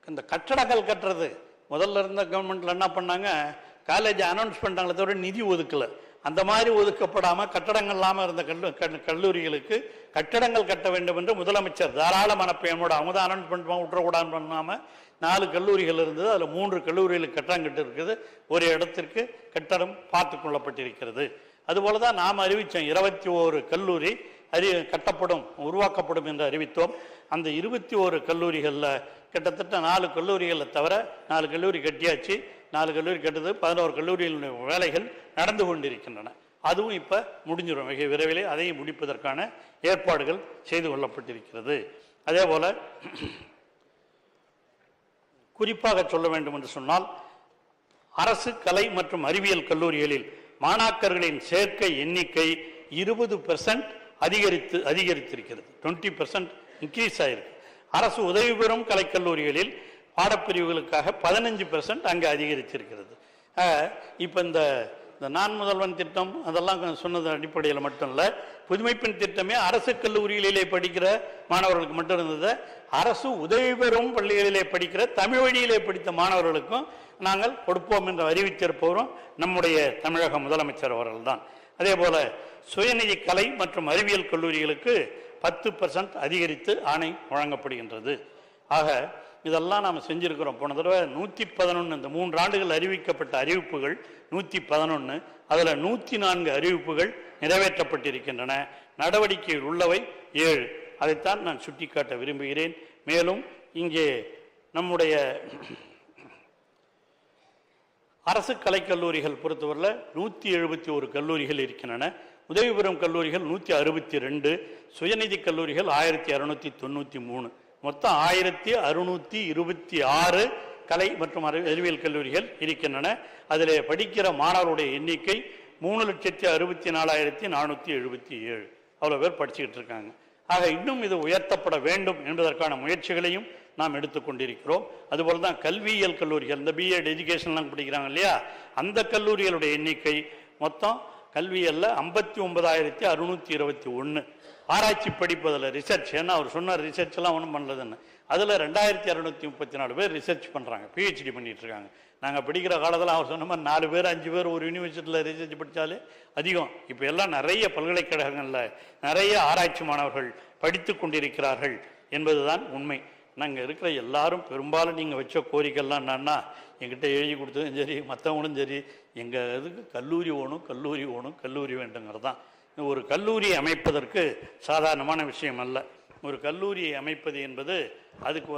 இந்த கட்டடங்கள் கட்டுறது, முதல்ல இருந்த கவர்மெண்ட்ல என்ன பண்ணாங்க, காலேஜ் அனௌன்ஸ் பண்ணாங்களே தவிர நிதி ஒதுக்கல. அந்த மாதிரி ஒதுக்கப்படாம கட்டடங்கள் இல்லாமல் இருந்த கல்லூரிகளுக்கு கட்டடங்கள் கட்ட வேண்டும் என்று முதலமைச்சர் தாராள மனப்பயனோட அவங்க தான் அனௌன்ஸ்மெண்ட் விட்டுறக்கூடாது பண்ணாம 4 கல்லூரிகள் இருந்தது. அதில் 3 கல்லூரிகளுக்கு கட்டடம் கட்டு இருக்குது, ஒரு இடத்திற்கு கட்டடம் பார்த்து கொள்ளப்பட்டிருக்கிறது. அதுபோல தான் நாம் அறிவித்தோம் 21 கல்லூரி கட்டப்படும் உருவாக்கப்படும் என்று அறிவித்தோம். அந்த 21 கல்லூரிகளில் கிட்டத்தட்ட 4 கல்லூரிகளை தவிர 4 கல்லூரி கட்டியாச்சு. 4 கல்லூரி கட்டுறது 11 கல்லூரிகளுடைய வேலைகள் நடந்து கொண்டிருக்கின்றன. அதுவும் இப்போ முடிஞ்சிடும் மிக விரைவிலே. அதையும் முடிப்பதற்கான ஏற்பாடுகள் செய்து கொள்ளப்பட்டிருக்கிறது. அதே போல குறிப்பாக சொல்ல வேண்டும் என்று சொன்னால், அரசு கலை மற்றும் அறிவியல் கல்லூரிகளில் மாணாக்கர்களின் சேர்க்கை எண்ணிக்கை 20% அதிகரித்திருக்கிறது. 20% இன்க்ரீஸ் ஆயிருக்கு. அரசு உதவி பெறும் கலைக்கல்லூரிகளில் பாடப்பிரிவுகளுக்காக 15% அங்கே அதிகரித்திருக்கிறது. இப்போ இந்த நான் முதல்வன் திட்டம் அதெல்லாம் சொன்னது அடிப்படையில் மட்டும் இல்லை, புதுமைப்பெண் திட்டமே அரசு கல்லூரிகளிலே படிக்கிற மாணவர்களுக்கு மட்டும் இருந்தது. அரசு உதவி பெறும் பள்ளிகளிலே படிக்கிற தமிழ் வழியிலே படித்த மாணவர்களுக்கும் நாங்கள் கொடுப்போம் என்று அறிவித்திருப்பவரும் நம்முடைய தமிழக முதலமைச்சர் அவர்கள் தான். அதே போல சுயநிதி கலை மற்றும் அறிவியல் கல்லூரிகளுக்கு 10% அதிகரித்து ஆணை வழங்கப்படுகின்றது. ஆக இதெல்லாம் நாம் செஞ்சிருக்கிறோம். போன தடவை 111, இந்த 3 ஆண்டுகள் அறிவிக்கப்பட்ட அறிவிப்புகள் 111, அதில் 104 அறிவிப்புகள் நிறைவேற்றப்பட்டிருக்கின்றன. நடவடிக்கையில் உள்ளவை 7. அதைத்தான் நான் சுட்டிக்காட்ட விரும்புகிறேன். மேலும் இங்கே நம்முடைய அரசு கலைக்கல்லூரிகள் பொறுத்தவரையில் 171 கல்லூரிகள் இருக்கின்றன. உதவி பெறும் கல்லூரிகள் 162, சுயநிதி கல்லூரிகள் 1693, மொத்தம் 1626 கலை மற்றும் அறிவியல் கல்லூரிகள் இருக்கின்றன. அதில் படிக்கிற மாணவருடைய எண்ணிக்கை 3,64,477. அவ்வளோ பேர் படிச்சுக்கிட்டு இருக்காங்க. ஆக இன்னும் இது உயர்த்தப்பட வேண்டும் என்பதற்கான முயற்சிகளையும் நாம் எடுத்துக்கொண்டிருக்கிறோம். அதுபோல தான் கல்வியியல் கல்லூரிகள், இந்த பிஎட் எஜுகேஷன்லாம் படிக்கிறாங்க இல்லையா, அந்த கல்லூரிகளுடைய எண்ணிக்கை மொத்தம் கல்வியல்ல 59,621. ஆராய்ச்சி படிப்பதில் ரிசர்ச், ஏன்னா அவர் சொன்னார் ரிசர்ச் எல்லாம் ஒன்றும் பண்ணலதுன்னு, அதில் 2,234 பேர் ரிசர்ச் பண்ணுறாங்க, பிஹெச்டி பண்ணிட்டு இருக்காங்க. நாங்கள் படிக்கிற காலத்தில் அவர் சொன்ன மாதிரி 4 பேர் 5 பேர் ஒரு யூனிவர்சிட்டியில் ரிசர்ச் படித்தாலே அதிகம். இப்போ எல்லாம் நிறைய பல்கலைக்கழகங்களில் நிறைய ஆராய்ச்சி மாணவர்கள் படித்து கொண்டிருக்கிறார்கள் என்பதுதான் உண்மை. நாங்கள் இருக்கிற எல்லாரும் பெரும்பாலும் நீங்கள் வச்ச கோரிக்கைலாம் என்னன்னா, எங்கிட்ட எழுதி கொடுத்ததும் சரி மற்றவங்களும் சரி, எங்கள் இதுக்கு கல்லூரி கல்லூரி வேண்டுங்கிறது தான். ஒரு கல்லூரி அமைப்பதற்கு சாதாரணமான விஷயம் அல்ல. ஒரு கல்லூரியை அமைப்பது என்பது அதுக்கு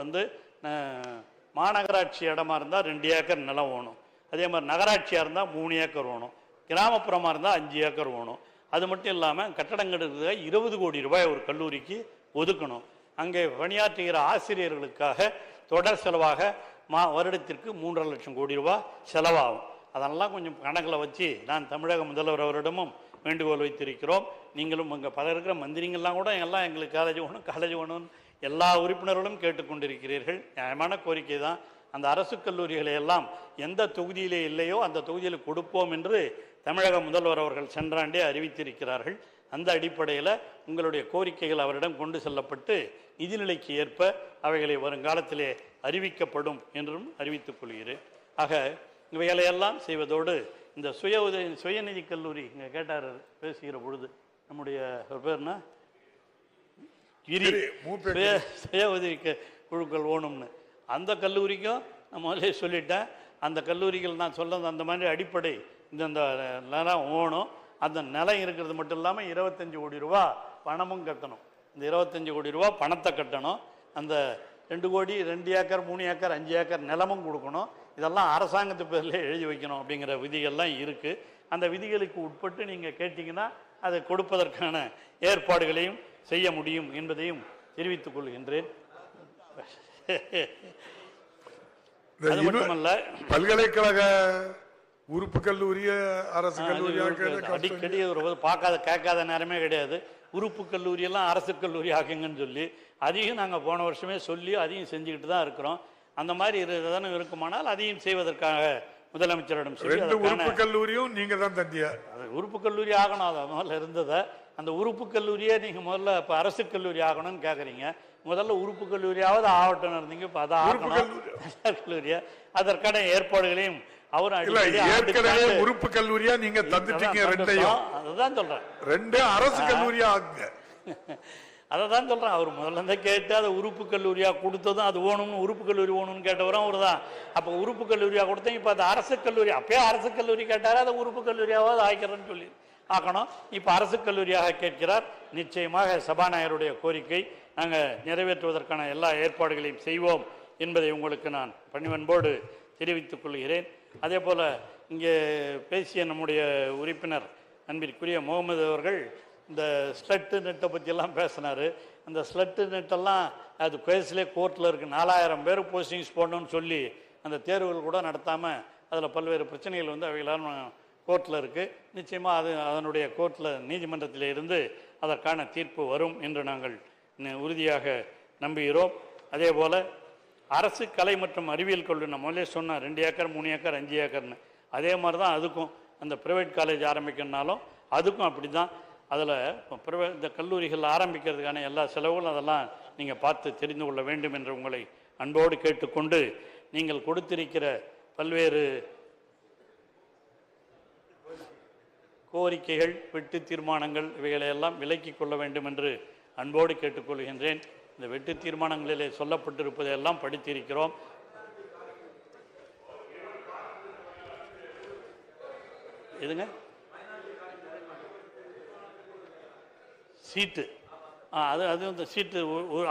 மாநகராட்சி இடமா இருந்தால் 2 ஏக்கர் நிலம் வேணும். அதே மாதிரி நகராட்சியாக இருந்தால் 3 ஏக்கர் வேணும். கிராமப்புறமாக இருந்தால் 5 ஏக்கர் வேணும். அது மட்டும் இல்லாமல் கட்டடங்களுக்கு 20 கோடி ரூபாய் ஒரு கல்லூரிக்கு ஒதுக்கணும். அங்கே பணியாற்றுகிற ஆசிரியர்களுக்காக தொடர் செலவாக வருடத்திற்கு 3.5 லட்சம் கோடி ரூபாய் செலவாகும். அதெல்லாம் கொஞ்சம் கணக்கில் வச்சு நான் தமிழக முதல்வர் அவரிடமும் வேண்டுகோள் வைத்திருக்கிறோம். நீங்களும் இங்கே பல இருக்கிற மந்திரிங்கள்லாம் கூட எல்லாம் எங்களுக்கு காலேஜ் வேணும்னு எல்லா உறுப்பினர்களும் கேட்டுக்கொண்டிருக்கிறீர்கள். நியாயமான கோரிக்கை தான். அந்த அரசு கல்லூரிகளை எல்லாம் எந்த தொகுதியிலே இல்லையோ அந்த தொகுதியில் கொடுப்போம் என்று தமிழக முதல்வர் அவர்கள் சென்றாண்டே அறிவித்திருக்கிறார்கள். அந்த அடிப்படையில் உங்களுடைய கோரிக்கைகள் அவரிடம் கொண்டு செல்லப்பட்டு நிதிநிலைக்கு ஏற்ப அவைகளை வருங்காலத்திலே அறிவிக்கப்படும் என்றும் அறிவித்துக் கொள்கிறேன். ஆக இவைகளையெல்லாம் செய்வதோடு இந்த சுயநிதி கல்லூரி இங்கே கேட்டார் பேசுகிற பொழுது நம்முடைய பேர்னா சுய உதவி குழுக்கள் ஓணும்னு அந்த கல்லூரிக்கும் நான் முதலே சொல்லிட்டேன். அந்த கல்லூரிகள் நான் சொல்ல அந்த மாதிரி அடிப்படை இந்த நிலம் ஓணும். அந்த நிலம் இருக்கிறது மட்டும் இல்லாமல் 25 கோடி ரூபா பணமும் கட்டணும். இந்த 25 கோடி ரூபா பணத்தை கட்டணும். அந்த 2 கோடி 2 ஏக்கர் 3 ஏக்கர் 5 ஏக்கர் நிலமும் கொடுக்கணும். இதெல்லாம் அரசாங்கத்து பேரில் எழுதி வைக்கணும் அப்படிங்கிற விதிகள்லாம் இருக்குது. அந்த விதிகளுக்கு உட்பட்டு நீங்கள் கேட்டிங்கன்னா அதை கொடுப்பதற்கான ஏற்பாடுகளையும் செய்ய முடியும் என்பதையும் தெரிவித்துக் கொள்கின்றேன். அது மட்டுமல்ல, பல்கலைக்கழக உறுப்பு கல்லூரிய அரசு கல்லூரி அடிக்கடி பார்க்காத கேட்காத நேரமே கிடையாது. உறுப்பு கல்லூரியெல்லாம் அரசு கல்லூரி ஆக்குங்கன்னு சொல்லி அதையும் நாங்கள் போன வருஷமே சொல்லி அதையும் செஞ்சுக்கிட்டு தான் இருக்கிறோம். அந்த மாதிரி தானே இருக்குமானால் அதையும் செய்வதற்காக முதலமைச்சரிடம் சொல்லி உறுப்பு கல்லூரியும் நீங்க தான் தந்தியா உறுப்பு கல்லூரி ஆகணும். அதை முதல்ல இருந்ததை அந்த உறுப்பு கல்லூரியே நீங்கள் முதல்ல இப்போ அரசு கல்லூரி ஆகணும்னு கேட்குறீங்க. முதல்ல உறுப்பு கல்லூரியாவது ஆகட்டும் இருந்தீங்க. இப்போ அதை ஆகணும் கல்லூரியா. அதற்கான ஏற்பாடுகளையும் அவரும் உறுப்பு கல்லூரியா நீங்க தந்துட்டீங்க. ரெண்டையும் அதுதான் சொல்றேன். ரெண்டு அரசு கல்லூரியா ஆகுங்க. அதை தான் சொல்றேன். அவர் முதல்ல இருந்தா கேட்டு அதை உறுப்பு கல்லூரியா கொடுத்ததும் அது ஓணும்னு உறுப்பு கல்லூரி ஓணும்னு கேட்டவரும் அவர் தான். அப்போ உறுப்பு கல்லூரியா கொடுத்தேன். இப்போ அது அரசு கல்லூரி அப்பயே அரசு கல்லூரி கேட்டாரு. அதை உறுப்பு கல்லூரியாவது ஆக்கிறேன்னு சொல்லி ஆக்கணும். இப்போ அரசு கல்லூரியாக கேட்கிறார். நிச்சயமாக சபாநாயகருடைய கோரிக்கை நாங்கள் நிறைவேற்றுவதற்கான எல்லா ஏற்பாடுகளையும் செய்வோம் என்பதை உங்களுக்கு நான் பணிவன்போடு தெரிவித்துக் கொள்கிறேன். அதே போல் இங்கே பேசிய நம்முடைய உறுப்பினர் அன்பிற்குரிய முகமது அவர்கள் இந்த ஸ்லட்டு நெட்டை பற்றியெல்லாம் பேசினார். அந்த ஸ்லட்டு நெட்டெல்லாம் அது கேஸ்லே கோர்ட்டில் இருக்குது. 4000 பேர் போஸ்டிங்ஸ் போடணும்னு சொல்லி அந்த தேர்வுகள் கூட நடத்தாமல் அதில் பல்வேறு பிரச்சனைகள் வந்து அவைகளாம் கோர்ட்டில் இருக்குது. நிச்சயமாக அதனுடைய கோர்ட்டில் நீதிமன்றத்தில் இருந்து அதற்கான தீர்ப்பு வரும் என்று நாங்கள் உறுதியாக நம்புகிறோம். அதே போல் அரசு கலை மற்றும் அறிவியல் கல்லூரி நம்ம முதலே சொன்னோம் 2 ஏக்கர் 3 ஏக்கர் 5 ஏக்கர்னு. அதே மாதிரி தான் அதுக்கும் அந்த ப்ரைவேட் காலேஜ் ஆரம்பிக்கணுனாலும் அதுக்கும் அப்படி தான். அதில் இந்த கல்லூரிகள் ஆரம்பிக்கிறதுக்கான எல்லா செலவுகளும் அதெல்லாம் நீங்கள் பார்த்து தெரிந்து கொள்ள வேண்டும் என்று உங்களை அன்போடு கேட்டுக்கொண்டு நீங்கள் கொடுத்திருக்கிற பல்வேறு கோரிக்கைகள் வெட்டு தீர்மானங்கள் இவைகளையெல்லாம் விலக்கிக் கொள்ள வேண்டும் என்று அன்போடு கேட்டுக்கொள்கின்றேன். இந்த வெட்டு தீர்மானங்களிலே சொல்லப்பட்டிருப்பதையெல்லாம் படித்திருக்கிறோம். எதுங்க சீட்டு அது இந்த சீட்டு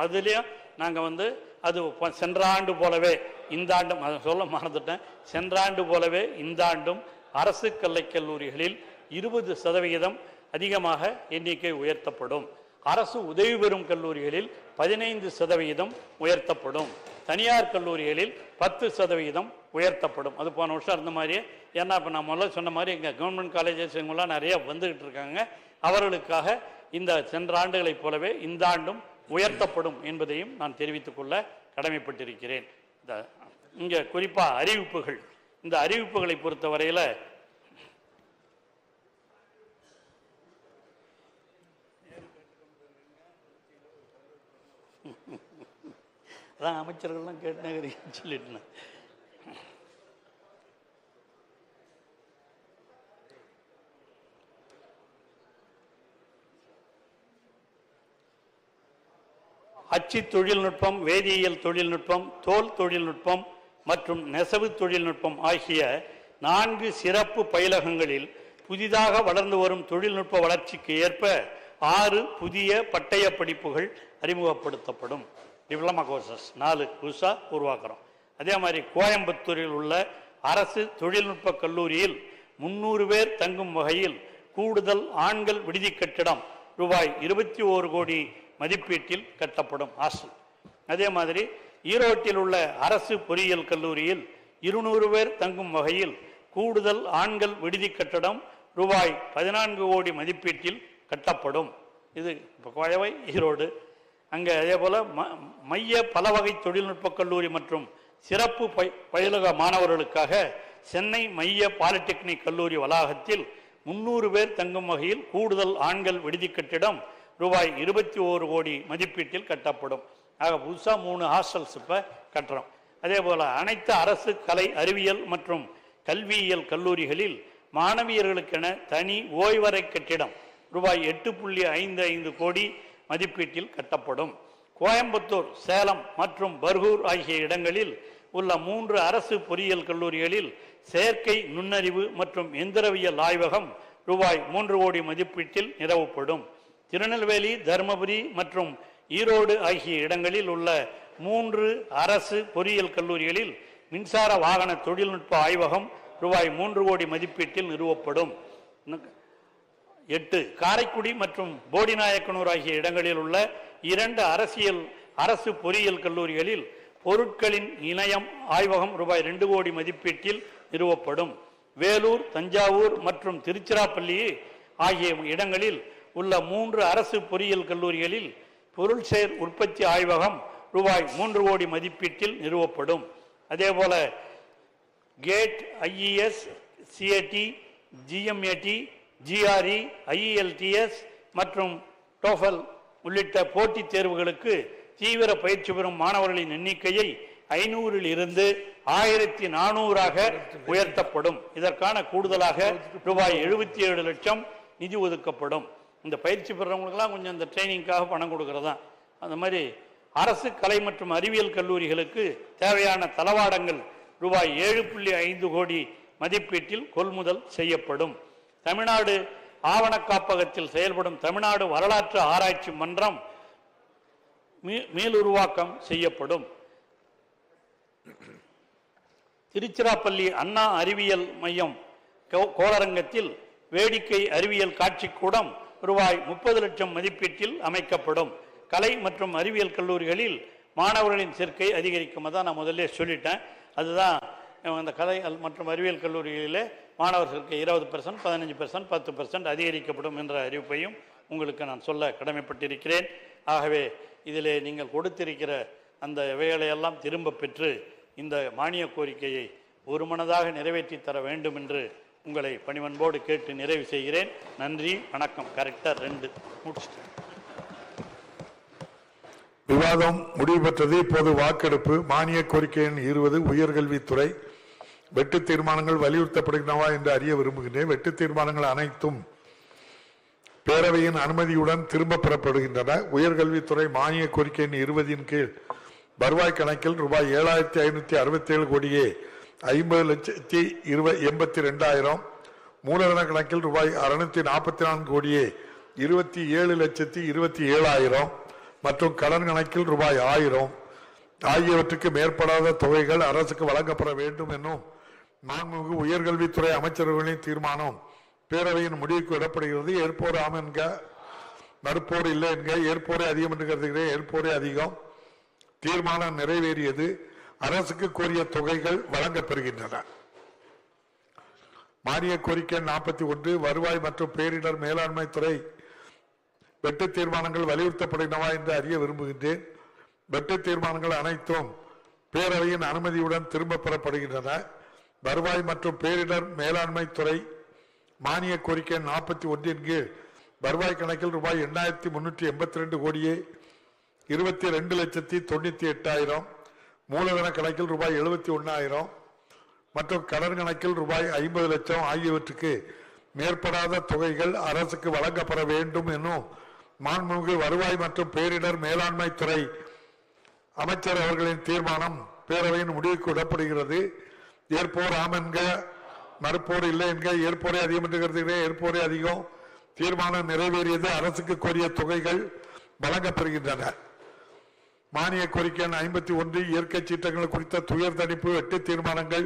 அதுலேயும் நாங்கள் வந்து அது சென்ற ஆண்டு போலவே இந்த ஆண்டும் அதை சொல்ல மறந்துட்டேன். சென்ற ஆண்டு போலவே இந்த ஆண்டும் அரசு கல்லூரிகளில் 20% அதிகமாக எண்ணிக்கை உயர்த்தப்படும். அரசு உதவி பெறும் கல்லூரிகளில் 15% உயர்த்தப்படும். தனியார் கல்லூரிகளில் 10% உயர்த்தப்படும். அது போன வருஷம் இருந்த மாதிரியே. ஏன்னா இப்போ நான் முதல்ல சொன்ன மாதிரி எங்கள் கவர்மெண்ட் காலேஜஸ் இவங்கெல்லாம் நிறைய வந்துக்கிட்டு இருக்காங்க. அவர்களுக்காக இந்த சென்ற ஆண்டுகளைப் போலவே இந்த ஆண்டும் உயர்த்தப்படும் என்பதையும் நான் தெரிவித்துக் கொள்ள கடமைப்பட்டிருக்கிறேன். இங்கே குறிப்பாக அறிவிப்புகள், இந்த அறிவிப்புகளை பொறுத்தவரையில் அதான் அமைச்சர்கள்லாம் கேட்டுனேன் சொல்லிட்டேன். அச்சு தொழில்நுட்பம், வேதியியல் தொழில்நுட்பம், தோல் தொழில்நுட்பம் மற்றும் நெசவு தொழில்நுட்பம் ஆகிய 4 சிறப்பு பயிலகங்களில் புதிதாக வளர்ந்து வரும் தொழில்நுட்ப வளர்ச்சிக்கு ஏற்ப 6 புதிய பட்டய படிப்புகள் அறிமுகப்படுத்தப்படும். டிப்ளமா கோர்சஸ் 4 புதுசாக உருவாக்குறோம். அதே மாதிரி கோயம்புத்தூரில் உள்ள அரசு தொழில்நுட்ப கல்லூரியில் 300 பேர் தங்கும் வகையில் கூடுதல் ஆண்கள் விடுதி கட்டிடம் ரூபாய் 21 கோடி மதிப்பீட்டில் கட்டப்படும் ஹாஸ்டல். அதே மாதிரி ஈரோட்டில் உள்ள அரசு பொறியியல் கல்லூரியில் 200 பேர் தங்கும் வகையில் கூடுதல் ஆண்கள் விடுதி கட்டடம் ரூபாய் 14 கோடி மதிப்பீட்டில் கட்டப்படும். இது இப்போ கோயவை ஈரோடு. அங்கே அதே போல் மைய பல வகை தொழில்நுட்ப கல்லூரி மற்றும் சிறப்பு பயிலக மாணவர்களுக்காக சென்னை மைய பாலிடெக்னிக் கல்லூரி வளாகத்தில் 300 பேர் தங்கும் வகையில் கூடுதல் ஆண்கள் விடுதி கட்டிடம் ரூபாய் 21 கோடி மதிப்பீட்டில் கட்டப்படும். ஆக புதுசாக 3 ஹாஸ்டல்ஸ் இப்போ கட்டுறோம். அதே போல் அனைத்து அரசு கலை அறிவியல் மற்றும் கல்வியியல் கல்லூரிகளில் மாணவியர்களுக்கென தனி ஓய்வறை கட்டிடம் ரூபாய் 8.55 கோடி மதிப்பீட்டில் கட்டப்படும். கோயம்புத்தூர், சேலம் மற்றும் பர்கூர் ஆகிய இடங்களில் உள்ள 3 அரசு பொறியியல் கல்லூரிகளில் செயற்கை நுண்ணறிவு மற்றும் எந்திரவியல் ஆய்வகம் ரூபாய் 3 கோடி மதிப்பீட்டில் நிறுவப்படும். திருநெல்வேலி, தருமபுரி மற்றும் ஈரோடு ஆகிய இடங்களில் உள்ள 3 அரசு பொறியியல் கல்லூரிகளில் மின்சார வாகன தொழில்நுட்ப ஆய்வகம் ரூபாய் 3 கோடி மதிப்பீட்டில் நிறுவப்படும். 8 காரைக்குடி மற்றும் போடிநாயக்கனூர் ஆகிய இடங்களில் உள்ள 2 அரசு பொறியியல் கல்லூரிகளில் பொருட்களின் இணையம் ஆய்வகம் ரூபாய் 2 கோடி மதிப்பீட்டில் நிறுவப்படும். வேலூர், தஞ்சாவூர் மற்றும் திருச்சிராப்பள்ளி ஆகிய இடங்களில் உள்ள 3 அரசு பொறியியல் கல்லூரிகளில் பொருள்சேர் உற்பத்தி ஆய்வகம் ரூபாய் 3 கோடி மதிப்பீட்டில் நிறுவப்படும். அதேபோல gate, IES, CAT, GMAT, GRE, IELTS மற்றும் TOEFL உள்ளிட்ட போட்டித் தேர்வுகளுக்கு தீவிர பயிற்சி பெறும் மாணவர்களின் எண்ணிக்கையை 500 இருந்து 1400ஆக உயர்த்தப்படும். இதற்கான கூடுதலாக ரூபாய் 77 லட்சம் நிதி ஒதுக்கப்படும். இந்த பயிற்சி பெறவங்களுக்கெல்லாம் கொஞ்சம் இந்த ட்ரைனிங்காக பணம் கொடுக்கறதா. அந்த மாதிரி அரசு கலை மற்றும் அறிவியல் கல்லூரிகளுக்கு தேவையான தளவாடங்கள் ரூபாய் 7.5 கோடி மதிப்பீட்டில் கொள்முதல் செய்யப்படும். தமிழ்நாடு ஆவண காப்பகத்தில் செயல்படும் தமிழ்நாடு வரலாற்று ஆராய்ச்சி மன்றம் மீளுருவாக்கம் செய்யப்படும். திருச்சிராப்பள்ளி அண்ணா அறிவியல் மையம் கோளரங்கத்தில் வேடிக்கை அறிவியல் காட்சி கூடம் ரூபாய் 30 லட்சம் மதிப்பீட்டில் அமைக்கப்படும். கலை மற்றும் அறிவியல் கல்லூரிகளில் மாணவர்களின் சேர்க்கை அதிகரிக்கும். அதான் நான் முதல்ல சொல்லிட்டேன். அதுதான் அந்த கலை மற்றும் அறிவியல் கல்லூரிகளிலே மாணவர் சேர்க்கை 20%, 15%, 10% அதிகரிக்கப்படும் என்ற அறிவிப்பையும் உங்களுக்கு நான் சொல்ல கடமைப்பட்டிருக்கிறேன். ஆகவே இதிலே நீங்கள் கொடுத்திருக்கிற அந்த இவைகளையெல்லாம் திரும்ப பெற்று இந்த மானிய கோரிக்கையை ஒருமனதாக நிறைவேற்றி தர வேண்டும் என்று உங்களை பணிவன்போடு கேட்டு நிறைவு செய்கிறேன். நன்றி, வணக்கம். கரெக்டாக 2 முடிச்சிட்டேன். விவாதம் முடிவு பெற்றது. இப்போது வாக்கெடுப்பு. மானிய கோரிக்கை எண் 20 உயர்கல்வித்துறை. வெட்டு தீர்மானங்கள் வலியுறுத்தப்படுகின்றனவா என்று அறிய விரும்புகின்றேன். வெட்டு தீர்மானங்கள் அனைத்தும் பேரவையின் அனுமதியுடன் திரும்ப பெறப்படுகின்றன. உயர்கல்வித்துறை மானிய கோரிக்கை எண் 20 கீழ் வருவாய் கணக்கில் ரூபாய் 7,567 கோடியே 50,82,000, மூலதன கணக்கில் ரூபாய் 644 கோடியே 27,27,000 மற்றும் கடன் கணக்கில் ரூபாய் 1000 ஆகியவற்றுக்கு மேற்படாத தொகைகள் அரசுக்கு வழங்கப்பட வேண்டும் என்னும் மாண்புமிகு உயர்கல்வித்துறை அமைச்சர்களின் தீர்மானம் பேரவையின் முடிவுக்கு விடப்படுகிறது. ஏற்போர் ஆம் என்க, மறுப்போர் இல்லை என்க. ஏற்போரே அதிகம் என்று கருதுகிறேன். ஏற்போரே அதிகம். தீர்மானம் நிறைவேறியது. அரசுக்கு கோரிய தொகைகள் வழங்கப்பெறுகின்றன. மானிய கோரிக்கை 41 வருவாய் மற்றும் பேரிடர் மேலாண்மை துறை. வெட்டு தீர்மானங்கள் வலியுறுத்தப்படுகின்றனவா என்று அறிய விரும்புகின்றேன். வெட்டு தீர்மானங்கள் அனைத்தும் பேரவையின் அனுமதியுடன் திரும்ப பெறப்படுகின்றன. வருவாய் மற்றும் பேரிடர் மேலாண்மை துறை மானிய கோரிக்கை 41 கீழ் வருவாய் கணக்கில் ரூபாய் 8,382 கோடியே 22,98,000, மூலதன கணக்கில் ரூபாய் 71,000 மற்றும் கடன் கணக்கில் ரூபாய் 50 லட்சம் ஆகியவற்றுக்கு மேற்படாத தொகைகள் அரசுக்கு வழங்கப்பட வேண்டும் என்னும் மாண்புமிகு வருவாய் மற்றும் பேரிடர் மேலாண்மை துறை அமைச்சர் அவர்களின் தீர்மானம் பேரவையின் முடிவுக்கு விடப்படுகிறது. ஏற்போர் ஆம் என்க, மறுப்போர் இல்லை என்க. ஏற்போரே அதிகம் என்று கருதுகிறேன். ஏற்போரே அதிகம். தீர்மானம் நிறைவேறியது. அரசுக்கு கோரிய தொகைகள் வழங்கப்பெறுகின்றன. மானிய கோரிக்கை 51 இயற்கை சீற்றங்கள் குறித்த துயர் தணிப்பு. வெட்டு தீர்மானங்கள்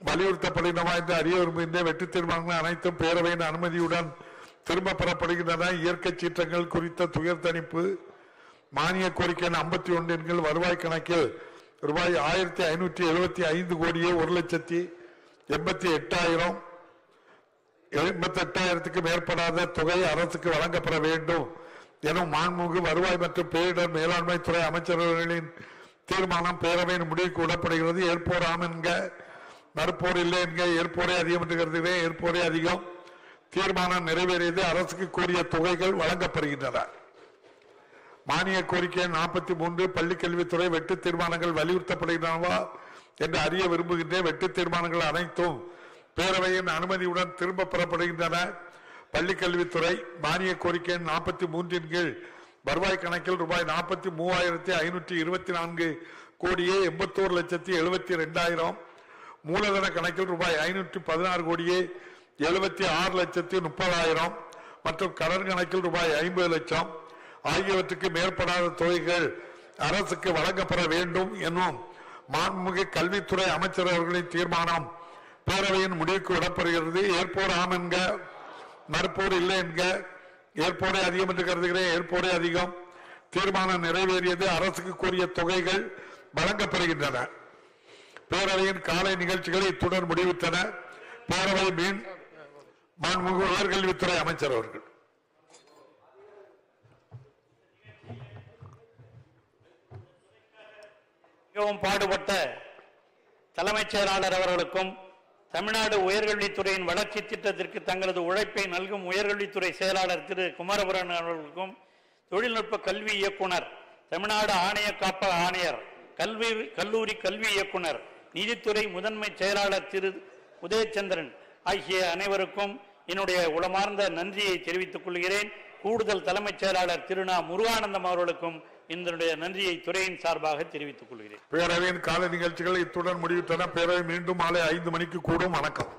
வலியுறுத்தப்படுகின்றன என்று அறிய விரும்புகின்ற வெட்டு தீர்மானங்கள் அனைத்தும் பேரவையின் அனுமதியுடன் திரும்ப பெறப்படுகின்றன. இயற்கை சீற்றங்கள் குறித்த துயர் தணிப்பு மானிய கோரிக்கை 51 வருவாய் கணக்கில் ரூபாய் 1,575 கோடியே 1,88,000 மேற்படாத தொகை அரசுக்கு வழங்கப்பட வேண்டும் எனும் மாண்புமிகு வருவாய் மற்றும் பேரிடர் மேலாண்மை துறை அமைச்சர்களின் தீர்மானம் பேரவையின் முடிவுக்கு விடப்படுகிறது. ஏற்போர் ஆம் என்க, மறுப்போர் இல்லை என்க. ஏற்போரே அதிகம் என்று கருதுகிறேன். ஏற்போரே அதிகம். தீர்மானம் நிறைவேறியது. அரசுக்கு கோரிய தொகைகள் வழங்கப்படுகின்றன. மானிய கோரிக்கை 43 பள்ளிக்கல்வித்துறை வெட்டு தீர்மானங்கள் வலியுறுத்தப்படுகின்றனவா என்று அறிய விரும்புகின்றேன். வெட்டு தீர்மானங்கள் அனைத்தும் பேரவையின் அனுமதியுடன் திரும்ப பெறப்படுகின்றன. பள்ளிக்கல்வித்துறை மானிய கோரிக்கை 43 கீழ் வருவாய் கணக்கில் ரூபாய் 43,524 கோடியே 81,72,000, மூலதன கணக்கில் ரூபாய் 516 கோடியே 76,30,000 மற்றும் கடன் கணக்கில் ரூபாய் 50 லட்சம் ஆகியவற்றுக்கு மேற்படாத தொகைகள் அரசுக்கு வழங்கப்பட வேண்டும் என்னும் மாண்புமிகு கல்வித்துறை அமைச்சர் அவர்களின் தீர்மானம் பேரவையின் முடிவுக்கு விடப்படுகிறது. ஏற்போர் ஆம் என்க, மறுப்போர் இல்லை என்க. ஏற்போரே அதிகம் என்று கருதுகிறேன். ஏற்போரே அதிகம். தீர்மானம் நிறைவேறியது. அரசுக்கு கோரிய தொகைகள் வழங்கப்படுகின்றன. பேரவையின் காலை நிகழ்ச்சிகளை இத்துடன் முடிவித்தன. பேரவை மாண்புமிகு உயர்கல்வித்துறை அமைச்சர் அவர்கள். மிகவும் பாடுபட்ட தலைமைச் செயலாளர் அவர்களுக்கும் தமிழ்நாடு உயர்கல்வித்துறையின் வளர்ச்சி திட்டத்திற்கு தங்களது உழைப்பை நல்கும் உயர்கல்வித்துறை செயலாளர் திரு குமாரபுரன் அவர்களுக்கும் தொழில்நுட்ப கல்வி இயக்குனர், தமிழ்நாடு ஆணைய காப்ப ஆணையர், கல்லூரி கல்வி இயக்குனர், நீதித்துறை முதன்மை செயலாளர் திரு உதயச்சந்திரன் ஆகிய அனைவருக்கும் என்னுடைய உளமார்ந்த நன்றியை தெரிவித்துக் கொள்கிறேன். கூடுதல் தலைமைச் செயலாளர் திரு முருகானந்தம் அவர்களுக்கும் இதனுடைய நன்றியை துறையின் சார்பாக தெரிவித்துக் கொள்கிறேன். பேரவையின் கால நிகழ்ச்சிகள் இத்துடன் முடிவிட்டன. பேரவை மீண்டும் மாலை 5 மணிக்கு கூடும். வணக்கம்.